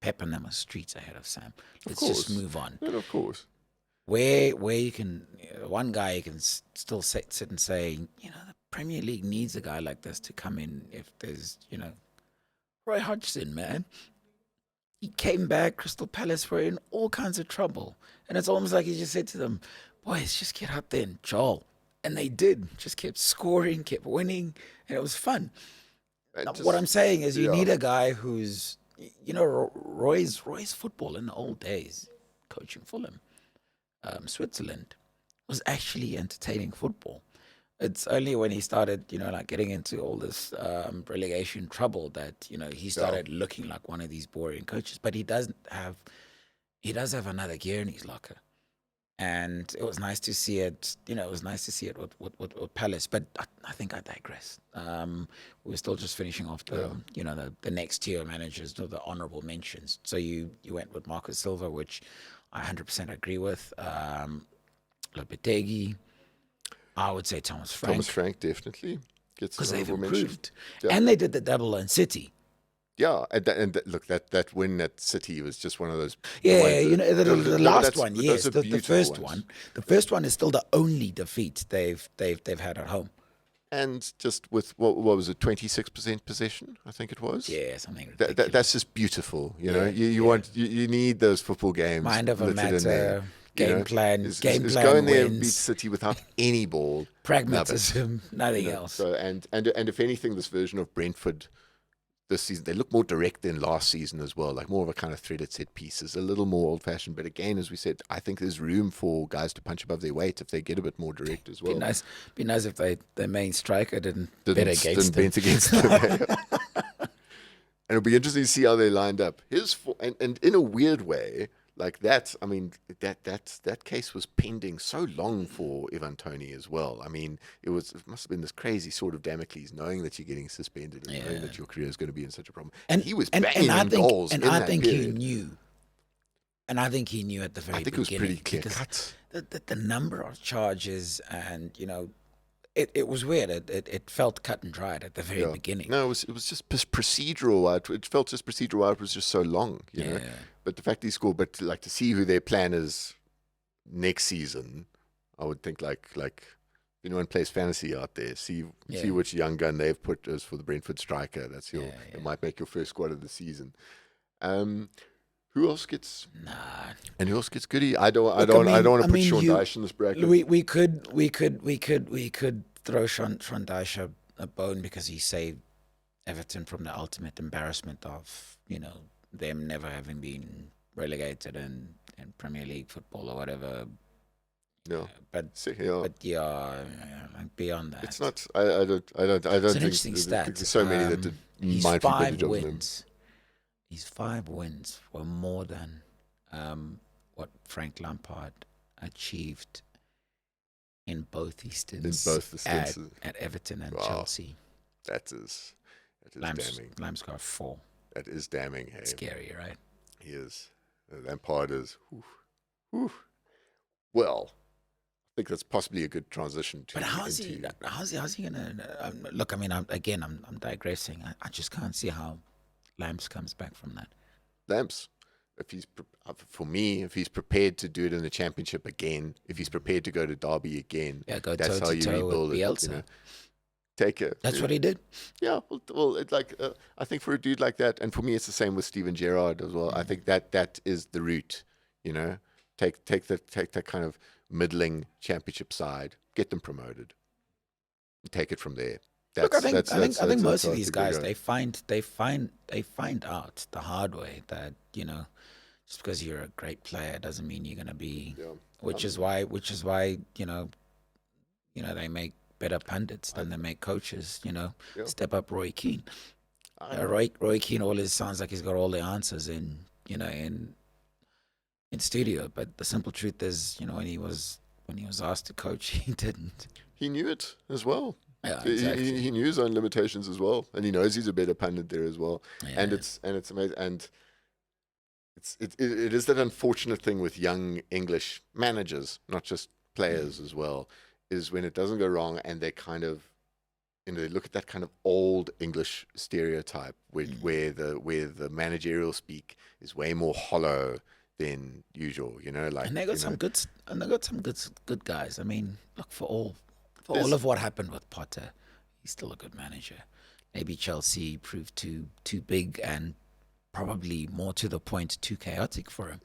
Pep and them are streets ahead of Sam. Let's just move on. And of course. Where you can, one guy you can still sit and say, you know, the Premier League needs a guy like this to come in. If there's, you know, Roy Hodgson, man, he came back. Crystal Palace were in all kinds of trouble, and it's almost like he just said to them, "Boys, just get up there and joel," and they did. Just kept scoring, kept winning, and it was fun. What I'm saying is, you need a guy who's, you know, Roy's football in the old days, coaching Fulham, Switzerland, was actually entertaining football. It's only when he started, you know, like getting into all this relegation trouble that, you know, he started looking like one of these boring coaches. But he does have another gear in his locker. And it was nice to see it, you know, with Palace. But I think I digress. We're still just finishing off the next tier managers, the honorable mentions. So you went with Marcus Silva, which I 100% agree with. Lopetegui. I would say Thomas Frank. Thomas Frank definitely gets because they've honorable improved. mention. And they did the double on City. Yeah, and look, that win at City was just one of those. Yeah, you know, the last one, those yes, are the beautiful first ones. one. The first one is still the only defeat they've had at home. And just with what was it, 26% possession, I think it was. Yeah, something ridiculous. That's just beautiful. You know, you need those football games. Mind over littered in there. matter, game plan, Is game plan go in there and wins. beat City without any ball. Pragmatism, nothing else. So and if anything, this version of Brentford this season, they look more direct than last season as well, like more of a kind of threaded set pieces, a little more old-fashioned. But again, as we said, I think there's room for guys to punch above their weight if they get a bit more direct as well. Be nice if their main striker didn't bet against bent against them. And it'll be interesting to see how they lined up. And in a weird way, like that, I mean, that case was pending so long for Ivan Toney as well. I mean, it must have been this crazy sort of Damocles, knowing that you're getting suspended and knowing that your career is going to be in such a problem. And he was banging in goals in that period. He knew. And I think he knew at the very beginning. I think it was pretty clear cut. The number of charges and, you know, it was weird. It felt cut and dried at the very Yeah. beginning. No, it was just procedural. It felt just procedural. It was just so long, you know. Yeah. But the fact he scored, but like to see who their plan is next season, I would think like if anyone plays fantasy out there, see which young gun they've put as for the Brentford striker. That's your it might make your first squad of the season. Who else gets? Nah. And who else gets goody? I don't want to put Sean Dyche in this bracket. We could throw Sean Dyche a bone because he saved Everton from the ultimate embarrassment of, you know, them never having been relegated in Premier League football or whatever. No, but like beyond that, it's not. I don't it's an think interesting stat. There's so many that did mindful advantage of him. His 5 wins were more than what Frank Lampard achieved in both his stints at Everton and Chelsea. That is damning. Lamp's got 4. That is damning. Hey? Scary, right? He is. Lampard is. Well, I think that's possibly a good transition to. But how's he gonna look? I mean, I'm digressing. I just can't see how Lamps comes back from that. Lamps, if he's prepared to do it in the Championship again, if he's prepared to go to Derby again, that's how you rebuild it. You know? Take it. That's what he did. Yeah. Well, it's like I think for a dude like that, and for me, it's the same with Steven Gerrard as well. I think that is the route. You know, take that kind of middling Championship side, get them promoted, take it from there. Look, I think most of these guys they find out the hard way that, you know, just because you're a great player doesn't mean you're gonna be. Yeah. Which is why you know they make better pundits than they make coaches. You know, step up Roy Keane. Roy Keane always sounds like he's got all the answers in studio, but the simple truth is, you know, when he was asked to coach, he didn't. He knew it as well. Yeah, exactly. He knew his own limitations as well, and he knows he's a better pundit there as well. Yeah. And it's amazing, and it is that unfortunate thing with young English managers, not just players as well, is when it doesn't go wrong, and they kind of, you know, they look at that kind of old English stereotype where the managerial speak is way more hollow than usual, you know, like. And they got some good guys. I mean, look, for all of what happened with Potter, he's still a good manager. Maybe Chelsea proved too big and probably more to the point too chaotic for him.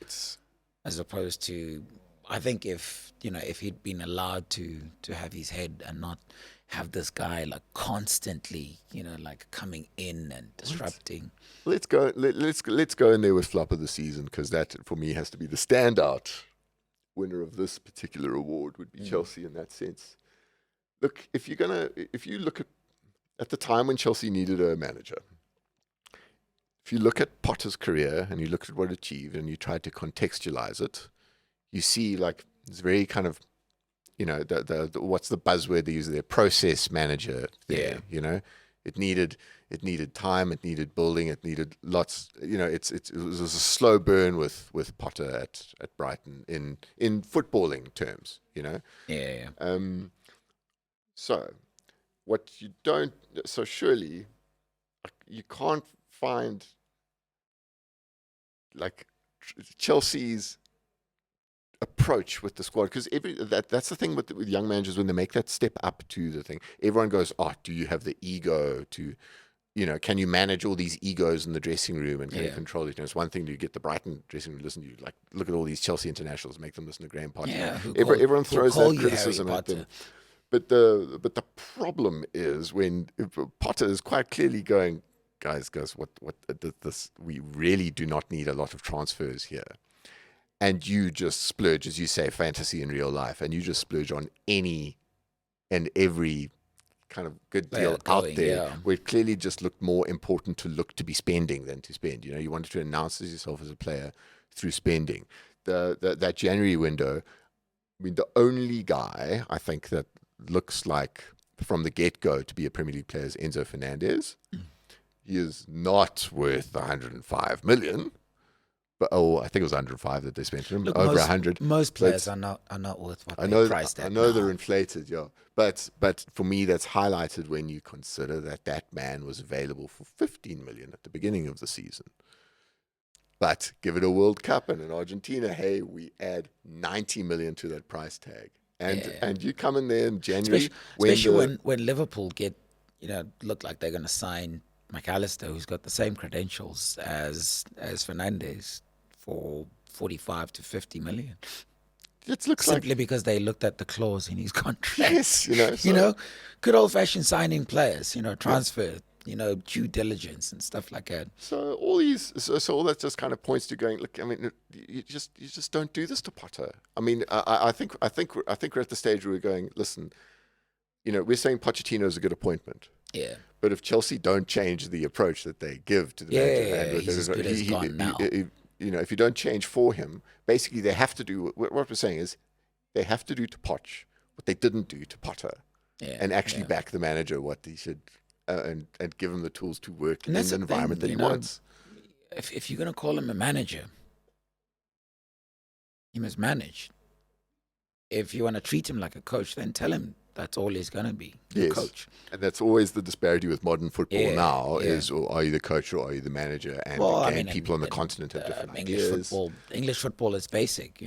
As opposed to, I think if he'd been allowed to have his head and not have this guy like constantly, you know, like coming in and disrupting. Let's go in there with flop of the season, because that for me has to be the standout winner of this particular award would be Chelsea in that sense. Look, if you look at the time when Chelsea needed a manager, if you look at Potter's career and you look at what he achieved and you try to contextualize it, you see like it's very kind of, you know, the what's the buzzword they use there? Process manager there. Yeah. You know, it needed time, it needed building, it needed lots. You know, it was a slow burn with Potter at Brighton in footballing terms. You know. Yeah. So, what you don't, so surely you can't find like Chelsea's approach with the squad, because that's the thing with young managers when they make that step up to the thing. Everyone goes, "Oh, do you have the ego to, you know, can you manage all these egos in the dressing room and can you control it?" You know, it's one thing to get the Brighton dressing room to listen to you, like look at all these Chelsea internationals, make them listen to Graham Potter. Yeah, everyone throws that criticism at them. But the problem is when Potter is quite clearly going, guys, what this, we really do not need a lot of transfers here. And you just splurge, as you say, fantasy in real life, and you just splurge on any and every kind of good deal out there, where it clearly just looked more important to be spending than to spend. You know, you wanted to announce yourself as a player through spending. That January window, I mean, the only guy I think that looks like from the get-go to be a Premier League player is Enzo Fernandez. He is not worth 105 million, I think it was 105 that they spent on him, Look, over 100. most So players it's- are not worth what I they know, priced I at know now. they're inflated, yeah. But for me, that's highlighted when you consider that man was available for 15 million at the beginning of the season. But give it a World Cup and in Argentina, hey, we add 90 million to that price tag, and you come in there in January Especially when Liverpool look like they're going to sign McAllister, who's got the same credentials as Fernandes, for 45 to 50 million. it looks Simply because they looked at the clause in his contract. yes, Good old fashioned signing players, transfer, due diligence and stuff like that. So all these, so all that just kind of points to going. Look, I mean, you just don't do this to Potter. I mean, I think we're at the stage where we're going. Listen, we're saying Pochettino is a good appointment. Yeah. But if Chelsea don't change the approach that they give to the manager, he's as good as gone now. If you don't change for him, basically they have to do what we're saying is they have to do to Poch what they didn't do to Potter, and actually back the manager what he should. And give him the tools to work in the environment that he wants. If you're going to call him a manager, he must manage. If you want to treat him like a coach, then tell him that's all he's going to be, a coach. And that's always the disparity with modern football now is, are you the coach or are you the manager? And people on the continent have different ideas. English football is basic,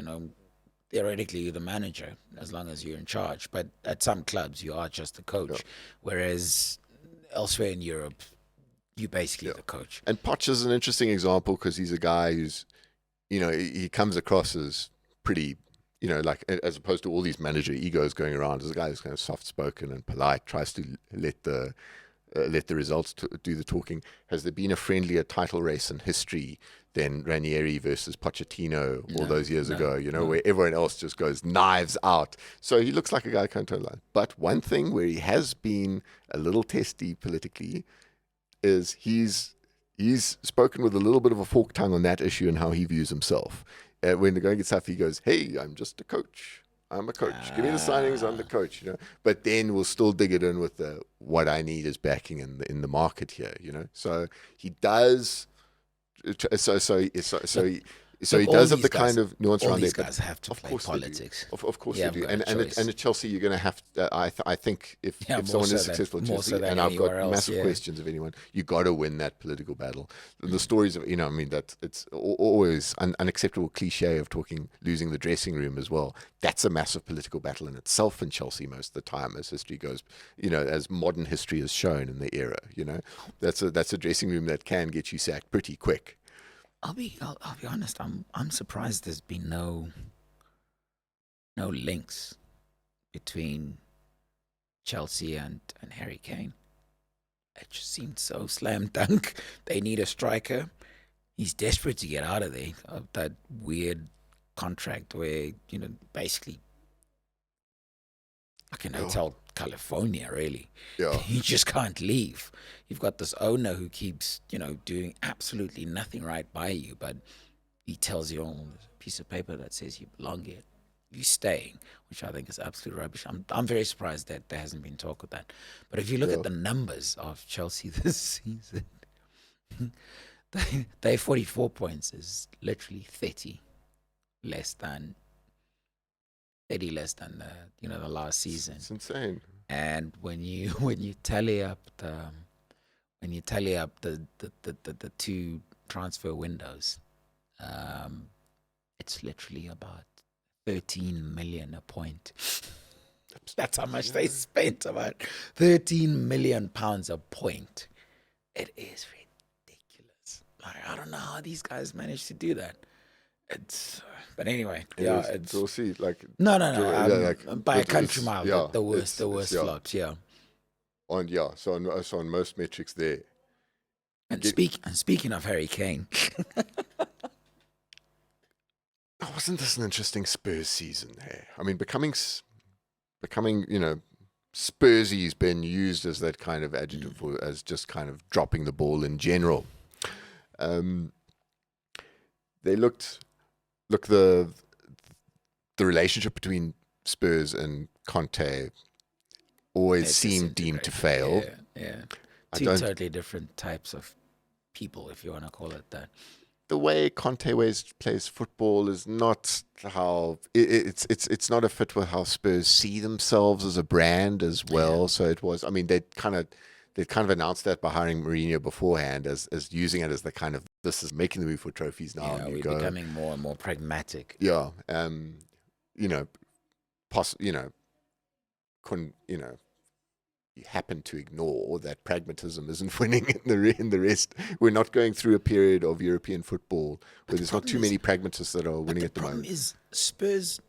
theoretically you're the manager as long as you're in charge. But at some clubs, you are just the coach. Whereas elsewhere in Europe, you're basically the coach. And Poch is an interesting example because he's a guy who's, he comes across as pretty, like as opposed to all these manager egos going around, as a guy who's kind of soft-spoken and polite, tries to let the results do the talking. Has there been a friendlier title race in history than Ranieri versus Pochettino all those years ago, where everyone else just goes knives out? So he looks like a guy who can't turn line. But one thing where he has been a little testy politically is he's spoken with a little bit of a forked tongue on that issue and how he views himself. When the going gets tough, he goes, "Hey, I'm just a coach. I'm a coach. Give me the signings. I'm the coach." But then we'll still dig it in with the what I need is backing in the market here. So he does. So he does have the kind of nuance around these there. guys have to play politics. Of course they do. And at Chelsea, you're going to have to, I think if someone is successful at Chelsea, and I've got massive questions of anyone, you got to win that political battle. The stories of, that it's always an unacceptable cliche of losing the dressing room as well. That's a massive political battle in itself in Chelsea most of the time, as history goes, as modern history has shown in the era, that's a dressing room that can get you sacked pretty quick. I'll be honest. I'm surprised there's been no links between Chelsea and Harry Kane. It just seemed so slam dunk. They need a striker. He's desperate to get out of there. That weird contract where basically like in Hotel California, really. Yeah. You just can't leave. You've got this owner who keeps, doing absolutely nothing right by you, but he tells you on a piece of paper that says you belong here. You're staying, which I think is absolute rubbish. I'm very surprised that there hasn't been talk of that. But if you look at the numbers of Chelsea this season, their 44 points is literally 30 less than the last season. It's insane. And when you tally up the two transfer windows, it's literally about 13 million a point. That's how much they spent, about 13 million pounds a point. It is ridiculous. Like, I don't know how these guys managed to do that. But anyway, we'll see. Like no. By a country mile, the worst flops. Yeah. So on most metrics there. And speaking of Harry Kane, wasn't this an interesting Spurs season? Hey, I mean, becoming Spursy's been used as that kind of adjective as just kind of dropping the ball in general. They look the relationship between Spurs and Conte always seemed deemed to fail. Yeah. Two totally different types of people, if you want to call it that. the way Conte plays football is not how it's not a fit with how Spurs see themselves as a brand as well. Yeah. So it was. I mean, they kind of announced that by hiring Mourinho beforehand as using it as the kind of, this is making the move for trophies now. Yeah, And you we're go, becoming more and more pragmatic. yeah, you know, you know, you happen to ignore that pragmatism isn't winning in the rest. We're not going through a period of European football where there's not too many pragmatists that are winning at the moment. The problem is Spurs.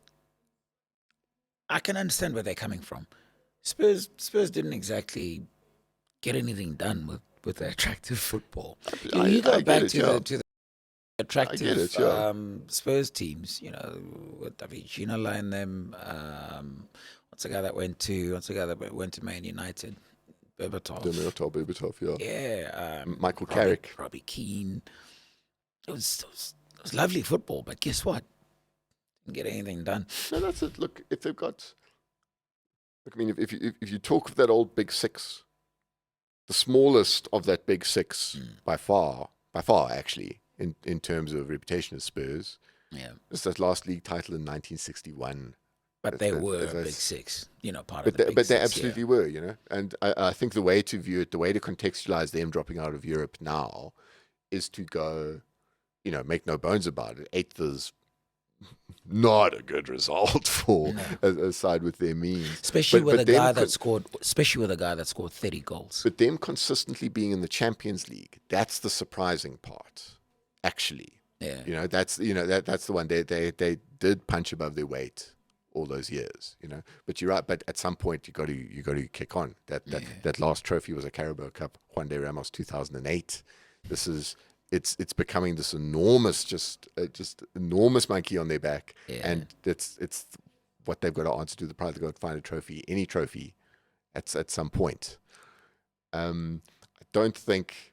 I can understand where they're coming from. Spurs didn't exactly get anything done with the attractive football. You go back to the attractive Spurs teams, with David Ginola in them. What's the guy that went to Man United? Berbatov, yeah. Yeah. Michael Carrick. Robbie Keane. It was lovely football, but guess what? Didn't get anything done. No, that's it. Look, if they've got... Look, I mean, if you talk of that old Big Six, the smallest of that Big Six by far actually, in terms of reputation as Spurs, it's that last league title in 1961. But they were a Big Six, part of the Big Six. But they absolutely were, And I think the way to view it, the way to contextualize them dropping out of Europe now is to go, make no bones about it. Eighth is not a good result for a side with their means. Especially with a guy that scored 30 goals. But them consistently being in the Champions League, that's the surprising part, actually. Yeah. That's the one. They did punch above their weight all those years, But you're right. But at some point, you got to kick on. That last trophy was a Carabao Cup, Juan de Ramos 2008. It's becoming this enormous, just enormous monkey on their back, and it's what they've got to answer to. The prize. They've got to find a trophy, any trophy, at some point. I don't think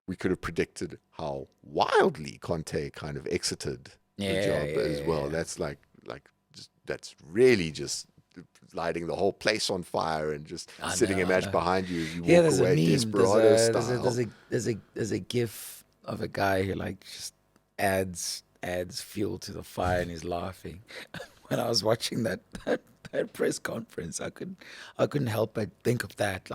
we could have predicted how wildly Conte kind of exited the job as well. That's that's really just lighting the whole place on fire and just setting a match behind you as you walk away, desperado style. There's a gif of a guy who just adds fuel to the fire and he's laughing. When I was watching that press conference, I couldn't help but think of that.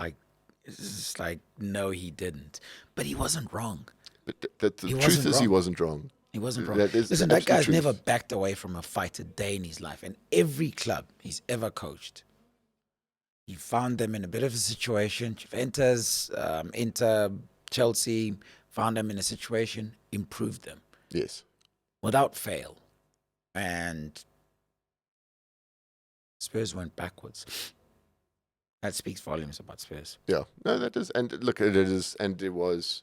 It's just no, he didn't, but he wasn't wrong. But the truth is, he wasn't wrong. He wasn't wrong. Listen, that guy's never backed away from a fight a day in his life. And every club he's ever coached, he found them in a bit of a situation. Juventus, Inter, Chelsea, found them in a situation, improved them. Yes. Without fail. And Spurs went backwards. That speaks volumes about Spurs. Yeah. No, that is. And look, it is. And it was...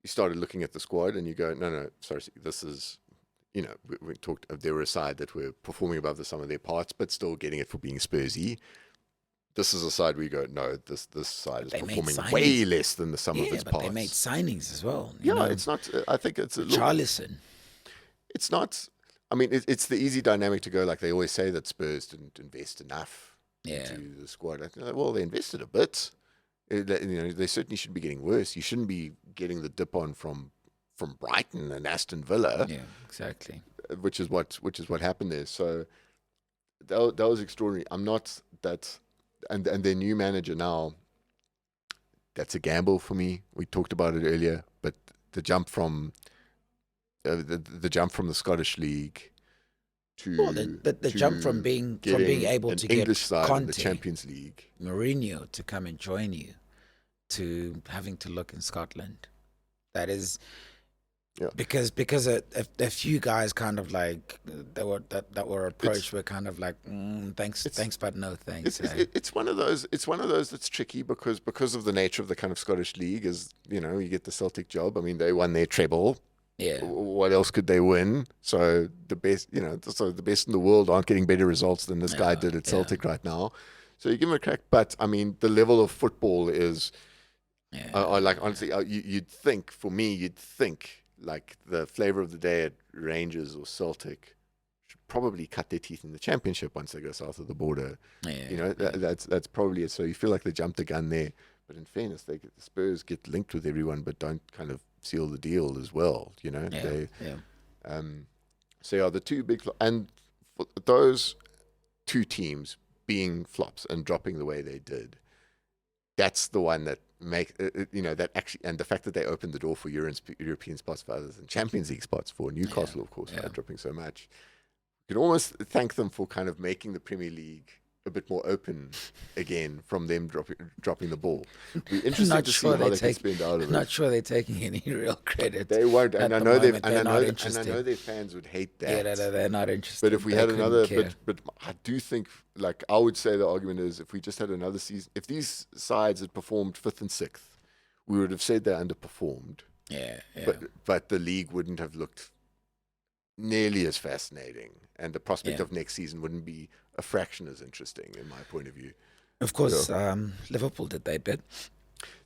You started looking at the squad and you go, no, sorry, this is, we talked, there were a side that were performing above the sum of their parts, but still getting it for being Spursy. This is a side where you go, no, this side is performing way less than the sum of its parts. They made signings as well. It's not, I think it's a Charlison. It's not, I mean, it's the easy dynamic to go, they always say that Spurs didn't invest enough into the squad. I think, well, they invested a bit. They certainly shouldn't be getting worse. You shouldn't be getting the dip on from Brighton and Aston Villa. Yeah, exactly. Which is what happened there. So that was extraordinary. I'm not that, and their new manager now. That's a gamble for me. We talked about it earlier, but the jump from the Scottish League to the jump from being able to English get side Conte, in the Champions League, Mourinho to come and join you, to having to look in Scotland. That is because a few guys kind of that were approached were kind of thanks but no thanks. It's one of those that's tricky because of the nature of the kind of Scottish League is you get the Celtic job. I mean, they won their treble. Yeah. What else could they win? So the best in the world aren't getting better results than this guy did at Celtic right now. So you give him a crack, but I mean, the level of football is, honestly, you'd think the flavour of the day at Rangers or Celtic should probably cut their teeth in the Championship once they go south of the border. That's probably it. So you feel like they jumped the gun there. But in fairness, the Spurs get linked with everyone, but don't kind of seal the deal as well. You know, so yeah, the two big and for those two teams being flops and dropping the way they did, that's the one that that actually, and the fact that they opened the door for European spots for others and Champions League spots for Newcastle, of course, by dropping so much. You can almost thank them for kind of making the Premier League a bit more open again from them dropping the ball. It'll be interesting to see how they can spend out of it. I'm not sure they're taking any real credit. They won't, and I know their fans would hate that. Yeah, they're not interested. But if we had another, but I do think, like, I would say the argument is, if we just had another season, if these sides had performed 5th and 6th, we would have said they underperformed. Yeah. But the league wouldn't have looked nearly as fascinating, and the prospect of next season wouldn't be a fraction as interesting, in my point of view. Of course, Liverpool did their bit.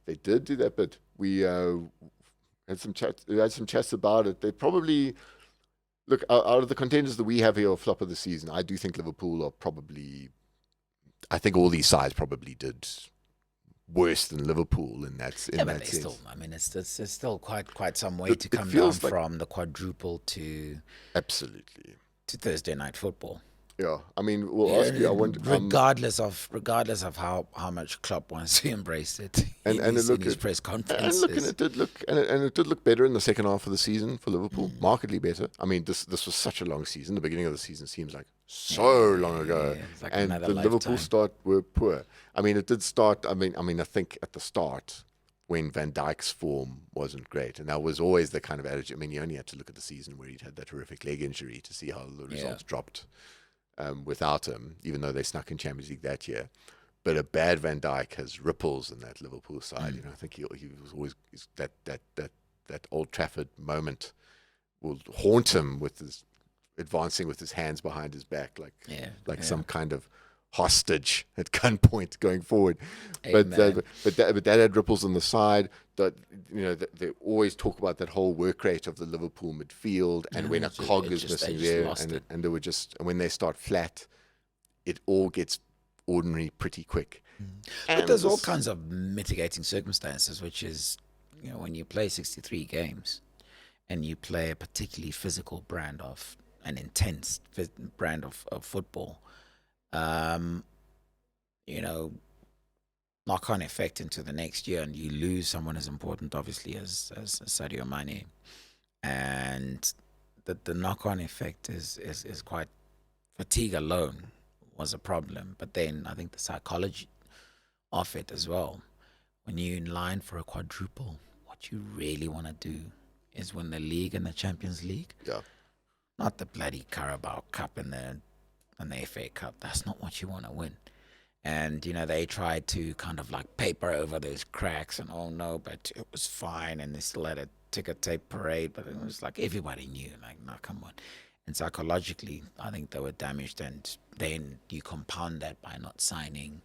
They did do that bit. We had some chats about it. They probably look out of the contenders that we have here, flop of the season. I do think Liverpool are probably. I think all these sides probably did worse than Liverpool in that sense. Still, I mean, it's still quite some way to come down from the quadruple to absolutely to Thursday night football. Yeah, I mean, we'll ask you. I want regardless of how much Klopp wants to embrace it in his press conferences. And it did look better in the second half of the season for Liverpool, markedly better. I mean, this was such a long season. The beginning of the season seems like so long ago, like and the Liverpool start were poor. I mean, it did start. I mean, I think at the start, when Van Dijk's form wasn't great, and that was always the kind of attitude. I mean, you only had to look at the season where he'd had that horrific leg injury to see how the results dropped. Without him, even though they snuck in Champions League that year. But a bad Van Dijk has ripples in that Liverpool side. You know, I think he was always that Old Trafford moment will haunt him with his advancing with his hands behind his back, like some kind of hostage at gunpoint going forward. But that had ripples on the side. That they always talk about that whole work rate of the Liverpool midfield, and when a cog is missing there, and they were and when they start flat, it all gets ordinary pretty quick. But there's all kinds of mitigating circumstances, which is, when you play 63 games and you play a particularly physical brand of an intense brand of football, knock-on effect into the next year, and you lose someone as important, obviously, as Sadio Mane, and the knock-on effect is quite. Fatigue alone was a problem, but then I think the psychology of it as well. When you're in line for a quadruple, what you really want to do is win the league and the Champions League. Yeah. Not the bloody Carabao Cup and the FA Cup. That's not what you want to win. And, they tried to kind of like paper over those cracks and, oh no, but it was fine. And they still had a ticker tape parade, but it was like everybody knew, like, no, come on. And psychologically, I think they were damaged. And then you compound that by not signing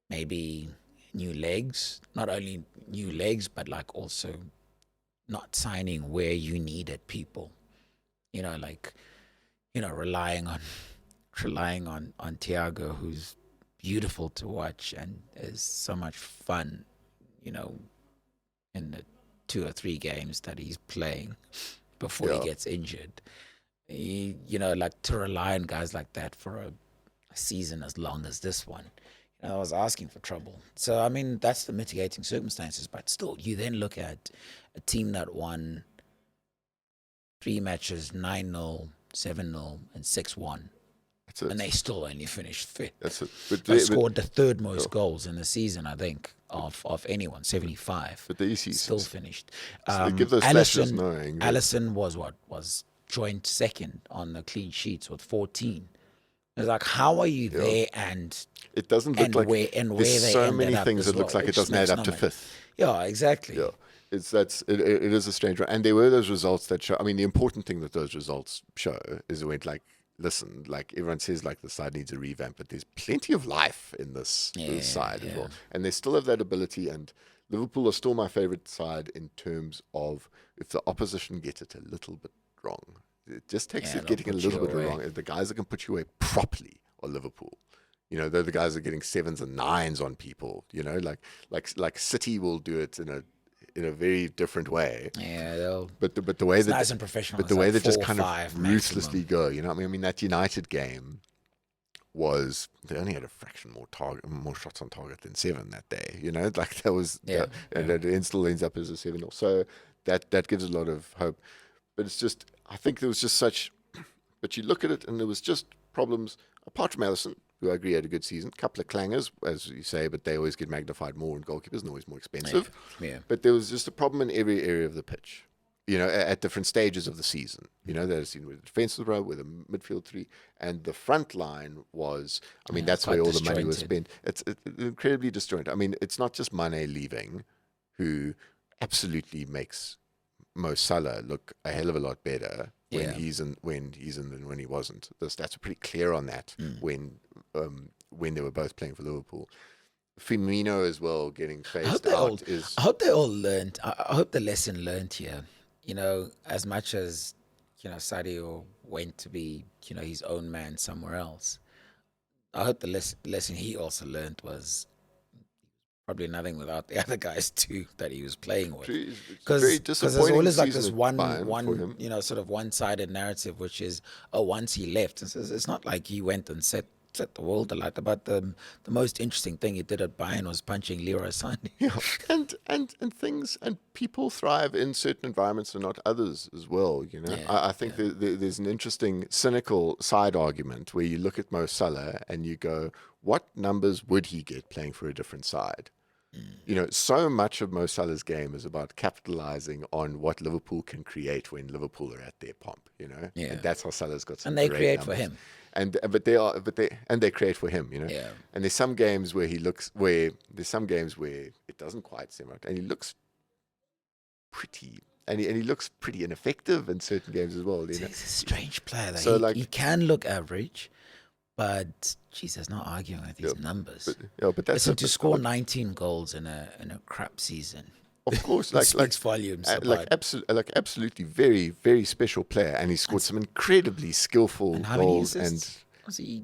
maybe new legs, not only new legs, but like also not signing where you needed people, relying on Thiago, who's beautiful to watch and is so much fun, in the 2 or 3 games that he's playing before he gets injured. To rely on guys like that for a season as long as this one, I was asking for trouble. So, I mean, that's the mitigating circumstances. But still, you then look at a team that won 3 matches, 9-0, 7-0, and 6-1. And they still only finished 5th. That's it. They scored the 3rd most goals in the season, I think, of anyone, 75. But the EC still finished. So they give those flashes knowing. Alisson was joint 2nd on the clean sheets with 14. It's like, how are you there? And it doesn't look like there's so many things. It looks like it doesn't add up to 5th. Yeah, exactly. Yeah. It is a strange one. And there were those results that show. I mean, the important thing that those results show is it went like, listen, like everyone says, like the side needs a revamp, but there's plenty of life in this side as well. And they still have that ability. And Liverpool are still my favorite side in terms of if the opposition gets it a little bit wrong. It just takes it getting a little bit wrong. The guys that can put you away properly are Liverpool. They're the guys that are getting 7s and 9s on people. Like City will do it in in a very different way. Yeah, But the way it's that nice and professional. but It's the way like they just 4 or kind of 5 ruthlessly maximum. go, you know what I mean? I mean, that United game was, they only had a fraction more shots on target than 7 that day. You know, like that was Yeah, and yeah. it still ends up as a 7-0. So that gives a lot of hope. But it's just, I think there was just such. But you look at it, and there was just problems apart from Allison, who I agree had a good season. A couple of clangers, as you say, but they always get magnified more in goalkeepers and always more Yeah, expensive. yeah. But there was just a problem in every area of the pitch, you know, at different stages of the season. You know, there's with the defensive row, with the midfield three, and the front line was, I mean, Yeah, that's where quite all the money was disjointed. spent. It's incredibly disjointed. I mean, it's not just Mane leaving, who absolutely makes Mo Salah look a hell of a lot better Yeah. when he's in than when he wasn't. The stats are pretty clear on that when they were both playing for Liverpool. Firmino as well getting I hope phased they all. out is I hope they all learned. I hope the lesson learned here. You know, as much as Sadio went to be his own man somewhere else. I hope the lesson he also learned was probably nothing without the other guys too that he was playing with. it's a very Because there's disappointing always like season this at one Bayern for one him. sort of one-sided narrative, which is, oh, once he left, it's not like he went and set the world alight. About the most interesting thing he did at Bayern was punching Leroy Sané. Yeah, and things and people thrive in certain environments and not others as well. You know, Yeah, I think there's an interesting cynical side argument where you look at Mo Salah and you go, what numbers would he get playing for a different side? You know, so much of Mo Salah's game is about capitalizing on what Liverpool can create when Liverpool are at their pomp. You know, yeah, and that's how Salah's got some and they great create for numbers. him. And they create for him. You know, Yeah, and there's some games where it doesn't quite seem right, and he looks pretty. And he looks pretty ineffective in certain games as well. You he's know, a strange player. Though. so He like, can look average, but geez, there's no arguing with yeah, his numbers. but that's Listen, it. to score 19 goals in a crap season, Of course, it speaks volumes about. absolutely very very special player, and he scored some incredibly skillful And how many goals, and assists was he?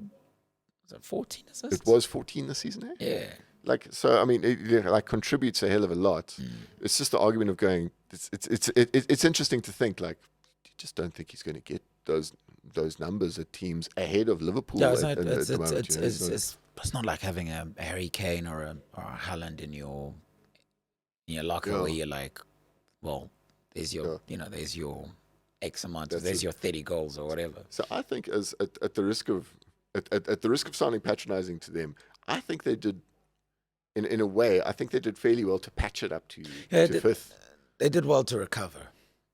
Was it 14 it assists? was 14 this season. Eh? Yeah. Like, so I mean, it like contributes a hell of a lot. It's just the argument of going. It's interesting to think like, you just don't think he's going to get those numbers at teams ahead of Liverpool Yeah, it's at, not. at It's the it's moment. it's You know? it's not like having a Harry Kane or a Haaland in your locker Yeah. where you're like, well, there's your there's your X amount, or there's your 30 goals or whatever. So I think, as at the risk of at the risk of sounding patronizing to them, I think they did. In a way, I think they did fairly well to patch it up to Yeah, fifth. they did well to recover.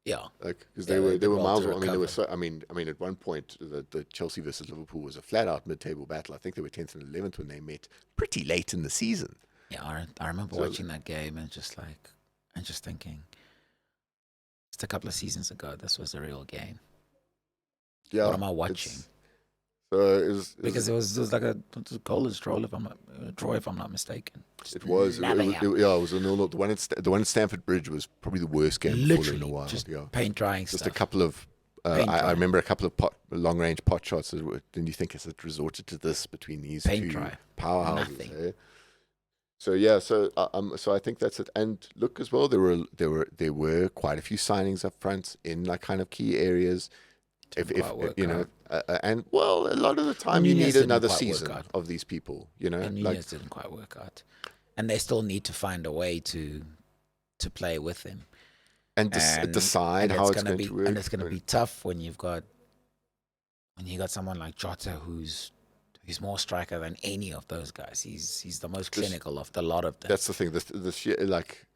Yeah, Like, because Yeah, they did were well miles to away. I mean, they were recover. I mean, at one point, the Chelsea versus Liverpool was a flat out mid table battle. I think they were 10th and 11th when they met pretty late in the season. Yeah, I remember So- watching that game and just thinking, just a couple of seasons ago, this was a real game. Yeah, What am I watching? So Because it was like a goalless draw if I'm not mistaken. Just it was lapping out. yeah, it was a 0-0. The one at Stamford Bridge was probably the worst game for them in a Literally while. just Yeah, paint drying just stuff. a couple of. Paint I dry. remember a couple of long range pot shots. Didn't you think has it resorted to this between these Paint two dry. powerhouses? Nothing. Eh? So yeah, so I think that's it. And look as well, there were quite a few signings up front in like kind of key areas. Didn't quite work You know, out. and well, a lot of the time And you Nunez need didn't another quite work season out. of these people. You know, And like Nunez didn't quite work out, and they still need to find a way to play with him and decide how it's going be, to work. and it's going to be tough when you got someone like Jota who's more striker than any of those guys. He's the most clinical of the lot of them. That's the thing. The sheer, like,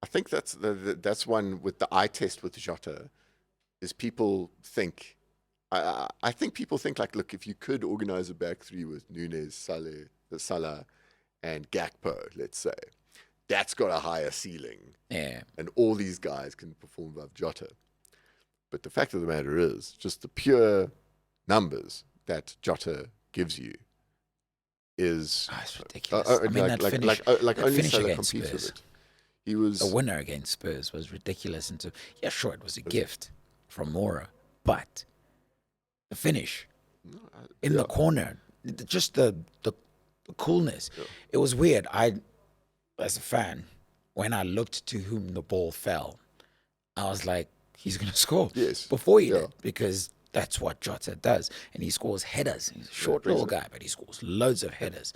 I think that's one with the eye test with Jota, is people think. I think people think like, look, if you could organize a back three with Nunez, Salah, and Gakpo, let's say, that's got a higher ceiling, Yeah, and all these guys can perform above Jota. But the fact of the matter is, just the pure numbers that Jota gives you is it's ridiculous. I mean, that finish, like that only finish Salah against competes with Spurs. it. He was The winner against Spurs was ridiculous. Yeah, sure, it was a gift from Mora, but the finish in the corner, just the coolness. It was weird. I, as a fan, when I looked to whom the ball fell, I was like, he's going to score Yes. before he did, because that's what Jota does. And he scores headers. He's a short little guy, but he scores loads of headers.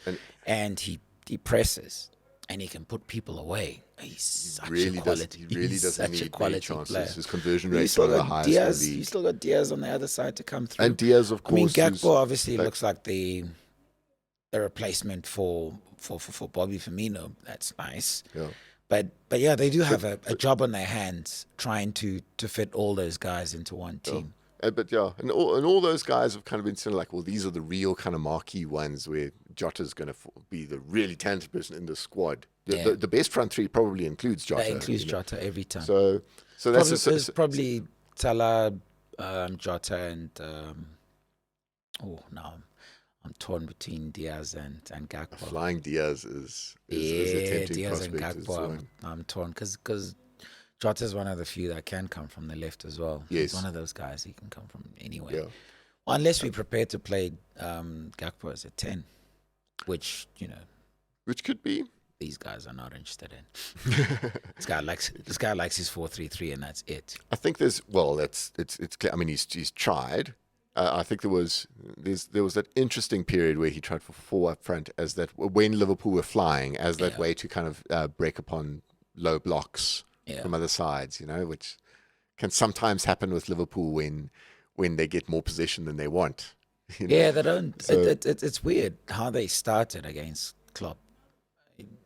And he presses, and he can put people away. He's such a quality. He really he's doesn't such a need quality many chances. player. His conversion He's rate's still one of the got highest in the Diaz. league. He's still got Diaz on the other side to come through. And Diaz, of course. I mean, Gakpo obviously looks like the replacement for Bobby Firmino. That's nice. Yeah. But yeah, they do have a job on their hands trying to fit all those guys into one team. But yeah, and all those guys have kind of been sort of like, well, these are the real kind of marquee ones where Jota's going to be the really talented person in the squad. The best front three probably includes Jota. That includes Jota every time. So that's probably Salah, Jota, and I'm torn between Diaz and Gakpo. Flying Diaz is a tempting Diaz and prospect. Gakpo. I'm torn because Jota is one of the few that can come from the left as well. Yes. He's one of those guys. He can come from anywhere. Yeah. Well, unless we're prepared to play Gakpo as a 10, which could be. These guys are not interested in. This guy likes his 4-3-3, and that's it. I think it's clear. I mean, he's tried. I think there was that interesting period where he tried for 4 up front as that when Liverpool were flying as that way to kind of break upon low blocks from other sides, which can sometimes happen with Liverpool when they get more possession than they want. Yeah, they don't. So, it's weird how they started against Klopp.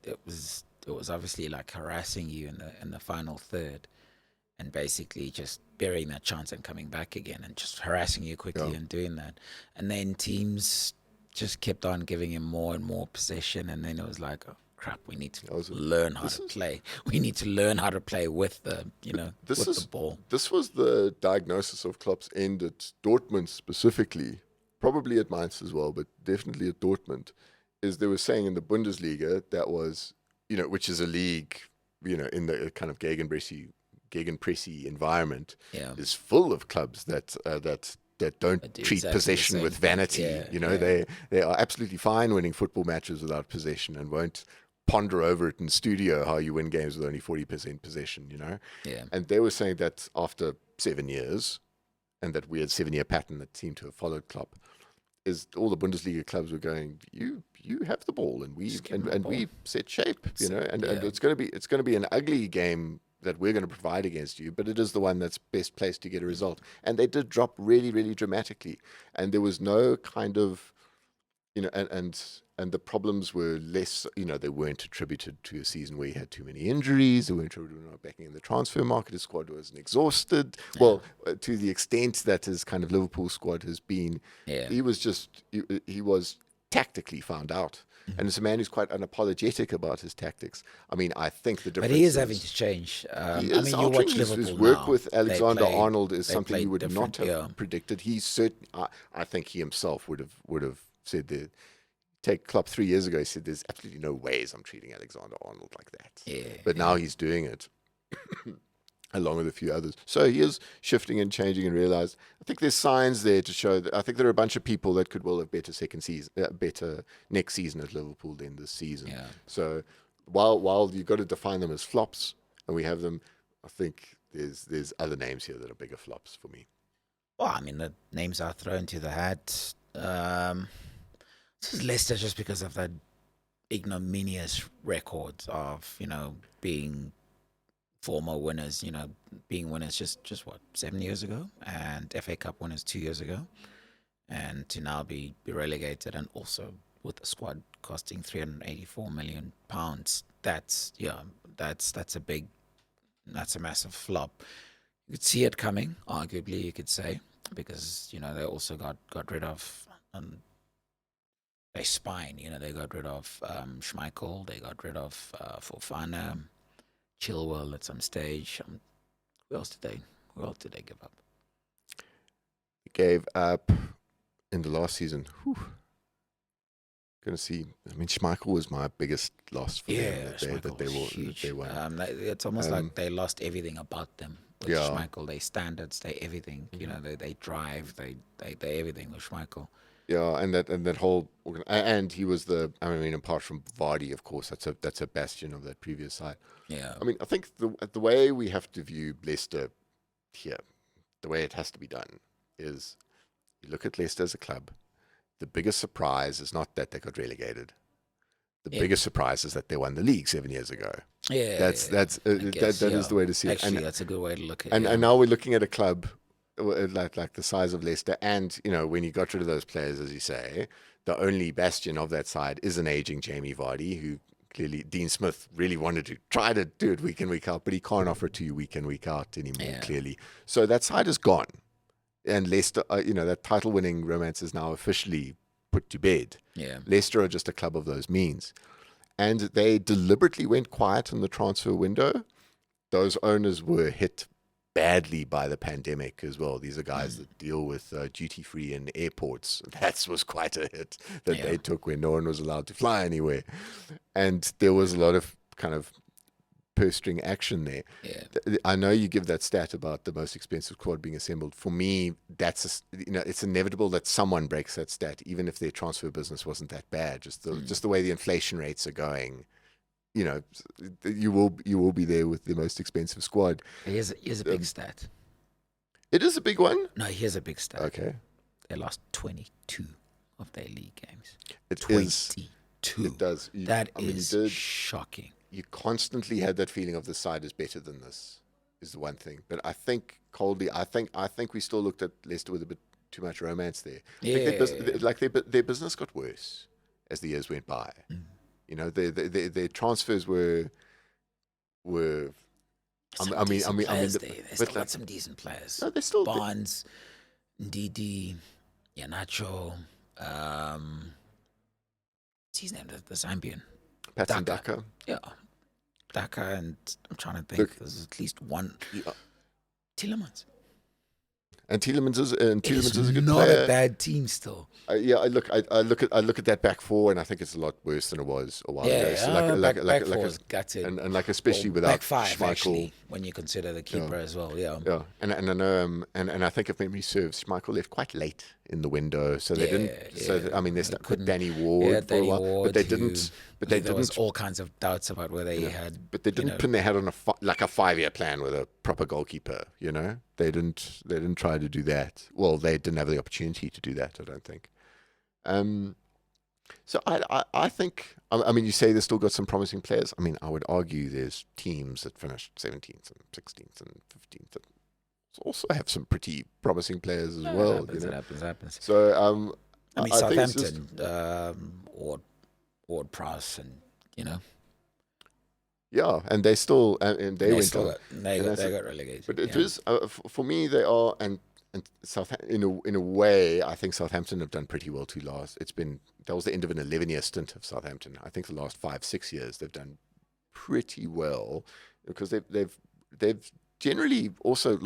It was obviously like harassing you in the final third, and basically just burying that chance and coming back again, and just harassing you quickly and doing that. And then teams just kept on giving him more and more possession, and then it was like, oh crap, we need to learn how to play. We need to learn how to play with the the ball. This was the diagnosis of Klopp's end at Dortmund specifically, probably at Mainz as well, but definitely at Dortmund. Is they were saying in the Bundesliga that was, which is a league, in the kind of Gegenpressy environment, is full of clubs that don't treat possession with vanity. They are absolutely fine winning football matches without possession and won't ponder over it in studio how you win games with only 40% possession. And they were saying that after 7 years, and that weird 7-year pattern that seemed to have followed Klopp, is all the Bundesliga clubs were going, you have the ball, and we set shape, and it's going to be an ugly game that we're going to provide against you, but it is the one that's best placed to get a result. And they did drop really, really dramatically, and there was no kind of, and the problems were less, they weren't attributed to a season where he had too many injuries. They weren't attributed backing in the transfer market. His squad wasn't exhausted. Yeah. Well, to the extent that his kind of Liverpool squad has been, he was tactically found out. Mm-hmm. And it's a man who's quite unapologetic about his tactics. I mean, I think the difference. But he is having to change. You watch Liverpool his work now. with Alexander-Arnold is something you would not have predicted. I think he himself would have said that. Take Klopp 3 years ago, he said, there's absolutely no ways I'm treating Alexander-Arnold like that. Yeah, but now he's doing it along with a few others. So he is shifting and changing and realized. I think there's signs there to show that I think there are a bunch of people that could well have better next season at Liverpool than this season. Yeah. So while you've got to define them as flops, and we have them, I think there's other names here that are bigger flops for me. Well, I mean, the names are thrown to the hat. This is Leicester just because of that ignominious record of, being former winners, being winners just what, 7 years ago, and FA Cup winners 2 years ago, and to now be relegated, and also with the squad costing £384 million. That's a massive flop. You could see it coming, arguably, you could say, because, they also got rid of their spine. They got rid of Schmeichel, they got rid of Fofana, Chilwell at some stage. Who else did they give up? They gave up in the last season. Going to see. I mean, Schmeichel was my biggest loss for them that they won. It's almost like they lost everything about them. With Schmeichel, they standards, they everything. They drive, they everything with Schmeichel. Yeah, and that whole and he was I mean, apart from Vardy, of course, that's a bastion of that previous side. Yeah, I mean, I think the way we have to view Leicester here, the way it has to be done, is you look at Leicester as a club. The biggest surprise is not that they got relegated. The yeah, biggest surprise is that they won the league 7 years ago. yeah. I guess, That yeah. is the way to see it. Actually, that's a good way to look at it. And Yeah, now we're looking at a club like the size of Leicester, and when you got rid of those players, as you say, the only bastion of that side is an aging Jamie Vardy, who clearly Dean Smith really wanted to try to do it week in week out, but he can't offer it to you week in week out anymore. yeah, Clearly, so that side is gone, and Leicester, that title-winning romance is now officially put to bed. yeah. Leicester are just a club of those means, and they deliberately went quiet in the transfer window. Those owners were hit badly by the pandemic as well. These are guys that deal with duty free in airports. That was quite a hit that Yeah. they took when no one was allowed to fly anywhere. And there was a lot of kind of purse string action there. Yeah. I know you give that stat about the most expensive squad being assembled. For me, it's inevitable that someone breaks that stat, even if their transfer business wasn't that bad. Just the way the inflation rates are going, you will be there with the most expensive squad. Here's a big stat. It is a big one. No, here's a big stat. Okay, They lost 22 of their league games. it is. 22. It does. That I mean, is you did. shocking. You constantly had that feeling of the side is better than this. Is the one thing. But I think coldly, I think we still looked at Leicester with a bit too much romance there. I think their business got worse as the years went by. Their transfers were. They still got some decent players. No, they still. Barnes, Ndidi, Iheanacho, what's his name? The Zambian. Patson Daka. Daka. Yeah. Daka, and I'm trying to think. Look, There's at least one. Yeah. Tielemans. And Tielemans is a good not player. a bad team still. I look at that back four, and I think it's a lot worse than it was a while ago. So back four is gutted. and especially Or without back five, Schmeichel. actually, when you consider the keeper as well. Yeah. Yeah, and I know, and I think if memory serves, Schmeichel left quite late in the window, so they didn't. So I mean, they put Danny Ward for a while, but they didn't. But they there didn't. was all kinds of doubts about whether he had. But they didn't put their head on a 5-year plan with a proper goalkeeper. They didn't try to do that. Well, they didn't have the opportunity to do that, I don't think. So I think, I mean, you say they've still got some promising players. I mean, I would argue there's teams that finished 17th and 16th and 15th that also have some pretty promising players as well. It happens. So I mean, think it's just- Southampton, Ward Prowse, and yeah, and they still and they went still on. they got relegated. But it is for me. They are and Southampton in a way. I think Southampton have done pretty well too. That was the end of an 11-year stint of Southampton. I think the last 5-6 years they've done pretty well because they've generally also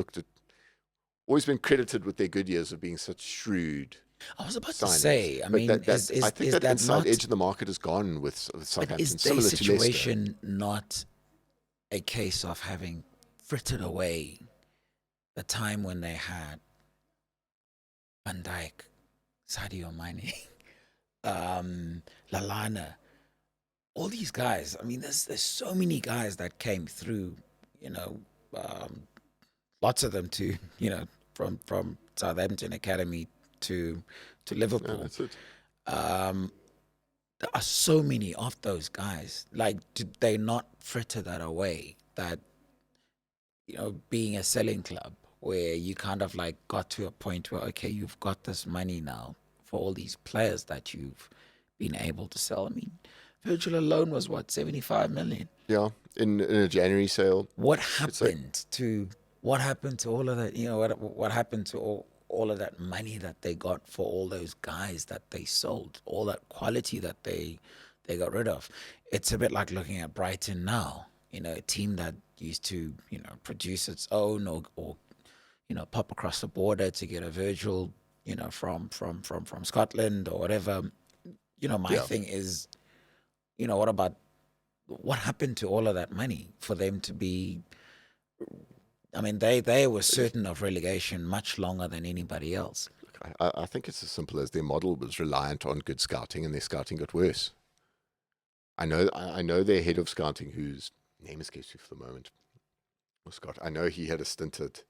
always been credited with their good years of being such shrewd. I was about signings. to say. I mean, I think that inside not, edge of the market is gone with Southampton. but is their similar to Leicester. situation not a case of having frittered away the time when they had Van Dijk, Sadio Mane, Lallana, all these guys? I mean, there's so many guys that came through. Lots of them to from Southampton Academy to Yeah, Liverpool. that's it. There are so many of those guys. Like, did they not fritter that away? That, being a selling club where you kind of like got to a point where, okay, you've got this money now for all these players that you've been able to sell. I mean, Virgil alone was what, 75 million? Yeah, in a January sale. What happened to all of that? What happened to all of that money that they got for all those guys that they sold, all that quality that they got rid of? It's a bit like looking at Brighton now, a team that used to, produce its own or pop across the border to get a Virgil, from Scotland or whatever. My thing is, what happened to all of that money for them to be? I mean, they were certain of relegation much longer than anybody else. I think it's as simple as their model was reliant on good scouting, and their scouting got worse. I know their head of scouting, whose name escapes me for the moment, was Scott. I know he had a stint at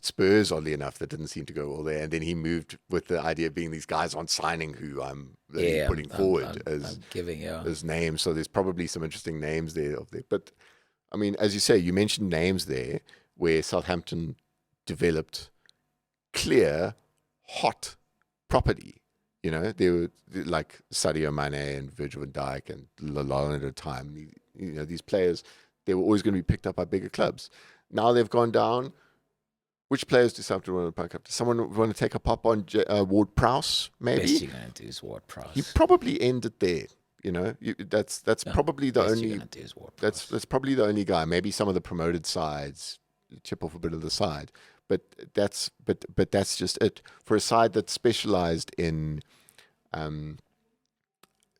Spurs, oddly enough, that didn't seem to go all there, and then he moved with the idea of being these guys on signing who I'm putting forward as names. So there's probably some interesting names there But I mean, as you say, you mentioned names there where Southampton developed clear, hot property. You know, they were like Sadio Mane and Virgil van Dijk and Lallana at a time. You know, these players, they were always going to be picked up by bigger clubs. Now they've gone down. Which players do Southampton want to pick up? Does someone want to take a pop on Ward-Prowse, maybe? Best you're going to do is Ward-Prowse. He probably ended there. You know, that's probably the only. That's probably the only guy. Maybe some of the promoted sides chip off a bit of the side, but that's just it for a side that's specialized in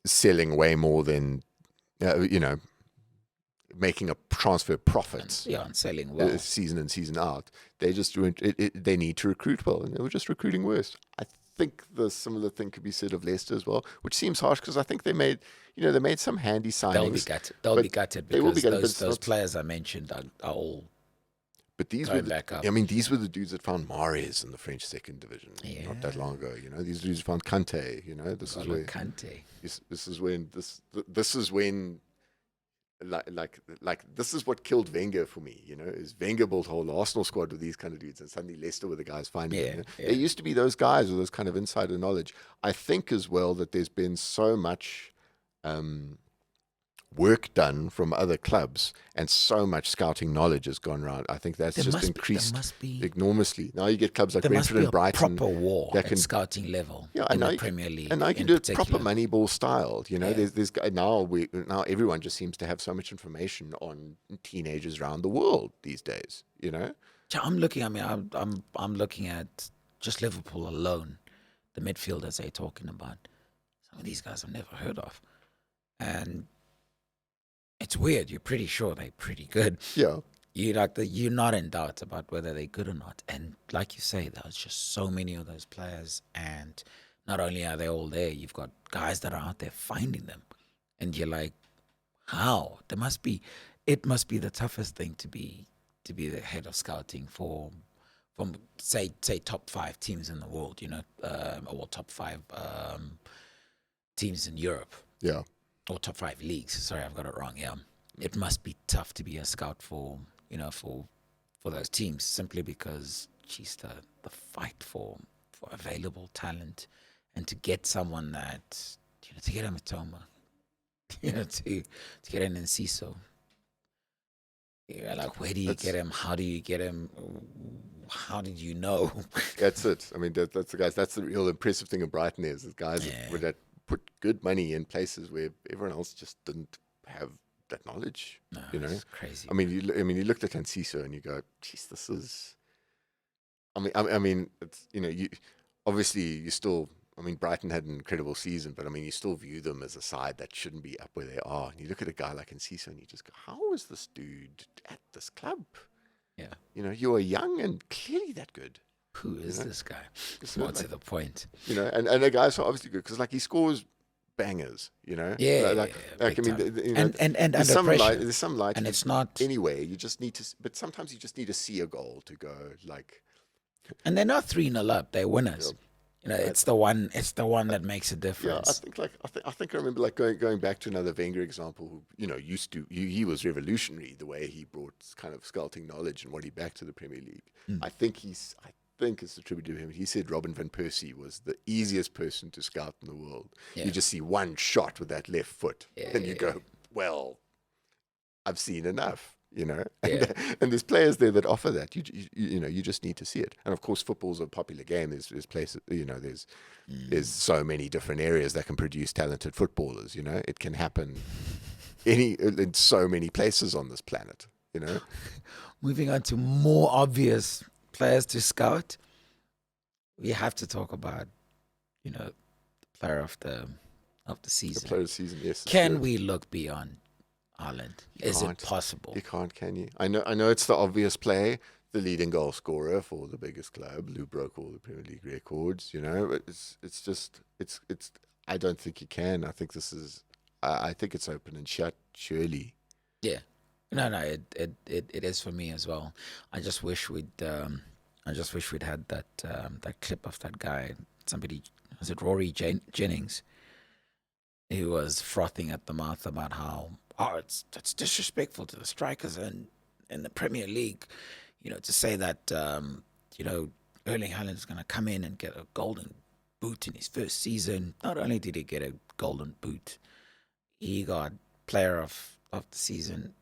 selling way more than making a transfer profits. And selling well, season in, season out. They just they need to recruit well, and they were just recruiting worse. I think the similar thing could be said of Leicester as well, which seems harsh because I think they made some handy signings. They'll be gutted because those players I mentioned are all. But these were these were the dudes that found Mahrez in the French second division not that long ago. You know, these dudes found Kante. You know, this is when this is what killed Wenger for me. You know, is Wenger built a whole Arsenal squad with these kind of dudes, and suddenly Leicester were the guys finding them. There used to be those guys with those kind of insider knowledge. I think as well that there's been so much work done from other clubs, and so much scouting knowledge has gone around. I think that's increased enormously. Now you get clubs like Brentford and Brighton. Proper war at scouting level in the Premier League, and now you can do it proper Moneyball style. You know, there's now everyone just seems to have so much information on teenagers around the world these days. You know, I'm looking. I mean, I'm looking at just Liverpool alone, the midfielders they're talking about. Some of these guys I've never heard of, and it's weird. You're pretty sure they're pretty good. Yeah. You're not in doubt about whether they're good or not. And like you say, there's just so many of those players. And not only are they all there, you've got guys that are out there finding them. And you're like, how? It must be the toughest thing to be the head of scouting from say top 5 teams in the world, you know, or top 5 teams in Europe. Yeah. Or top 5 leagues. Sorry, I've got it wrong. Yeah, it must be tough to be a scout for those teams, simply because the fight for available talent, and to get someone that to get a Matoma, to get an Enciso. Like, where do you get him? How do you get him? How did you know? That's it. I mean, that's the guys. That's the real impressive thing of Brighton is guys that put good money in places where everyone else just didn't have that knowledge. No, you know, it's crazy. I mean, you looked at Enciso and you go, "Geez, this is." I mean, it's obviously you still. I mean, Brighton had an incredible season, but I mean, you still view them as a side that shouldn't be up where they are. And you look at a guy like Enciso and you just go, "How is this dude at this club?" Yeah, you are young and clearly that good. Who is this guy? More to the point. And the guys are obviously good because he scores bangers. Yeah, I mean, and there's under pressure. There's some light, and it's not anyway. You just need to, but sometimes you just need to see a goal to go like. And they're not 3-0 up; they're winners. It's the one that makes a difference. Yeah, I think I remember going back to another Wenger example. Who he was revolutionary the way he brought kind of scouting knowledge and what he backed to the Premier League. I think it's attributed to him. He said Robin van Persie was the easiest person to scout in the world. Yeah. You just see one shot with that left foot, and you go, well, I've seen enough. And there's players there that offer that. You just need to see it. And of course, football's a popular game. There's places, there's so many different areas that can produce talented footballers. It can happen in so many places on this planet. Moving on to more obvious players to scout, we have to talk about, the player of the season. The player of the season, yes. Can we look beyond Ireland? Is it possible? You can't, can you? I know it's the obvious play the leading goal scorer for the biggest club, who broke all the Premier League records. You know, it's just it's. I don't think he can. I think this is. I think it's open and shut. Surely. Yeah. No, it is for me as well. I just wish we'd had that clip of that guy. Somebody, was it Rory Jennings? He was frothing at the mouth about how it's disrespectful to the strikers in the Premier League. You know, to say that Erling Haaland's going to come in and get a golden boot in his first season. Not only did he get a golden boot, he got player of the season,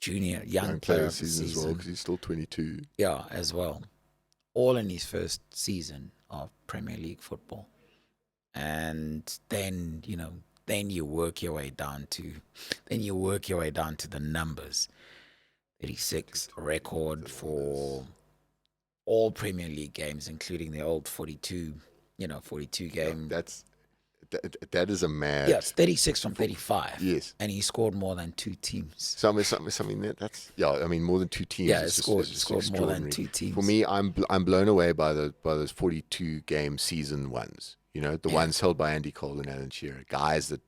young player of the season as well, because he's still 22. Yeah, as well. All in his first season of Premier League football. And then, then you work your way down to the numbers. 36 record for all Premier League games, including the old 42 game. Yeah, that is a mad. Yeah, it's 36 from 35. Yes, and he scored more than two teams. Something that's more than two teams. Yeah, he scored more than two teams. For me, I'm blown away by those 42 game season ones. The ones held by Andy Cole and Alan Shearer, guys that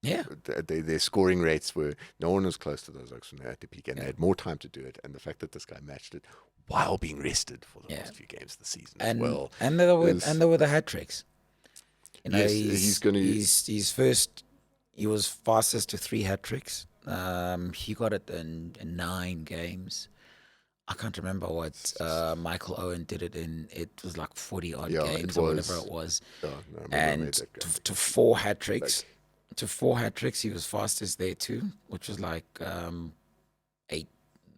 their scoring rates were, no one was close to those when they were at the peak, and they had more time to do it. And the fact that this guy matched it while being rested for the last few games of the season as well, and there were the hat tricks. Yes, he's going to. He was fastest to 3 hat tricks. He got it in 9 games. I can't remember what Michael Owen did it in. It was like 40 odd games or whatever it was. And to 4 hat tricks. To 4 hat tricks, he was fastest there too, which was like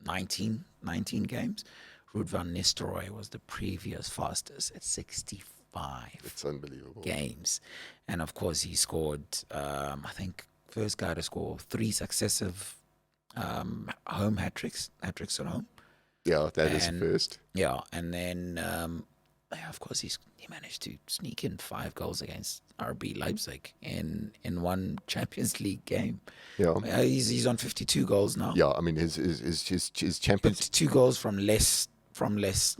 19 games. Ruud van Nistelrooy was the previous fastest at 65. It's unbelievable. Games. And of course, he scored, I think, first guy to score 3 successive home hat tricks at home. Yeah, that is first. Yeah, and then, of course, he managed to sneak in 5 goals against RB Leipzig in one Champions League game. Yeah, he's on 52 goals now. Yeah, I mean his Champions 52 goals from less less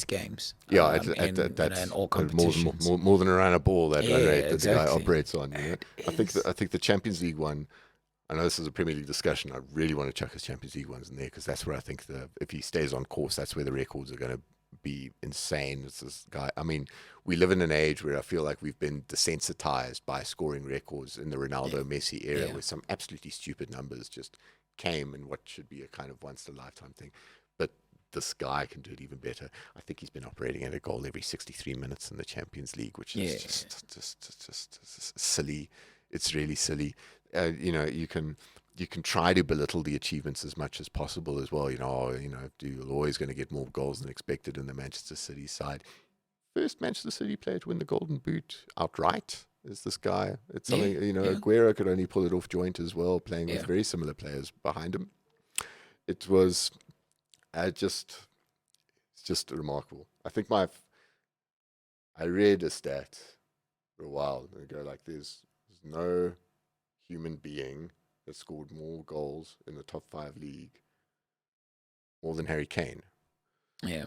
games. Yeah, in all competitions. More than around a ball that rate that exactly. the guy operates on. I think the Champions League one. I know this is a Premier League discussion. I really want to chuck his Champions League ones in there because that's where I think if he stays on course, that's where the records are going to be insane. It's this guy. I mean, we live in an age where I feel like we've been desensitized by scoring records in the Ronaldo, Messi era, where some absolutely stupid numbers just came in what should be a kind of once in a lifetime thing. But this guy can do it even better. I think he's been operating at a goal every 63 minutes in the Champions League, which is just silly. It's really silly. You can try to belittle the achievements as much as possible as well. You're always going to get more goals than expected in the Manchester City side. First Manchester City player to win the Golden Boot outright is this guy. It's something, Aguero could only pull it off joint as well, playing with very similar players behind him. It was it's just remarkable. I think I read a stat for a while ago, like there's no human being that scored more goals in the top 5 league more than Harry Kane. Yeah.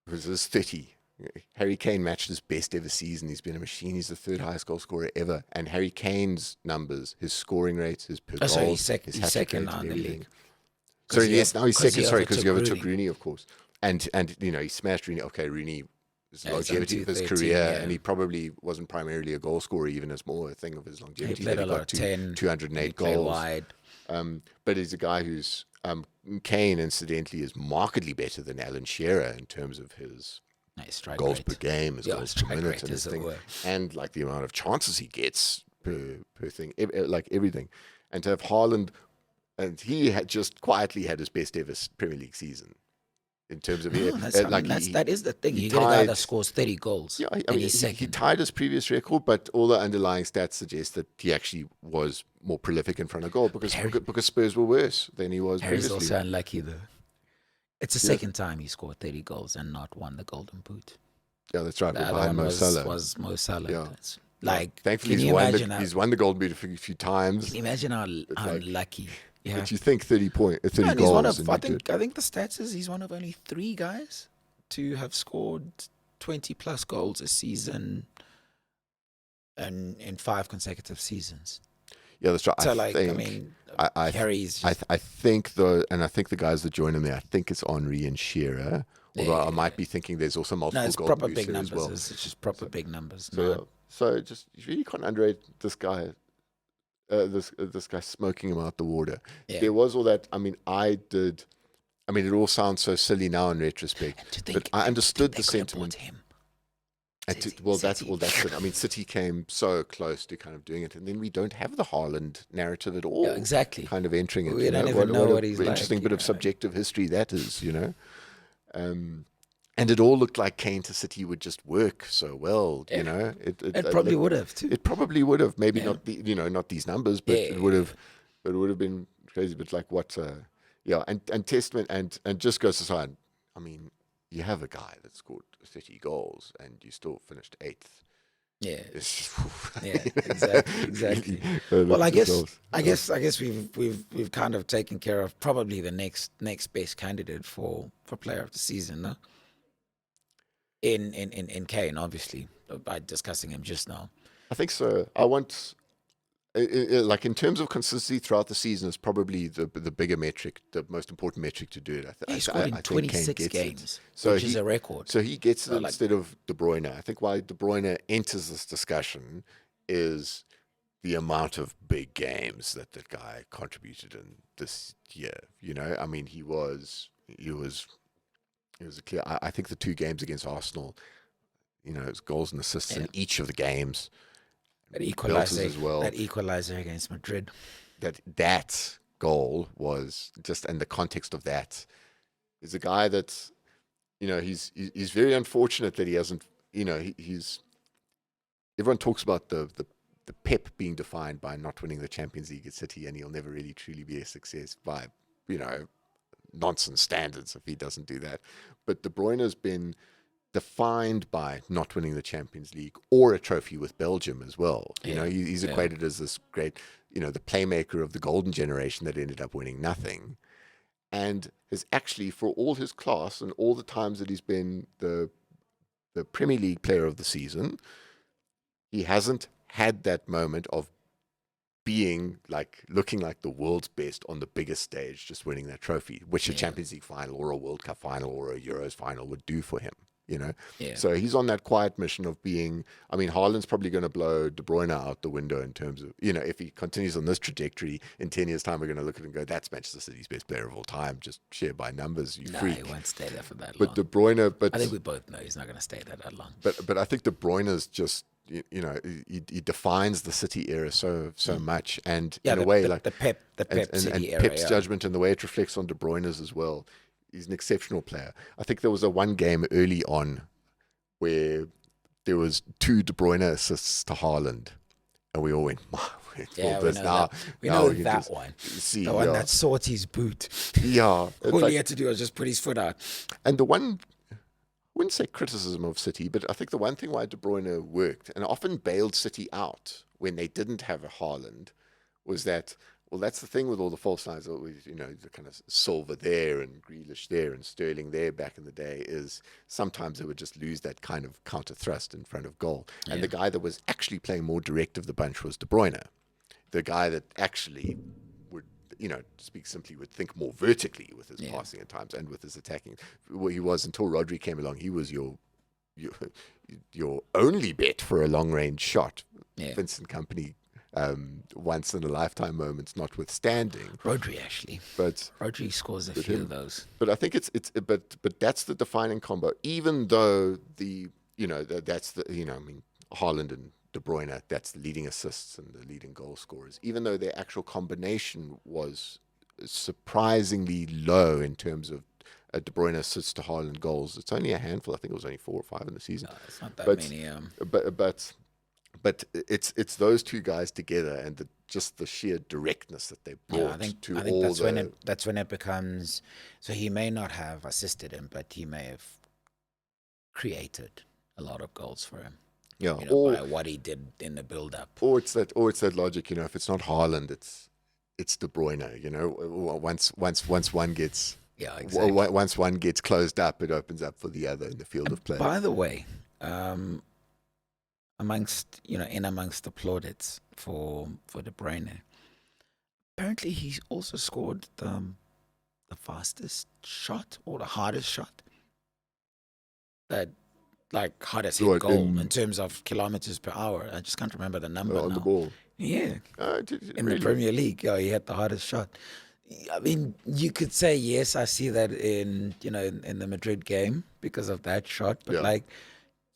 Because there's 30. Harry Kane matched his best ever season. He's been a machine. He's the 3rd highest goal scorer ever. And Harry Kane's numbers, his scoring rates, his per goals, he's second on the league. Sorry, yes, now he's second. Sorry, because he overtook Rooney, of course. And he smashed Rooney. Okay, Rooney. His longevity of his career, and he probably wasn't primarily a goal scorer, even as more a thing of his longevity. He played a lot, 208 goals. Wide. But he's a guy who's Kane, incidentally, is markedly better than Alan Shearer in terms of his goals per game, his goals per minute, and his thing, and like the amount of chances he gets per thing, like everything. And to have Haaland, and he had just quietly had his best ever Premier League season. In terms of that is the thing. You get a guy that scores 30 goals. Yeah, I mean, he tied his previous record, but all the underlying stats suggest that he actually was more prolific in front of goal because Spurs were worse than he was Harry's previously. also unlucky though. It's the second time he scored 30 goals and not won the Golden Boot. Yeah, that's right. The behind Mo Salah. Was Mo Salah. Yeah. Like, thankfully, he's won the Golden Boot a few times. Can you imagine how unlucky Yeah. But you think 30 And he's one goals, of, and you I think the stats is he's one of only 3 guys to have scored 20 plus goals a season and in 5 consecutive seasons. yeah, that's right. So, I like, think, I mean, I Harry's just, I think the guys that join him there, I think it's Henri and Shearer. Although I might be thinking there's also no, multiple it's golden proper boots big there as numbers. well. It's just proper big numbers. So yeah, so just you really can't underrate this guy. This guy smoking him out the water. Yeah. There was all that. I mean, it all sounds so silly now in retrospect, but I understood the sentiment. Him. That's it. I mean, City came so close to kind of doing it, and then we don't have the Haaland narrative at all. Yeah, exactly. Kind of entering it. We don't even know what he's like. Interesting bit of subjective history that is, And it all looked like Kane to City would just work so well, It probably would have too. It probably would have. Maybe not not these numbers, but it would have. It would have been crazy. But like what? And testament and just goes aside. I mean, you have a guy that scored 30 goals and you still finished 8th. Yeah. It's just, Exactly. Really, well, I guess we've kind of taken care of probably the next best candidate for player of the season, no? In Kane, obviously, by discussing him just now. I think so. I want, like in terms of consistency throughout the season, is probably the bigger metric, the most important metric to do it. He scored in 26 games, which is a record. So he gets it instead of De Bruyne. I think why De Bruyne enters this discussion is the amount of big games that guy contributed in this year. I mean, he was a clear. I think the 2 games against Arsenal, it was goals and assists in each of the games. That equalizer as well. That equalizer against Madrid. That goal was just, and the context of that is a guy that, he's very unfortunate that he hasn't. He's. Everyone talks about the Pep being defined by not winning the Champions League at City, and he'll never really truly be a success by nonsense standards if he doesn't do that. But De Bruyne has been defined by not winning the Champions League or a trophy with Belgium as well. He's equated as this great, the playmaker of the golden generation that ended up winning nothing, and has actually, for all his class and all the times that he's been the Premier League player of the season, he hasn't had that moment of being looking like the world's best on the biggest stage, just winning that trophy, which a Champions League final or a World Cup final or a Euros final would do for him. So he's on that quiet mission of being. I mean, Haaland's probably going to blow De Bruyne out the window in terms of, if he continues on this trajectory, in 10 years' time, we're going to look at it and go, that's Manchester City's best player of all time, just shared by numbers. You freak. He won't stay there for that long. But De Bruyne, I think we both know he's not going to stay there that long. But I think De Bruyne is just, he defines the City era so much, and in a way, the Pep City era, Pep's judgment and the way it reflects on De Bruyne's as well. He's an exceptional player. I think there was a one game early on where there was 2 De Bruyne assists to Haaland, and we all went, we know that one. See, the one that sought his boot. Yeah. All he had to do was just put his foot out. And the one, I wouldn't say criticism of City, but I think the one thing why De Bruyne worked and often bailed City out when they didn't have a Haaland was that, well, that's the thing with all the false nines, always, the kind of Silva there and Grealish there and Sterling there back in the day, is sometimes they would just lose that kind of counter thrust in front of goal. And the guy that was actually playing more direct of the bunch was De Bruyne. The guy that actually would, to speak simply, would think more vertically with his passing at times and with his attacking. Well, he was, until Rodri came along, he was your only bet for a long range shot. Vincent Kompany, once in a lifetime moments notwithstanding. Rodri scores a few of those. But I think but that's the defining combo. Even though that's the Haaland and De Bruyne, that's the leading assists and the leading goal scorers. Even though their actual combination was surprisingly low in terms of De Bruyne assists to Haaland goals, it's only a handful. I think it was only 4 or 5 in the season. No, it's not that many. But it's those 2 guys together and just the sheer directness that they brought to all that's when it becomes. So he may not have assisted him, but he may have created a lot of goals for him. Yeah, by what he did in the build-up. Or it's that logic. If it's not Haaland, it's it's De Bruyne. You know, once one gets Yeah, exactly. once one gets closed up, it opens up for the other in the field of play. By the way, amongst the plaudits for De Bruyne, apparently he's also scored the fastest shot or the hardest shot. That like hardest hit What, goal in terms of kilometers per hour. I just can't remember the number on now. the ball. Yeah, in Really? the Premier League, yeah, he had the hardest shot. I mean, you could say yes, I see that in the Madrid game because of that shot, but Yeah. like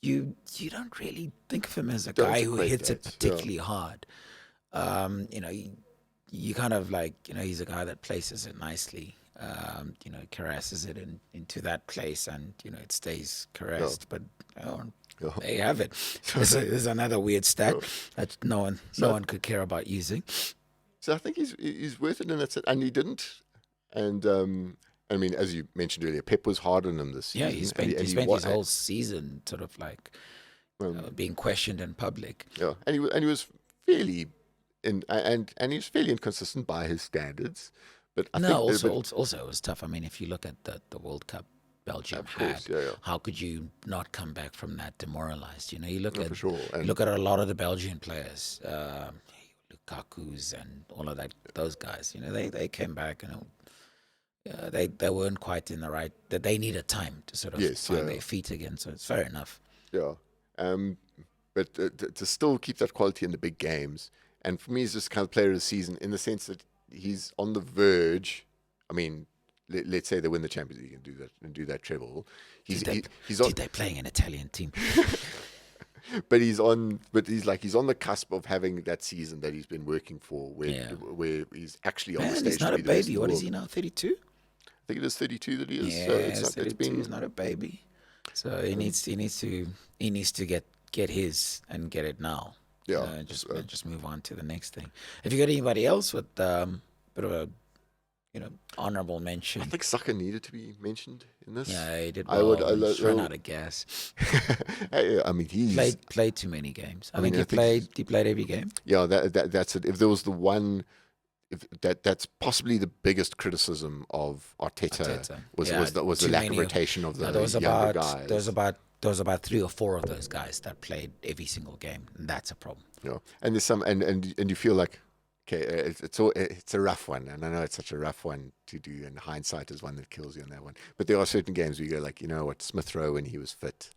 you don't really think of him as a Don't guy who equate hits it that, yeah. particularly hard. You kind of like, he's a guy that places it nicely. Caresses it into that place, and it stays caressed. But Yeah. there you have it. There's another weird stat that no one could care about using. So I think he's worth it in that set, and he didn't. And I mean, as you mentioned earlier, Pep was hard on him this season. Yeah, he spent his whole season sort of like being questioned in public. Yeah, and he was fairly and he was fairly inconsistent by his standards. But I think also it was tough. I mean, if you look at the World Cup Belgium had, yeah. how could you not come back from that demoralized? You look at for sure. And you look at a lot of the Belgian players, Lukaku's and all of those guys. They came back and they weren't quite in the right. That they needed time to sort of find their feet again. So it's fair enough. Yeah. But to still keep that quality in the big games, and for me, he's just kind of player of the season in the sense that he's on the verge. I mean, let's say they win the Champions League and do that treble. He's they're playing an Italian team. But he's on the cusp of having that season that he's been working for, where he's actually on the stage. He's not a baby. What is he now? 32. I think it is 32 that he is. Yeah, so he's not a baby. So he needs to get his and get it now. Yeah, just move on to the next thing. Have you got anybody else with bit of a honorable mention? I think Saka needed to be mentioned in this. Yeah, he did well. I ran out of gas. I mean, he's played too many games. I think he played every game. Yeah, that's it. If there was the one, that's possibly the biggest criticism of Arteta. Was the lack of rotation of the younger guys. There was about 3 or 4 of those guys that played every single game, and that's a problem. Yeah, and there's some, and you feel like, okay, it's a rough one, and I know it's such a rough one to do, and hindsight is one that kills you on that one. But there are certain games where you go like, what, Smith Rowe, when he was fit,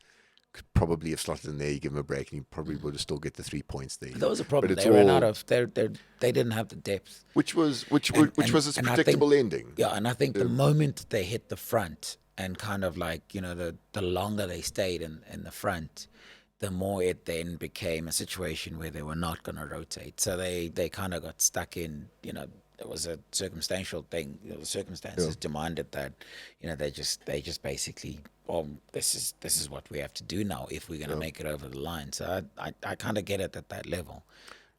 could probably have slotted in there. You give him a break, and he probably would have still get the 3 points there. That was a problem. They ran out of. They didn't have the depth, which was its predictable ending. Yeah, and I think the moment they hit the front, and kind of like, the longer they stayed in the front, the more it then became a situation where they were not going to rotate. So they kind of got stuck in, it was a circumstantial thing. The circumstances demanded that, they just basically, this is what we have to do now if we're going to make it over the line. So I kind of get it at that level.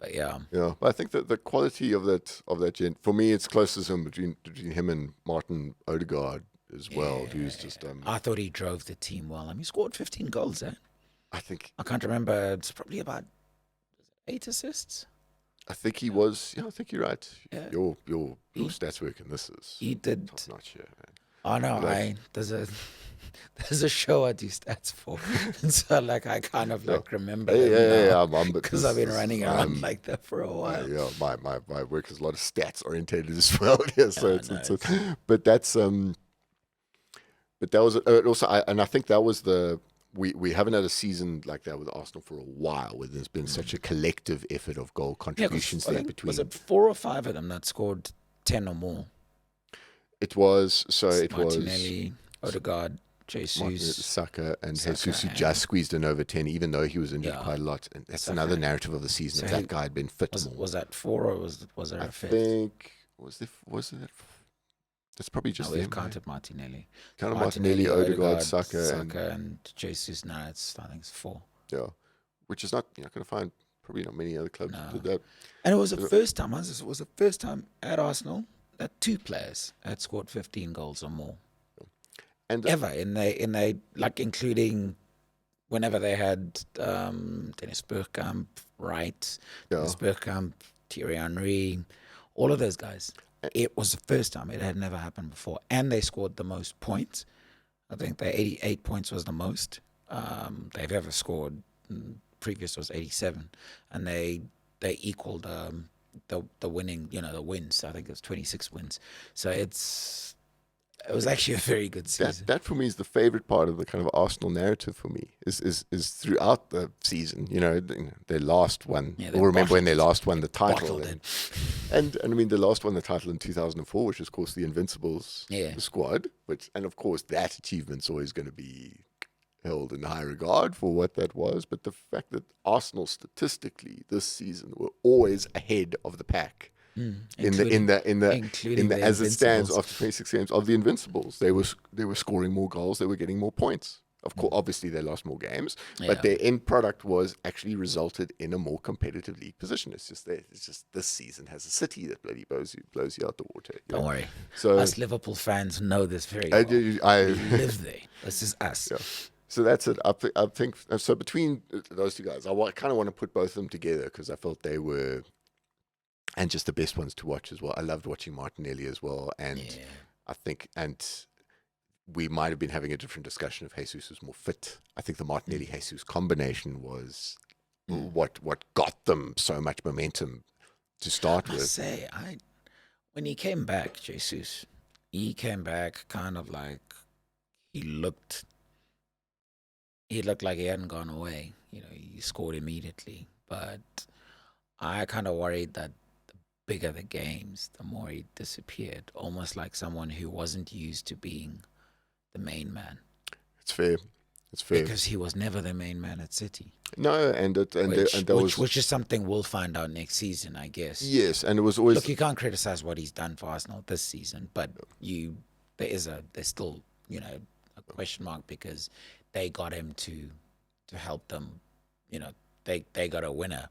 But yeah. Yeah, but I think that the quality of that gent, for me, it's closest between him and Martin Odegaard as well, who's just. I thought he drove the team well. I mean, he scored 15 goals, I think I can't remember. It's probably about 8 assists. I think he was. Yeah, I think you're right. Yeah. Your stats work, and this is he did top notch, yeah, man. Oh no, there's a show I do stats for, and so like I kind of like remember. Yeah, because I've been running around like that for a while. Yeah, my work is a lot of stats orientated as well. Yeah, so but that's but that was also, I think that was we haven't had a season like that with Arsenal for a while, where there's been such a collective effort of goal contributions there between. Was it 4 or 5 of them that scored 10 or more? It was Martinelli, Odegaard, Jesus, Saka, and Jesus, who just squeezed in over 10, even though he was injured quite a lot. And that's another narrative of the season. So if that guy had been fit more. Was that 4 or was there a 5th? I think was it. That's probably just. We've counted Martinelli. Counted Martinelli, Odegaard, Saka, and Jesus. No, I think it's 4. Yeah, which is not, you're not going to find probably not many other clubs did that. And it was the first time. It was the first time at Arsenal that 2 players had scored 15 goals or more. And ever in they like, including whenever they had Dennis Bergkamp, Dennis Bergkamp, Thierry Henry, All of those guys. It was the first time. It had never happened before. And they scored the most points. I think the 88 points was the most they've ever scored. Previous was 87. And they equaled the winning, the wins. I think it was 26 wins. So it was actually a very good season. That for me is the favorite part of the kind of Arsenal narrative for me. Is throughout the season. They last won. Yeah, Or remember when they last won the title. Bottled it. And I mean, they last won the title in 2004, which is, of course, the Invincibles squad. And of course, that achievement's always going to be held in high regard for what that was. But the fact that Arsenal statistically this season were always ahead of the pack. Including As it stands Invincibles. after 26 games of the Invincibles, they were scoring more goals, they were getting more points. Of course, obviously they lost more games, but their end product was actually resulted in a more competitive league position. It's just this season has a City that bloody blows you out the water. Don't worry. So us Liverpool fans know this very well. We live there. This is us. Yeah. So that's it. I think so. Between those two guys, I kind of want to put both of them together because I felt they were, and just the best ones to watch as well. I loved watching Martinelli as well, and I think we might have been having a different discussion if Jesus was more fit. I think the Martinelli Jesus combination was what got them so much momentum to start I with. say, when he came back, Jesus, he came back kind of like he looked like he hadn't gone away. He scored immediately, but I kind of worried that the bigger the games, the more he disappeared, almost like someone who wasn't used to being the main man. It's fair. Because he was never the main man at City. No, which is something we'll find out next season, I guess. Yes, and it was always. Look, you can't criticize what he's done for Arsenal this season, but there's still a question mark because they got him to help them. They got a winner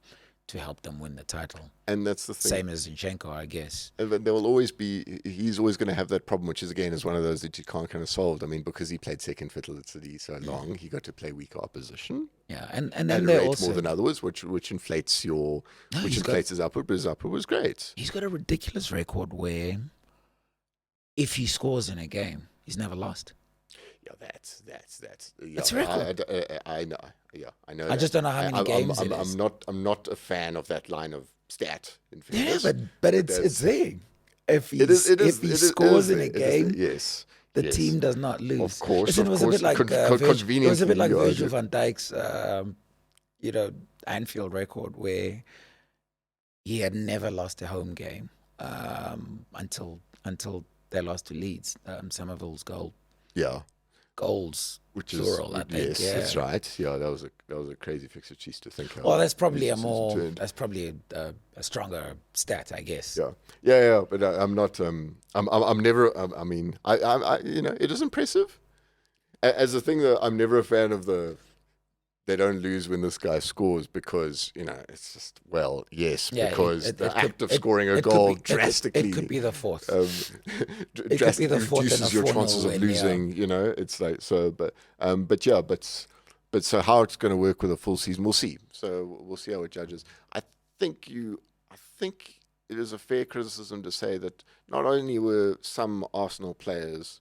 to help them win the title. And that's the thing. Same as Zinchenko, I guess. And there will always be, he's always going to have that problem, which is one of those that you can't kind of solve. I mean, because he played second fiddle at City so long, he got to play weaker opposition. Yeah, and then at they a rate also more than others, which inflates his output, but his output was great. He's got a ridiculous record where if he scores in a game, he's never lost. Yeah, that's That's a record. I know. Yeah, I know. I just don't know how many games it is. I'm not a fan of that line of stat. In fairness. Yeah, but it's there. If he scores in a game, yes, the team does not lose. Of course, Listen, it was a bit like Virgil van Dijk's, Anfield record, where he had never lost a home game until they lost to Leeds. Somerville's goals, which is plural, I think. Yes, that's right. Yeah, that was a crazy fixture cheese to think of. Well, that's probably a stronger stat, I guess. Yeah. But I'm not. I'm never. I mean, it is impressive. As a thing that I'm never a fan of they don't lose when this guy scores because it's just because the act of scoring a goal drastically it could be the fourth. Drastically reduces your chances of losing. It's like so, but so how it's going to work with a full season, we'll see. So we'll see how it judges. I think it is a fair criticism to say that not only were some Arsenal players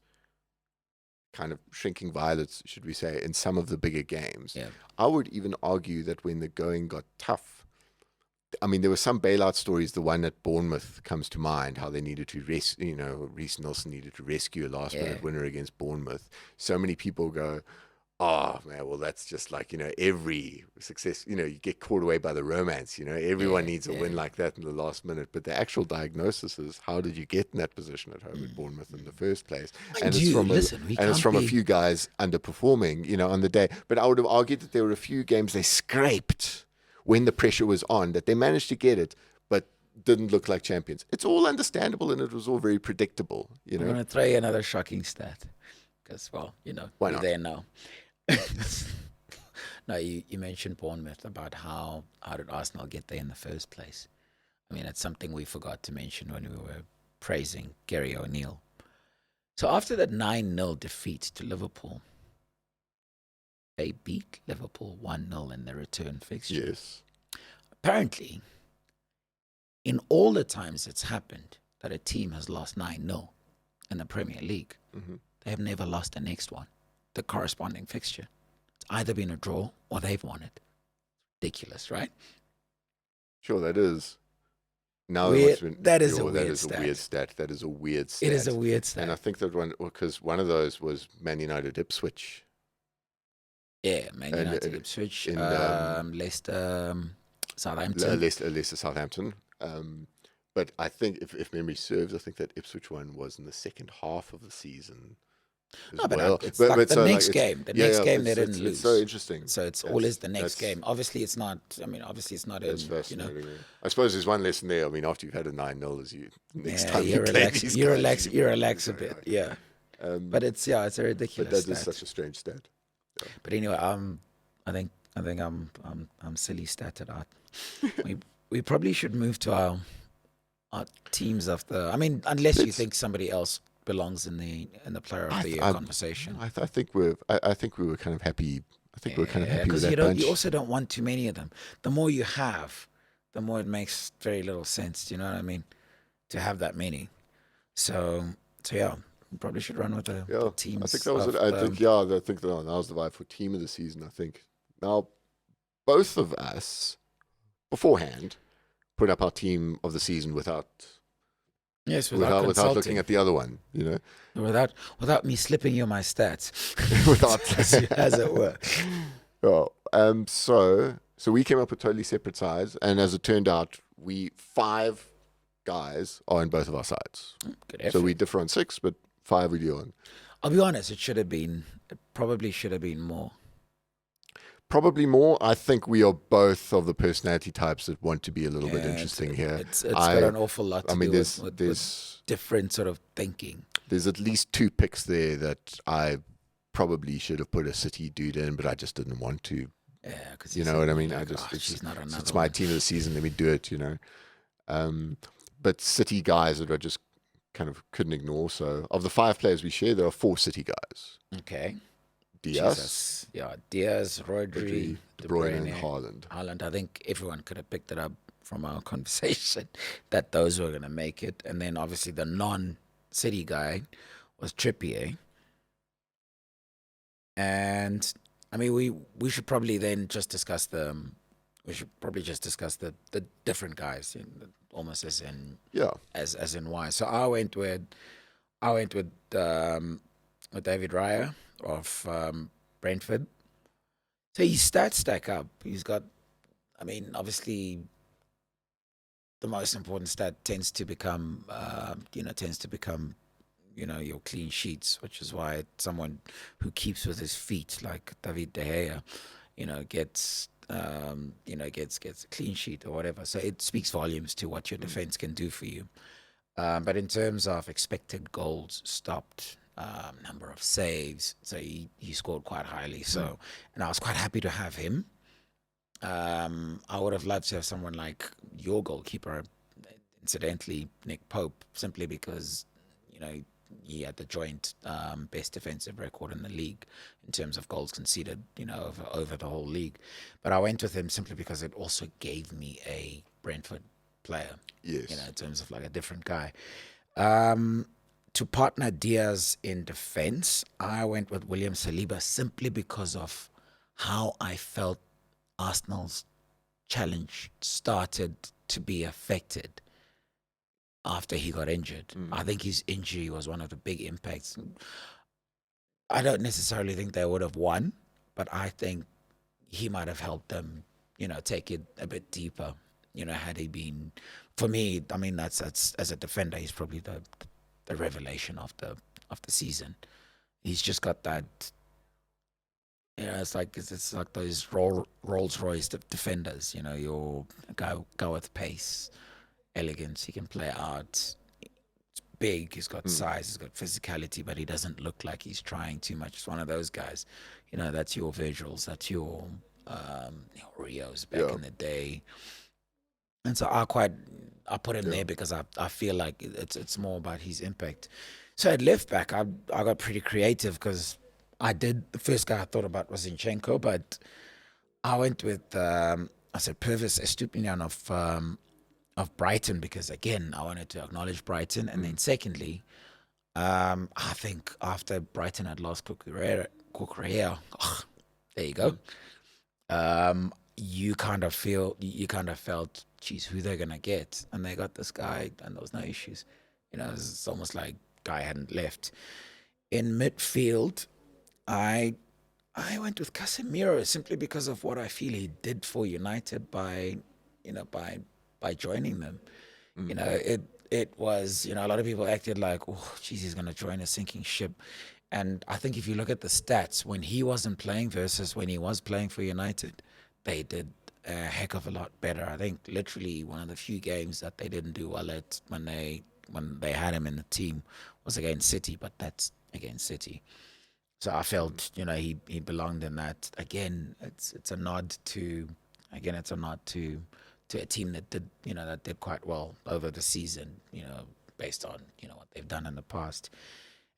kind of shrinking violets, should we say, in some of the bigger games. Yeah. I would even argue that when the going got tough, I mean, there were some bailout stories. The one at Bournemouth comes to mind, how they needed to Reece Nelson needed to rescue a last-minute winner against Bournemouth. So many people go, oh, man, well, that's just like, every success, you get caught away by the romance, everyone needs a win like that in the last minute. But the actual diagnosis is, how did you get in that position at home at Bournemouth in the first place? And it's from a few guys underperforming, on the day. But I would have argued that there were a few games they scraped when the pressure was on, that they managed to get it, but didn't look like champions. It's all understandable and it was all very predictable, I'm going to throw you another shocking stat because, why not? There now. No, you mentioned Bournemouth about how did Arsenal get there in the first place. I mean, it's something we forgot to mention when we were praising Gary O'Neill. So after that 9-0 defeat to Liverpool, they beat Liverpool 1-0 in the return fixture. Yes. Apparently, in all the times it's happened that a team has lost 9-0 in the Premier League, they have never lost the next one, the corresponding fixture. It's either been a draw or they've won it. Ridiculous, right? Sure, that is. Now that is a that weird is stat. a weird stat. That is a weird stat. It is a weird stat. And I think that because one of those was Man United Ipswich. Yeah, Man United Ipswich, Leicester, Southampton. Leicester Southampton. But I think, if memory serves, I think that Ipswich one was in the second half of the season. No, but it's like the next game. The next game they didn't lose. It's so interesting. So it's always the next game. Obviously, it's not. I mean, obviously, it's not. That's fascinating. I suppose there's one lesson there. I mean, after you've had a 9-0, next time you relax a bit. Yeah. But it's a ridiculous. But that stat. is such a strange stat. Yeah. But anyway, I think I'm silly statted out. we probably should move to our teams of the. I mean, unless you think somebody else belongs in the player of the year conversation. I think we were kind of happy. I think we were kind of happy with that bunch. You also don't want too many of them. The more you have, the more it makes very little sense. Do you know what I mean? To have that many. So yeah, we probably should run with the teams. I think that was it. I think that was the vibe for team of the season. I think now both of us beforehand put up our team of the season without looking at the other one, without me slipping you my stats, as it were. Well, so we came up with totally separate sides, and as it turned out, 5 guys are in both of our sides. Good effort. So we differ on 6, but 5 we do on. I'll be honest, it probably should have been more. Probably more. I think we are both of the personality types that want to be a little bit interesting here. It's got an awful lot to do with different sort of thinking. There's at least 2 picks there that I probably should have put a City dude in, but I just didn't want to. Yeah, because you know what I mean. It's my team of the season. Let me do it. But City guys that I just kind of couldn't ignore. So of the 5 players we share, there are 4 City guys. Okay. Diaz, Rodri, De Bruyne, and Haaland. Haaland. I think everyone could have picked it up from our conversation that those were going to make it, and then obviously the non-City guy was Trippier. And I mean, we should probably then just discuss the different guys, almost as in as in why. So I went with David Raya of Brentford. So his stats stack up. He's got, I mean, obviously the most important stat tends to become your clean sheets, which is why someone who keeps with his feet, like David De Gea, gets a clean sheet or whatever. So it speaks volumes to what your defense can do for you. But in terms of expected goals stopped, number of saves, so he scored quite highly. So, and I was quite happy to have him. I would have loved to have someone like your goalkeeper, incidentally, Nick Pope, simply because he had the joint best defensive record in the league in terms of goals conceded, over the whole league. But I went with him simply because it also gave me a Brentford player. Yes. In terms of like a different guy. To partner Diaz in defense, I went with William Saliba simply because of how I felt Arsenal's challenge started to be affected after he got injured. I think his injury was one of the big impacts. I don't necessarily think they would have won, but I think he might have helped them, take it a bit deeper. Had he been, for me, I mean, that's as a defender, he's probably the revelation of the season. He's just got that. It's like those Rolls Royce defenders. You'll go with pace, elegance. He can play out. It's big. He's got size. He's got physicality, but he doesn't look like he's trying too much. It's one of those guys. That's your Virgils. That's your Rios back in the day. And so I put him there because I feel like it's more about his impact. So at left back, I got pretty creative because the first guy I thought about was Zinchenko, but I went with Pervis Estupiñán Brighton, because again, I wanted to acknowledge Brighton, and then secondly, I think after Brighton had lost Cucurella, there you go. You kind of felt, geez, who they're gonna get, and they got this guy, and there was no issues. It's almost like guy hadn't left. In midfield, I went with Casemiro simply because of what I feel he did for United by joining them. It was, a lot of people acted like, oh, geez, he's going to join a sinking ship. And I think if you look at the stats, when he wasn't playing versus when he was playing for United, they did a heck of a lot better. I think literally one of the few games that they didn't do well at when they had him in the team was against City, but that's against City. So I felt, he belonged in that. Again, it's a nod to a team that did quite well over the season, based on what they've done in the past.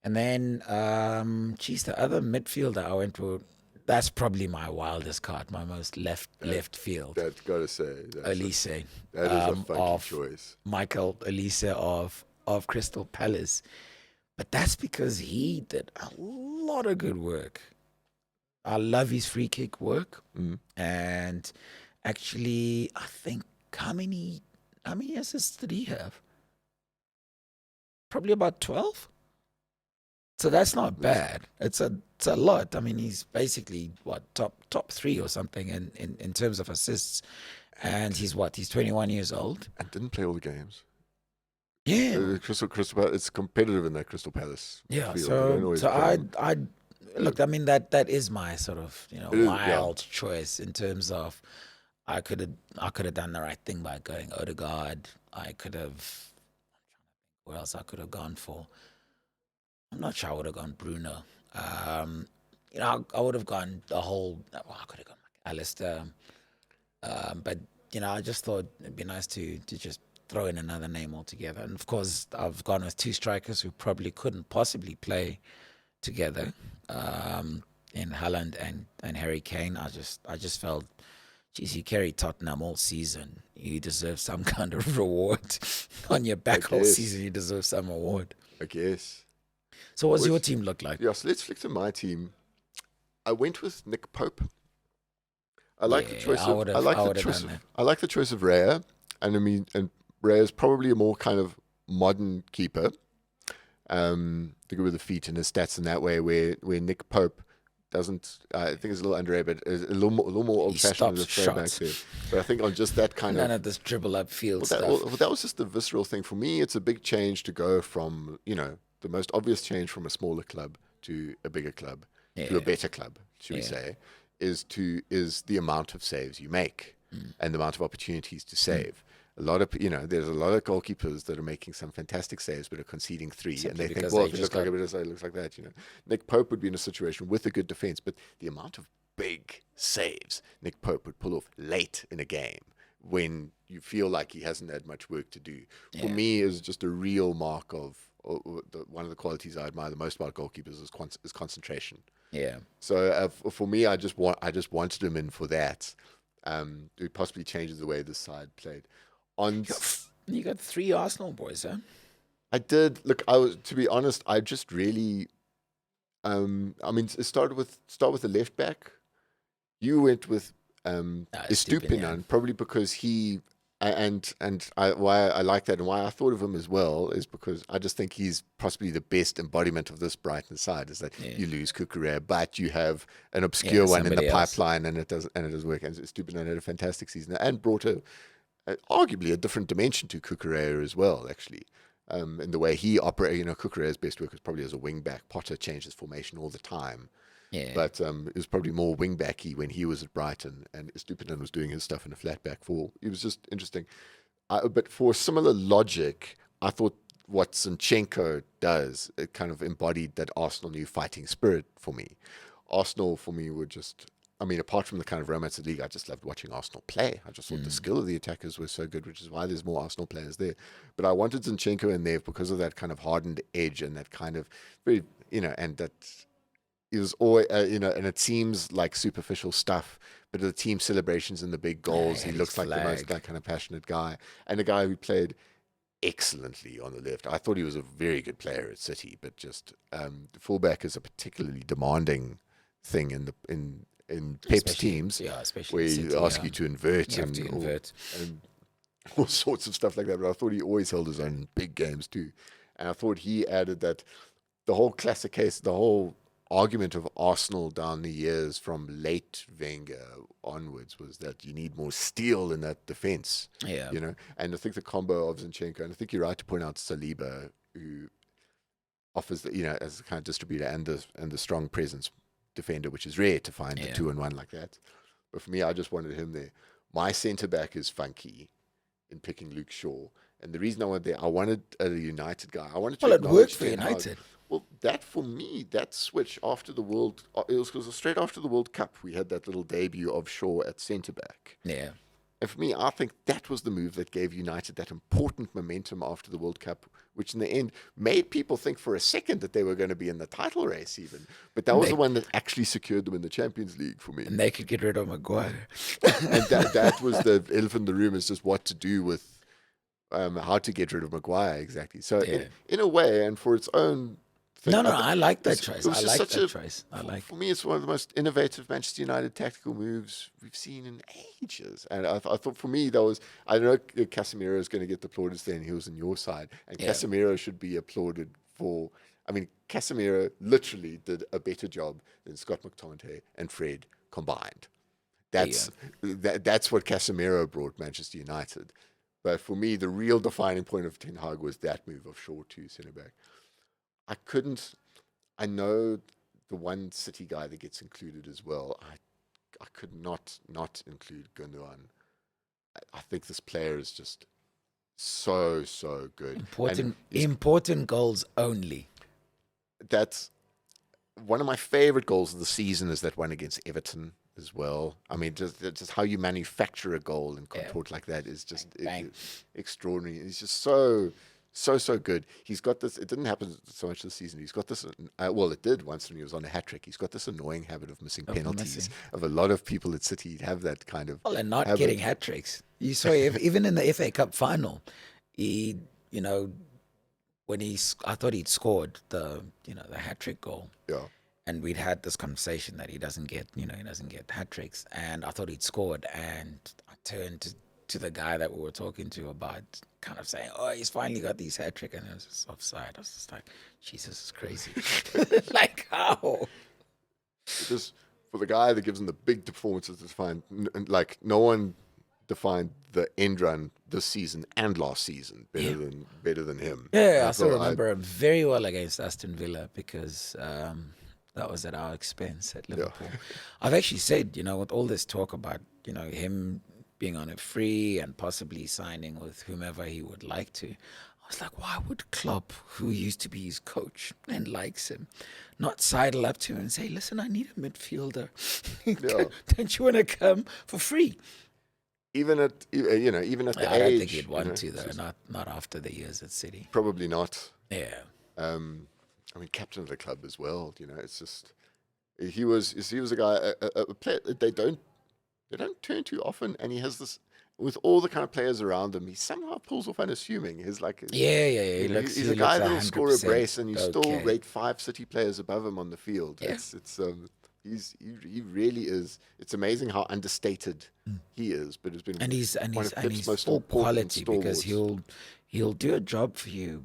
And then, the other midfielder I went for, that's probably my wildest card, my most left field. That's got to say, Olise. That is a funky choice. Michael Olise of Crystal Palace. But that's because he did a lot of good work. I love his free kick work. And actually, I think how many assists did he have? Probably about 12. So that's not bad. It's a lot. I mean, he's basically top 3 or something in terms of assists. And he's 21 years old. And didn't play all the games. Yeah. Crystal Palace, it's competitive in that Crystal Palace. Yeah. Field. So I look, I mean, that is my sort of, wild choice in terms of I could have done the right thing by going Odegaard. I could have, where else I could have gone for? I'm not sure I would have gone Bruno. I would have gone the whole, I could have gone Alistair. But, I just thought it'd be nice to just throw in another name altogether. And of course, I've gone with 2 strikers who probably couldn't possibly play together, in Haaland and Harry Kane. I just felt, geez, you carried Tottenham all season. You deserve some kind of reward on your back all season. You deserve some award. I guess. So what's your team look like? Yeah, so let's flick to my team. I went with Nick Pope. I like the choice of Raya, and Raya's probably a more kind of modern keeper. The good with the feet and his stats in that way, where Nick Pope doesn't. I think it's a little underrated, but is a little more old-fashioned as a throwback there. But I think on just that kind none of this dribble up field stuff. That was just the visceral thing for me. It's a big change to go from the most obvious change from a smaller club to a bigger club to a better club, should we say, is the amount of saves you make and the amount of opportunities to save. A lot of there's a lot of goalkeepers that are making some fantastic saves but are conceding 3, simply and they think, well, if it looks like it looks like that. Nick Pope would be in a situation with a good defense, but the amount of big saves Nick Pope would pull off late in a game when you feel like he hasn't had much work to do, for me, is just a real mark of one of the qualities I admire the most about goalkeepers is concentration. Yeah. So for me, I just wanted him in for that. It possibly changes the way this side played. You got 3 Arsenal boys, huh? I did. Look, to be honest, I just really. Start with the left back. You went with Estupiñán, probably because he. Why I like that and why I thought of him as well is because I just think he's possibly the best embodiment of this Brighton side. Is that you lose Cucurella, but you have an obscure one in the pipeline, and it does work. And Estupiñán had a fantastic season and brought arguably a different dimension to Cucurella as well, actually. In the way he operates, Cucurella's best work is probably as a wing back. Potter changes formation all the time. Yeah. But it was probably more wing-backy when he was at Brighton, and Estupiñán was doing his stuff in a flat-back 4. It was just interesting. But for similar logic, I thought what Zinchenko does, it kind of embodied that Arsenal new fighting spirit for me. Arsenal, for me, were just... apart from the kind of romance of the league, I just loved watching Arsenal play. I just thought the skill of the attackers was so good, which is why there's more Arsenal players there. But I wanted Zinchenko in there because of that kind of hardened edge and that kind of very, and that... It was always, and it seems like superficial stuff, but the team celebrations and the big goals, he and looks his like the most flag. like kind of passionate guy, and a guy who played excellently on the left. I thought he was a very good player at City, but just fullback is a particularly demanding thing in Pep's Especially, teams, especially where City. he ask you to invert You have to invert. and all sorts of stuff like that. But I thought he always held his own in big games too, and I thought he added that the whole classic case, the whole argument of Arsenal down the years from late Wenger onwards was that you need more steel in that defense, Yeah. you know. And I think the combo of Zinchenko, and I think you're right to point out Saliba, who offers the, as a kind of distributor and the strong presence defender, which is rare to find the Yeah. 2-in-1 like that. But for me, I just wanted him there. My centre back is funky in picking Luke Shaw. And the reason I wanted there, I wanted a United guy. I wanted to Well, it acknowledge worked for Ten Hag. United. Well, that for me, that switch after the World, it was straight after the World Cup. We had that little debut of Shaw at centre back. Yeah. And for me, I think that was the move that gave United that important momentum after the World Cup, which in the end made people think for a second that they were going to be in the title race even. But that was the one that actually secured them in the Champions League for me. And they could get rid of Maguire. And that was the elephant in the room, is just what to do with how to get rid of Maguire exactly. So Yeah. in a way, and for its own thing, No, I like that it choice. was I just like such that a- choice. I like. For me, it's one of the most innovative Manchester United tactical moves we've seen in ages. And I thought for me, that was, I know Casemiro is going to get the plaudits there, and he was on your side. And Yeah. Casemiro should be applauded for, I mean, Casemiro literally did a better job than Scott McTominay and Fred combined. That's what Casemiro brought Manchester United. But for me, the real defining point of Ten Hag was that move of Shaw to centre back. I know the one City guy that gets included as well. I could not include Gundogan. I think this player is just so good. Important goals only. That's one of my favorite goals of the season, is that one against Everton as well. I mean, just how you manufacture a goal and contort like that is just extraordinary. He's just so good. He's got this. It didn't happen so much this season. He's got this. Well, it did once when he was on a hat trick. He's got this annoying habit of missing penalties. Of a lot of people at City have that kind of. Well, and not getting hat tricks. You saw even in the FA Cup final, he, when I thought he'd scored the hat trick goal. Yeah. And we'd had this conversation that he doesn't get hat tricks, and I thought he'd scored, and I turned to the guy that we were talking to about kind of saying, "Oh, he's finally got these hat trick," and it was just offside. I was just like, "Jesus, is crazy!" Like how? Just for the guy that gives him the big performances to find, like no one defined the end run this season and last season better than him. Yeah, I still remember him very well against Aston Villa because that was at our expense at Liverpool. I've actually said, with all this talk about, him being on a free and possibly signing with whomever he would like to, I was like, why would Klopp, who used to be his coach and likes him, not sidle up to him and say, listen, I need a midfielder. Don't you want to come for free? Even at the age, I don't think he'd want to though. Not after the years at City. Probably not. Yeah. I mean, captain of the club as well. It's just he was a guy, a player they don't turn to often, and he has this with all the kind of players around him. He somehow pulls off unassuming. He's he's a guy that'll score a brace, and you still rate 5 City players above him on the field. Yeah. He really is. It's amazing how understated he is, but it's been he's one of Pep's most full important quality because stalwarts. he'll do a job for you,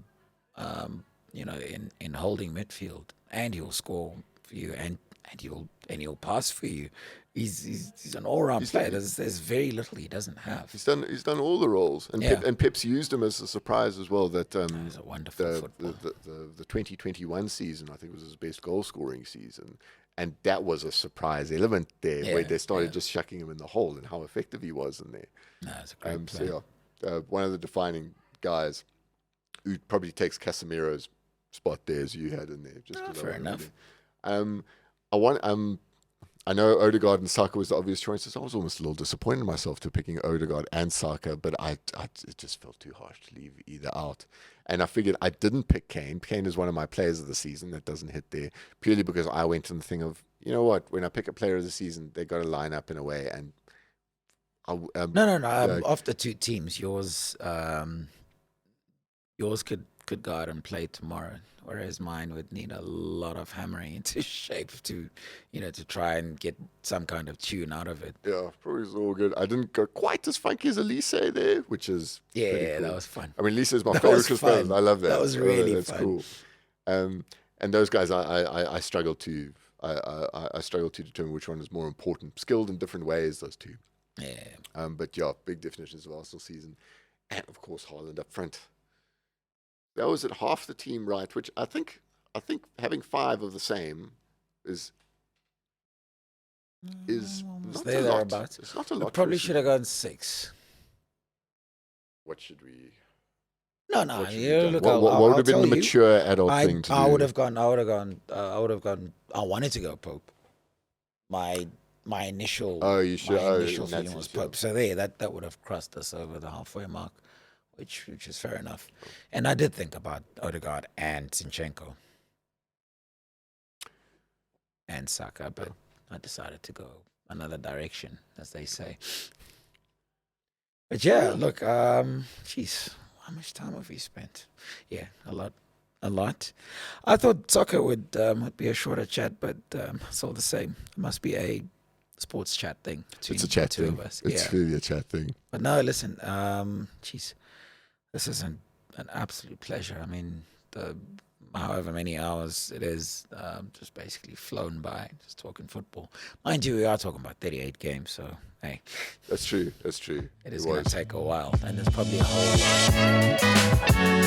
in holding midfield, and he'll score for you, and he'll pass for you. He's an all-round player. There's very little he doesn't have. He's done all the roles, and Pep's used him as a surprise as well. That He's a wonderful footballer. the 2021 season, I think, was his best goal scoring season. And that was a surprise element there, where they started just shucking him in the hole, and how effective he was in there. No, it's a great player. So one of the defining guys who probably takes Casemiro's spot there, as you had in there. Just fair enough. I know Odegaard and Saka was the obvious choices. I was almost a little disappointed in myself to picking Odegaard and Saka, but it just felt too harsh to leave either out. And I figured I didn't pick Kane. Kane is one of my players of the season that doesn't hit there, purely because I went on the thing of, you know what, when I pick a player of the season, they got to line up in a way. And No. Of the two teams, yours could go out and play tomorrow, whereas mine would need a lot of hammering into shape to try and get some kind of tune out of it. Yeah, probably was all good. I didn't go quite as funky as Elise there, which is pretty cool. That was fun. I mean, Elise is my That favorite was Christmas. fun. I love that. That was really That's fun. cool. And those guys, I struggle to I struggle to determine which one is more important. Skilled in different ways, those two. Yeah. But yeah, big definitions of Arsenal season, and of course Haaland up front. That was at half the team right, which I think having 5 of the same is not a lot. Thereabouts. It's not a We lot. probably for a should have gone 6. What should we? No, What should we you do? look. What I'll would have been tell the you. mature adult thing to do? I would have gone. I wanted to go Pope. My initial. Oh, you should. My Oh, initial in that feeling was sense, yeah. Pope. So that would have crossed us over the halfway mark, which is fair enough. And I did think about Odegaard and Zinchenko and Saka, but I decided to go another direction, as they say. But yeah, look, jeez, how much time have we spent? Yeah, a lot. I thought soccer would be a shorter chat, but it's all the same. It must be a sports chat thing between It's a chat the two thing. of us. It's Yeah, really a chat thing. but no, listen, jeez, this is an absolute pleasure. I mean, however many hours it is, just basically flown by, just talking football. Mind you, we are talking about 38 games, so hey, That's true. That's true. it is It going was. to take a while, and there's probably a whole lot.